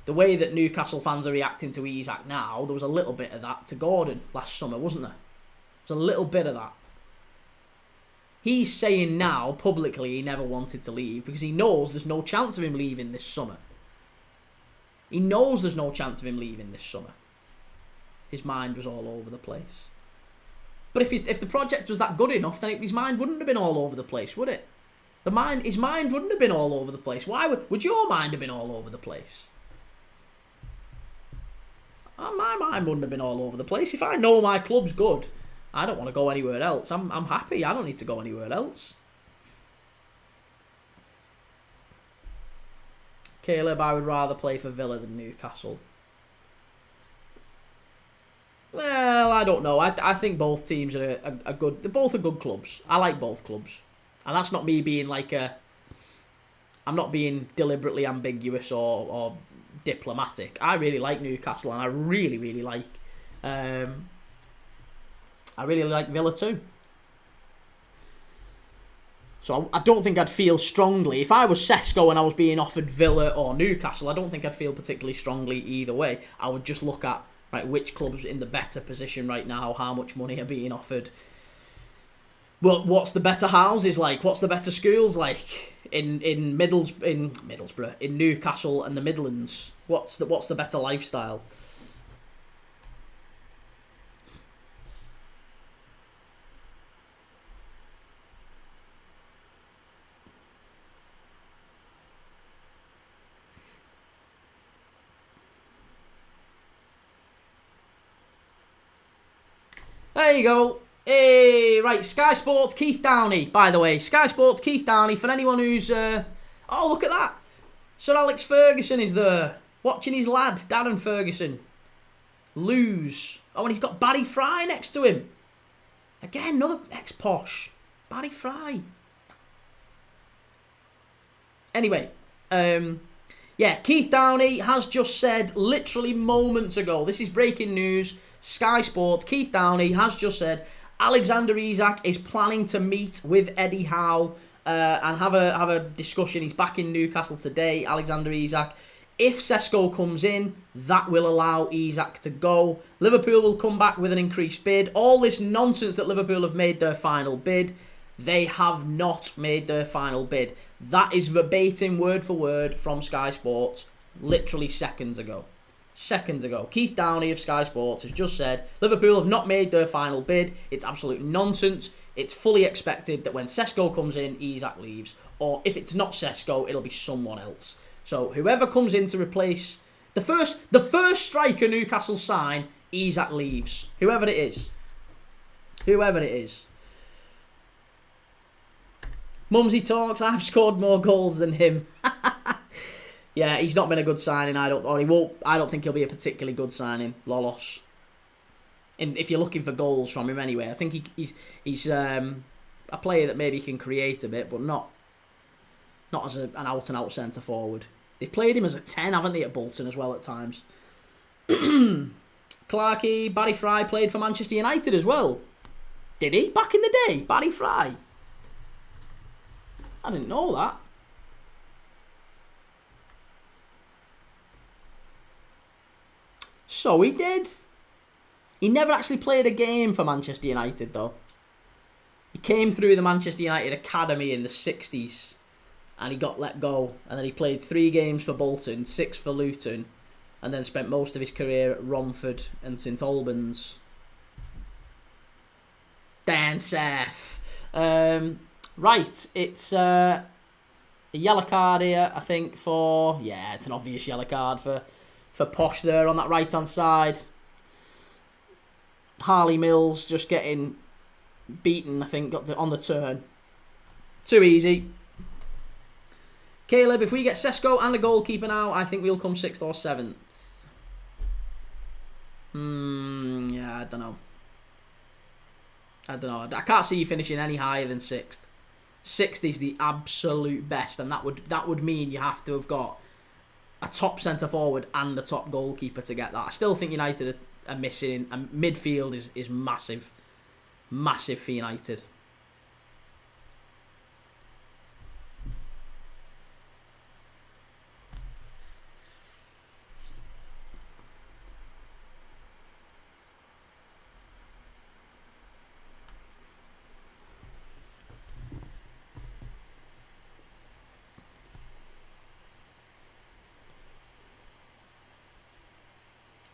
The way that Newcastle fans are reacting to Isak now, there was a little bit of that to Gordon last summer, wasn't there? There was a little bit of that. He's saying now, publicly, he never wanted to leave because he knows there's no chance of him leaving this summer. He knows there's no chance of him leaving this summer. His mind was all over the place. But if the project was that good enough, then his mind wouldn't have been all over the place, would it? His mind wouldn't have been all over the place. Why would your mind have been all over the place? My mind wouldn't have been all over the place. If I know my club's good, I don't want to go anywhere else. I'm happy. I don't need to go anywhere else. Caleb, I would rather play for Villa than Newcastle. Well, I don't know. I think both teams are a good... They're both good clubs. I like both clubs. And that's not me being like a... I'm not being deliberately ambiguous or diplomatic. I really like Newcastle and I really, really like... I really like Villa too. So I don't think I'd feel strongly. If I was Sesko and I was being offered Villa or Newcastle, I don't think I'd feel particularly strongly either way. I would just look at... Right, which club's in the better position right now? How much money are being offered? Well, what's the better houses like? What's the better schools like in Middlesbrough, in Newcastle and the Midlands? What's the better lifestyle? There you go. Hey, right, Sky Sports Keith Downey, by the way. Sky Sports Keith Downey, for anyone who's... oh, look at that. Sir Alex Ferguson is there. Watching his lad, Darren Ferguson, lose. Oh, and he's got Barry Fry next to him. Again, another ex-Posh. Barry Fry. Anyway, yeah, Keith Downey has just said, literally moments ago, this is breaking news, Sky Sports, Keith Downey has just said Alexander Isak is planning to meet with Eddie Howe and have a discussion. He's back in Newcastle today. Alexander Isak If Sesko comes in, that will allow Isak to go. Liverpool will come back with an increased bid. All this nonsense that Liverpool have made their final bid, they have not made their final bid. That is verbatim, word for word, from Sky Sports, literally seconds ago. Seconds ago. Keith Downey of Sky Sports has just said, Liverpool have not made their final bid. It's absolute nonsense. It's fully expected that when Sesko comes in, Isak leaves. Or if it's not Sesko, it'll be someone else. So whoever comes in to replace the first striker Newcastle sign, Isak leaves. Whoever it is. Whoever it is. Mumsy talks, I've scored more goals than him. Yeah, he's not been a good signing, I don't think he'll be a particularly good signing, Lolos. And if you're looking for goals from him anyway, I think he's a player that maybe can create a bit, but not as an out-and-out centre-forward. They've played him as a 10, haven't they, at Bolton as well at times. Clarkey, Barry Fry played for Manchester United as well. Did he? Back in the day? Barry Fry? I didn't know that. So he did. He never actually played a game for Manchester United, though. He came through the Manchester United Academy in the 60s. And he got let go. And then he played 3 games for Bolton, 6 for Luton. And then spent most of his career at Romford and St Albans. Dan Seth. Right, it's a yellow card here, I think, for... Yeah, it's an obvious yellow card for Posh there on that right-hand side. Harley Mills just getting beaten, I think, on the turn. Too easy. Caleb, if we get Sesko and a goalkeeper now, I think we'll come 6th or 7th. Yeah, I don't know. I can't see you finishing any higher than 6th. 6th is the absolute best, and that would mean you have to have got a top centre forward and a top goalkeeper to get that. I still think United are missing. And midfield is massive, massive for United.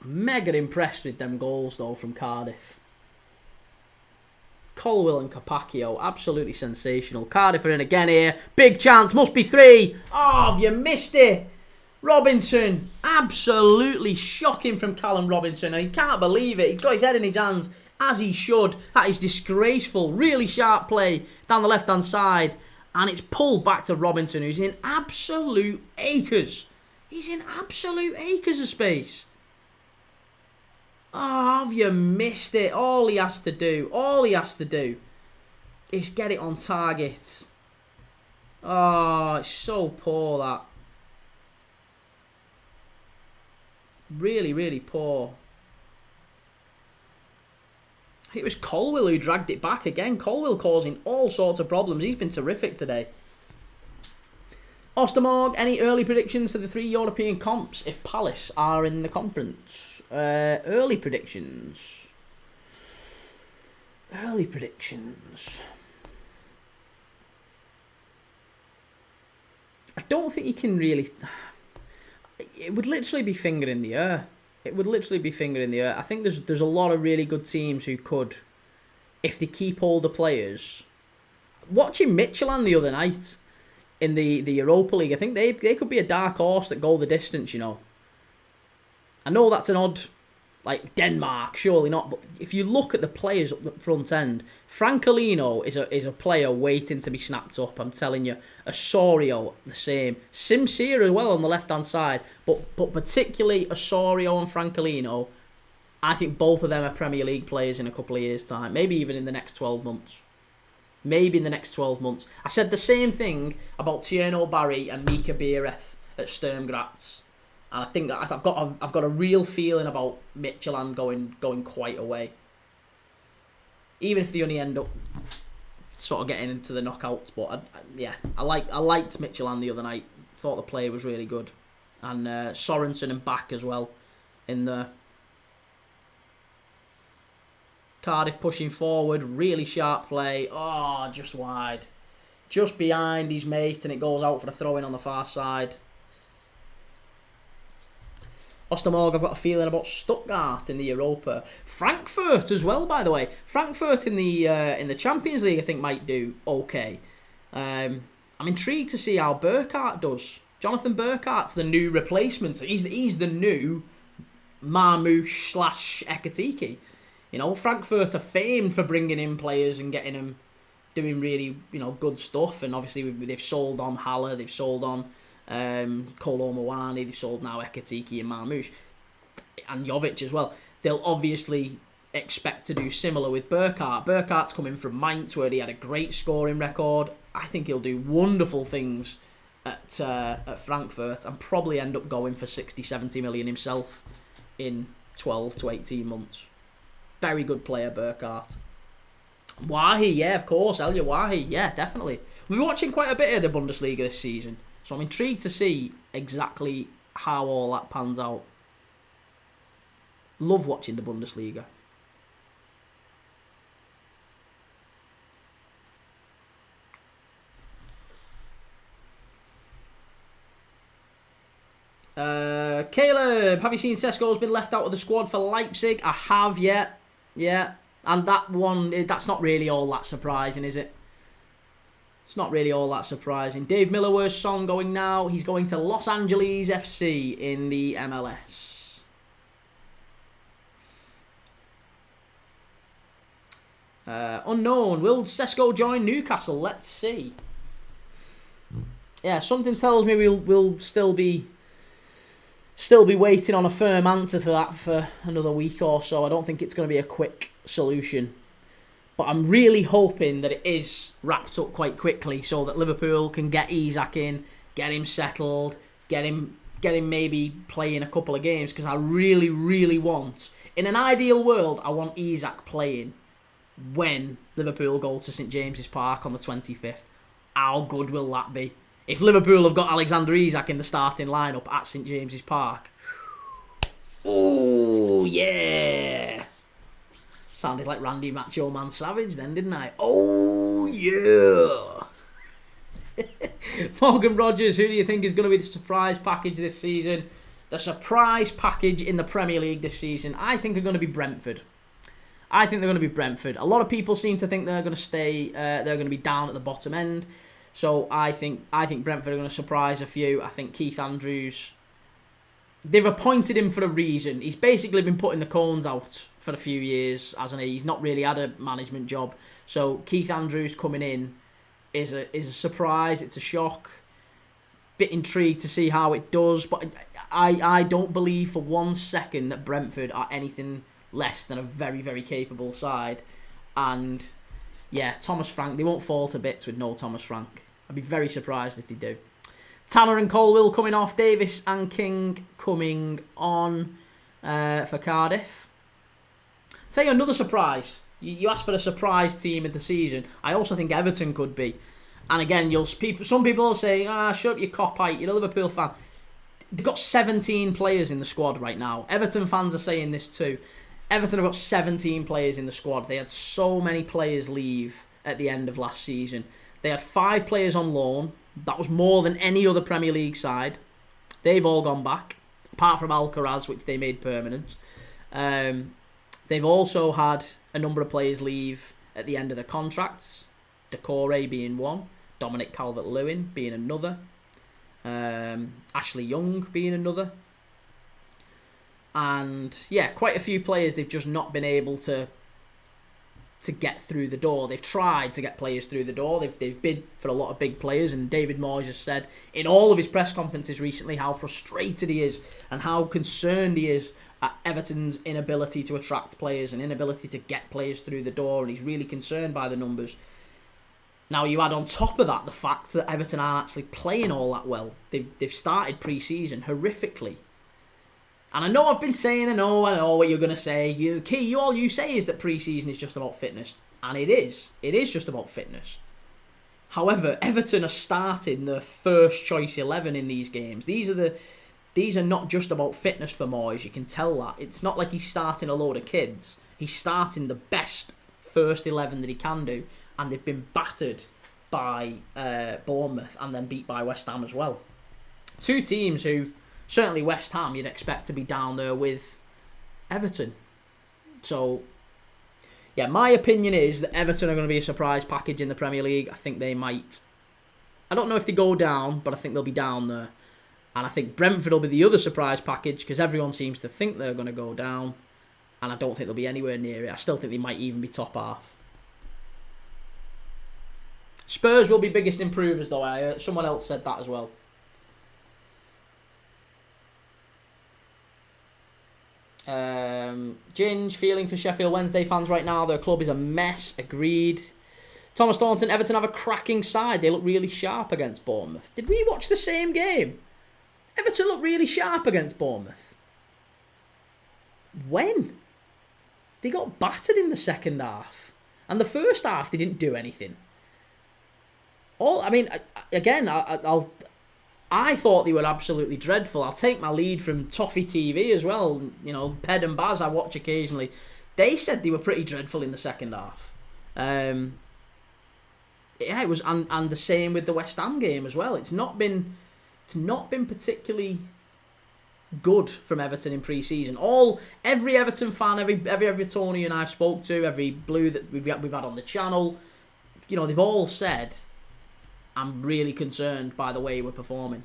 Mega impressed with them goals though from Cardiff. Colwell and Capaccio, absolutely sensational. Cardiff are in again here. Big chance, must be 3. Oh, have you missed it? Robinson, absolutely shocking from Callum Robinson. And he can't believe it. He's got his head in his hands, as he should. That is disgraceful. Really sharp play down the left-hand side. And it's pulled back to Robinson, who's in absolute acres. He's in absolute acres of space. Oh, have you missed it? All he has to do is get it on target. Oh, it's so poor, that. Really, really poor. It was Colwell who dragged it back again. Colwell causing all sorts of problems. He's been terrific today. Ostermorg, any early predictions for the 3 European comps if Palace are in the conference? Early predictions. I don't think you can really... It would literally be finger in the air. I think there's a lot of really good teams who could, if they keep all the players. Watching Midtjylland the other night in the Europa League, I think they could be a dark horse that go the distance, you know. I know that's an odd, like Denmark, surely not, but if you look at the players up the front end, Francolino is a player waiting to be snapped up, I'm telling you. Osorio, the same. Simsir as well on the left-hand side, but particularly Osorio and Francolino, I think both of them are Premier League players in a couple of years' time, maybe even in the next 12 months. I said the same thing about Tierno Barry and Mika Biereth at Sturm Graz. And I think that I've got a real feeling about Midtjylland going quite away. Even if they only end up sort of getting into the knockouts, but I liked Midtjylland the other night. Thought the play was really good. And Sorensen and back as well in the Cardiff pushing forward, really sharp play. Oh, just wide. Just behind his mate, and it goes out for the throw-in on the far side. Ostermorg, I've got a feeling about Stuttgart in the Europa. Frankfurt as well, by the way. Frankfurt in the Champions League, I think, might do okay. I'm intrigued to see how Burkhardt does. Jonathan Burkhardt's the new replacement. He's the new Marmoush / Ekatike. You know, Frankfurt are famed for bringing in players and getting them doing really, good stuff. And obviously they've sold on Haller, they've sold on Kolo Muani, they've sold now Ekatike and Marmoush and Jovic as well. They'll obviously expect to do similar with Burkhardt. Burkhardt's coming from Mainz, where he had a great scoring record. I think he'll do wonderful things at Frankfurt and probably end up going for 60-70 million himself in 12 to 18 months. Very good player, Burkhardt. Wahi, yeah, of course. Elia Wahi, yeah, definitely. We've been watching quite a bit of the Bundesliga this season, so I'm intrigued to see exactly how all that pans out. Love watching the Bundesliga. Caleb, have you seen Sesko's been left out of the squad for Leipzig? I have, yeah. And that one, that's not really all that surprising, is it? It's not really all that surprising. Dave Miller, where's Son going now? He's going to Los Angeles FC in the MLS. Unknown. Will Sesko join Newcastle? Let's see. Yeah, something tells me we'll still be waiting on a firm answer to that for another week or so. I don't think it's going to be a quick solution. But I'm really hoping that it is wrapped up quite quickly so that Liverpool can get Isak in, get him settled, get him maybe playing a couple of games, because I really, really want, in an ideal world, I want Isak playing when Liverpool go to St James's Park on the 25th. How good will that be? If Liverpool have got Alexander Isak in the starting lineup at St James's Park. Oh, yeah. Sounded like Randy Macho Man Savage then, didn't I? Oh, yeah. Morgan Rogers, who do you think is going to be the surprise package this season? The surprise package in the Premier League this season, I think, are going to be Brentford. A lot of people seem to think they're going to stay, they're going to be down at the bottom end. So I think Brentford are going to surprise a few. I think Keith Andrews, they've appointed him for a reason. He's basically been putting the cones out for a few years, hasn't he? He's not really had a management job. So Keith Andrews coming in is a surprise. It's a shock. Bit intrigued to see how it does, but I don't believe for 1 second that Brentford are anything less than a very, very capable side. And yeah, Thomas Frank, they won't fall to bits with no Thomas Frank. I'd be very surprised if they do. Tanner and Colwill coming off. Davis and King coming on for Cardiff. Tell you another surprise. You asked for a surprise team of the season. I also think Everton could be. And again, some people will say, shut up your cop-ite, you're a Liverpool fan. They've got 17 players in the squad right now. Everton fans are saying this too. Everton have got 17 players in the squad. They had so many players leave at the end of last season. They had 5 players on loan. That was more than any other Premier League side. They've all gone back, apart from Alcaraz, which they made permanent. They've also had a number of players leave at the end of their contracts. Decore being one. Dominic Calvert-Lewin being another. Ashley Young being another. And yeah, quite a few players they've just not been able to get through the door. They've tried to get players through the door. They've bid for a lot of big players, and David Moyes has said in all of his press conferences recently how frustrated he is and how concerned he is at Everton's inability to attract players and inability to get players through the door, and he's really concerned by the numbers. Now you add on top of that the fact that Everton aren't actually playing all that well. They've started pre-season horrifically. And I know I've been saying, I know what you're going to say. All you say is that pre-season is just about fitness. And it is. It is just about fitness. However, Everton are starting their first choice 11 in these games. These these are not just about fitness for Moyes. You can tell that. It's not like he's starting a load of kids. He's starting the best first 11 that he can do, and they've been battered by Bournemouth and then beat by West Ham as well. Two teams who, certainly West Ham, you'd expect to be down there with Everton. So, yeah, my opinion is that Everton are going to be a surprise package in the Premier League. I think they might. I don't know if they go down, but I think they'll be down there. And I think Brentford will be the other surprise package because everyone seems to think they're going to go down. And I don't think they'll be anywhere near it. I still think they might even be top half. Spurs will be biggest improvers, though. Someone else said that as well. Ginge, feeling for Sheffield Wednesday fans right now. Their club is a mess. Agreed. Thomas Thornton, Everton have a cracking side. They look really sharp against Bournemouth. Did we watch the same game? Everton looked really sharp against Bournemouth. When? They got battered in the second half. And the first half, they didn't do anything. I thought they were absolutely dreadful. I'll take my lead from Toffee TV as well. You know, Ped and Baz I watch occasionally. They said they were pretty dreadful in the second half. It was, and the same with the West Ham game as well. It's not been particularly good from Everton in pre-season. Every Everton fan, every Evertonian I've spoke to, every Blue that we've had on the channel, you know, they've all said, I'm really concerned by the way we're performing.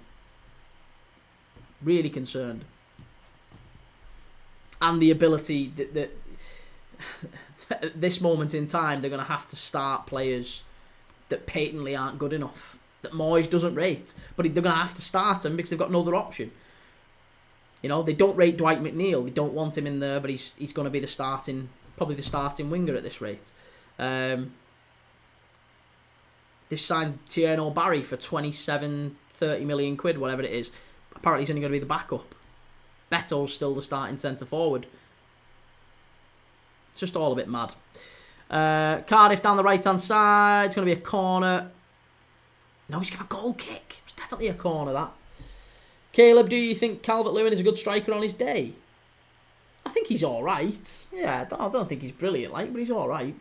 Really concerned. And the ability that at this moment in time, they're going to have to start players that patently aren't good enough, that Moyes doesn't rate. But they're going to have to start them because they've got no other option. You know, they don't rate Dwight McNeil. They don't want him in there, but he's going to be probably the starting winger at this rate. They've signed Tierno Barry for 27, 30 million quid, whatever it is. Apparently he's only going to be the backup. Beto's still the starting centre forward. It's just all a bit mad. Cardiff down the right-hand side. It's going to be a corner. No, he's got a goal kick. It's definitely a corner, that. Caleb, do you think Calvert-Lewin is a good striker on his day? I think he's all right. Yeah, I don't think he's brilliant, but he's all right.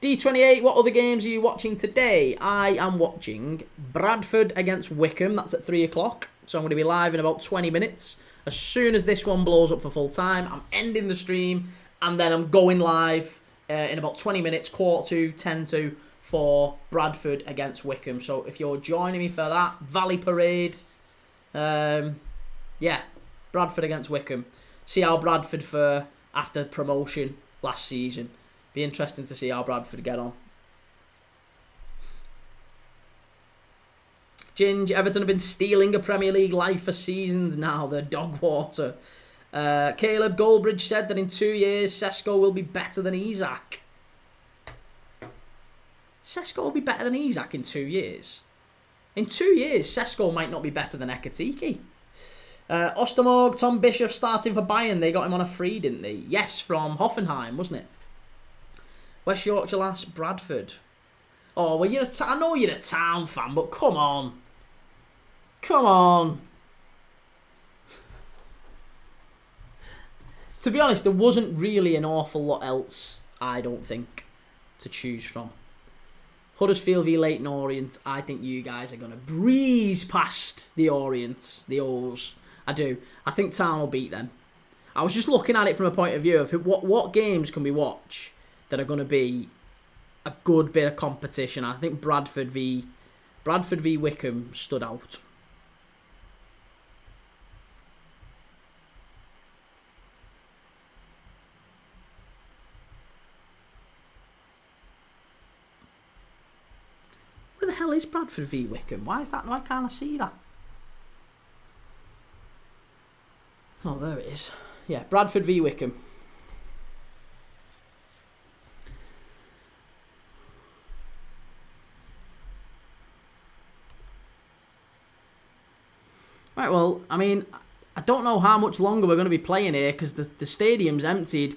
D28, what other games are you watching today? I am watching Bradford against Wickham. That's at 3 o'clock. So I'm going to be live in about 20 minutes. As soon as this one blows up for full time, I'm ending the stream. And then I'm going live in about 20 minutes, 9:45, 10:45, for Bradford against Wickham. So if you're joining me for that, Valley Parade. Bradford against Wickham. See how Bradford fare after promotion last season. Be interesting to see how Bradford get on. Ginge, Everton have been stealing a Premier League life for seasons now. They're dog water. Caleb Goldbridge said that in 2 years, Sesko will be better than Isak. Sesko will be better than Isak in 2 years. In 2 years, Sesko might not be better than Ekatike. Ostermorg, Tom Bishop starting for Bayern. They got him on a free, didn't they? Yes, from Hoffenheim, wasn't it? West Yorkshire last, Bradford. Oh, well, I know you're a Town fan, but come on. Come on. To be honest, there wasn't really an awful lot else, I don't think, to choose from. Huddersfield v Leyton Orient. I think you guys are going to breeze past the Orient, the O's. I do. I think Town will beat them. I was just looking at it from a point of view of what games can we watch that are going to be a good bit of competition. I think Bradford v Wickham stood out. Where the hell is Bradford v Wickham? Why can't I see that? Oh, there it is. Yeah, Bradford v Wickham. Right, well, I mean, I don't know how much longer we're going to be playing here because the stadium's emptied.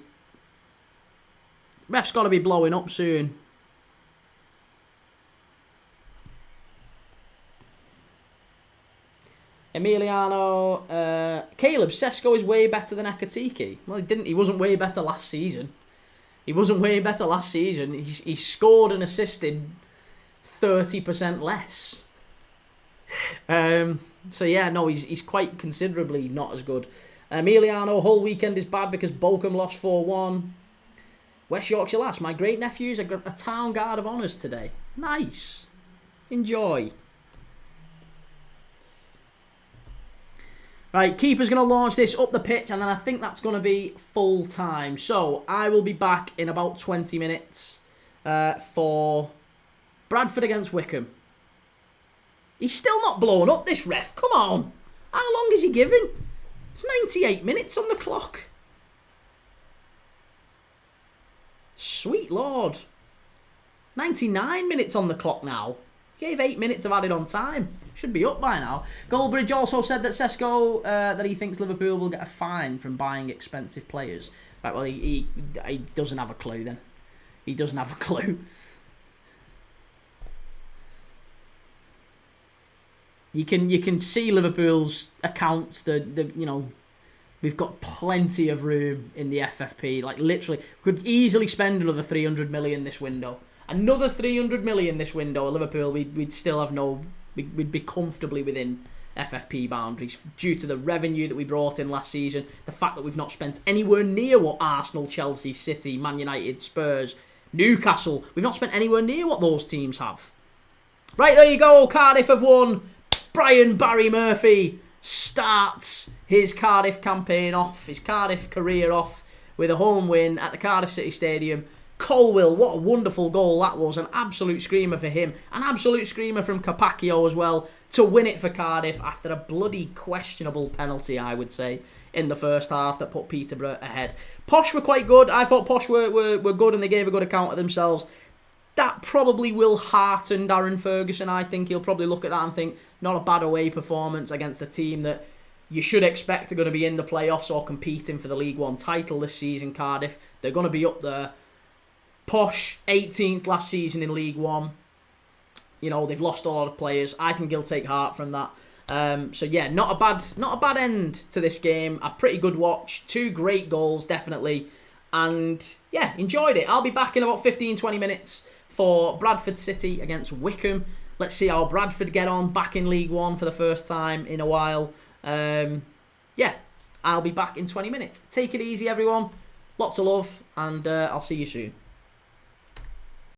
Ref's got to be blowing up soon. Emiliano, Caleb, Sesko is way better than Ekatike. Well, he wasn't way better last season. He scored and assisted 30% less. So yeah, no, he's quite considerably not as good. Emiliano, whole weekend is bad because Bolcombe lost 4-1. West Yorkshire Lass, my great nephews, I got a town guard of honours today. Nice. Enjoy. Right, keeper's going to launch this up the pitch, and then I think that's going to be full time. So I will be back in about 20 minutes for Bradford against Wickham. He's still not blown up, this ref. Come on. How long is he given? 98 minutes on the clock. Sweet Lord. 99 minutes on the clock now. He gave 8 minutes of added on time. Should be up by now. Goldbridge also said that Sesko, that he thinks Liverpool will get a fine from buying expensive players. Right, well, he doesn't have a clue then. He doesn't have a clue. You can see Liverpool's account. We've got plenty of room in the FFP. Like literally, could easily spend another 300 million this window. Another 300 million this window. At Liverpool, we'd still have we'd be comfortably within FFP boundaries due to the revenue that we brought in last season. The fact that we've not spent anywhere near what Arsenal, Chelsea, City, Man United, Spurs, Newcastle. We've not spent anywhere near what those teams have. Right, there you go. Cardiff have won. Barry Murphy starts his Cardiff campaign off, his Cardiff career off, with a home win at the Cardiff City Stadium. Colwill, what a wonderful goal that was. An absolute screamer for him. An absolute screamer from Capacchio as well to win it for Cardiff after a bloody questionable penalty, I would say, in the first half that put Peterborough ahead. Posh were quite good. I thought Posh were good and they gave a good account of themselves. That probably will hearten Darren Ferguson. I think he'll probably look at that and think, not a bad away performance against a team that you should expect are going to be in the playoffs or competing for the League One title this season, Cardiff. They're going to be up there. Posh, 18th last season in League One. You know, they've lost a lot of players. I think he'll take heart from that. So yeah, not a bad end to this game. A pretty good watch. 2 great goals, definitely. And yeah, enjoyed it. I'll be back in about 15-20 minutes for Bradford City against Wickham. Let's see how Bradford get on back in League One for the first time in a while. Yeah, I'll be back in 20 minutes. Take it easy, everyone. Lots of love, and I'll see you soon.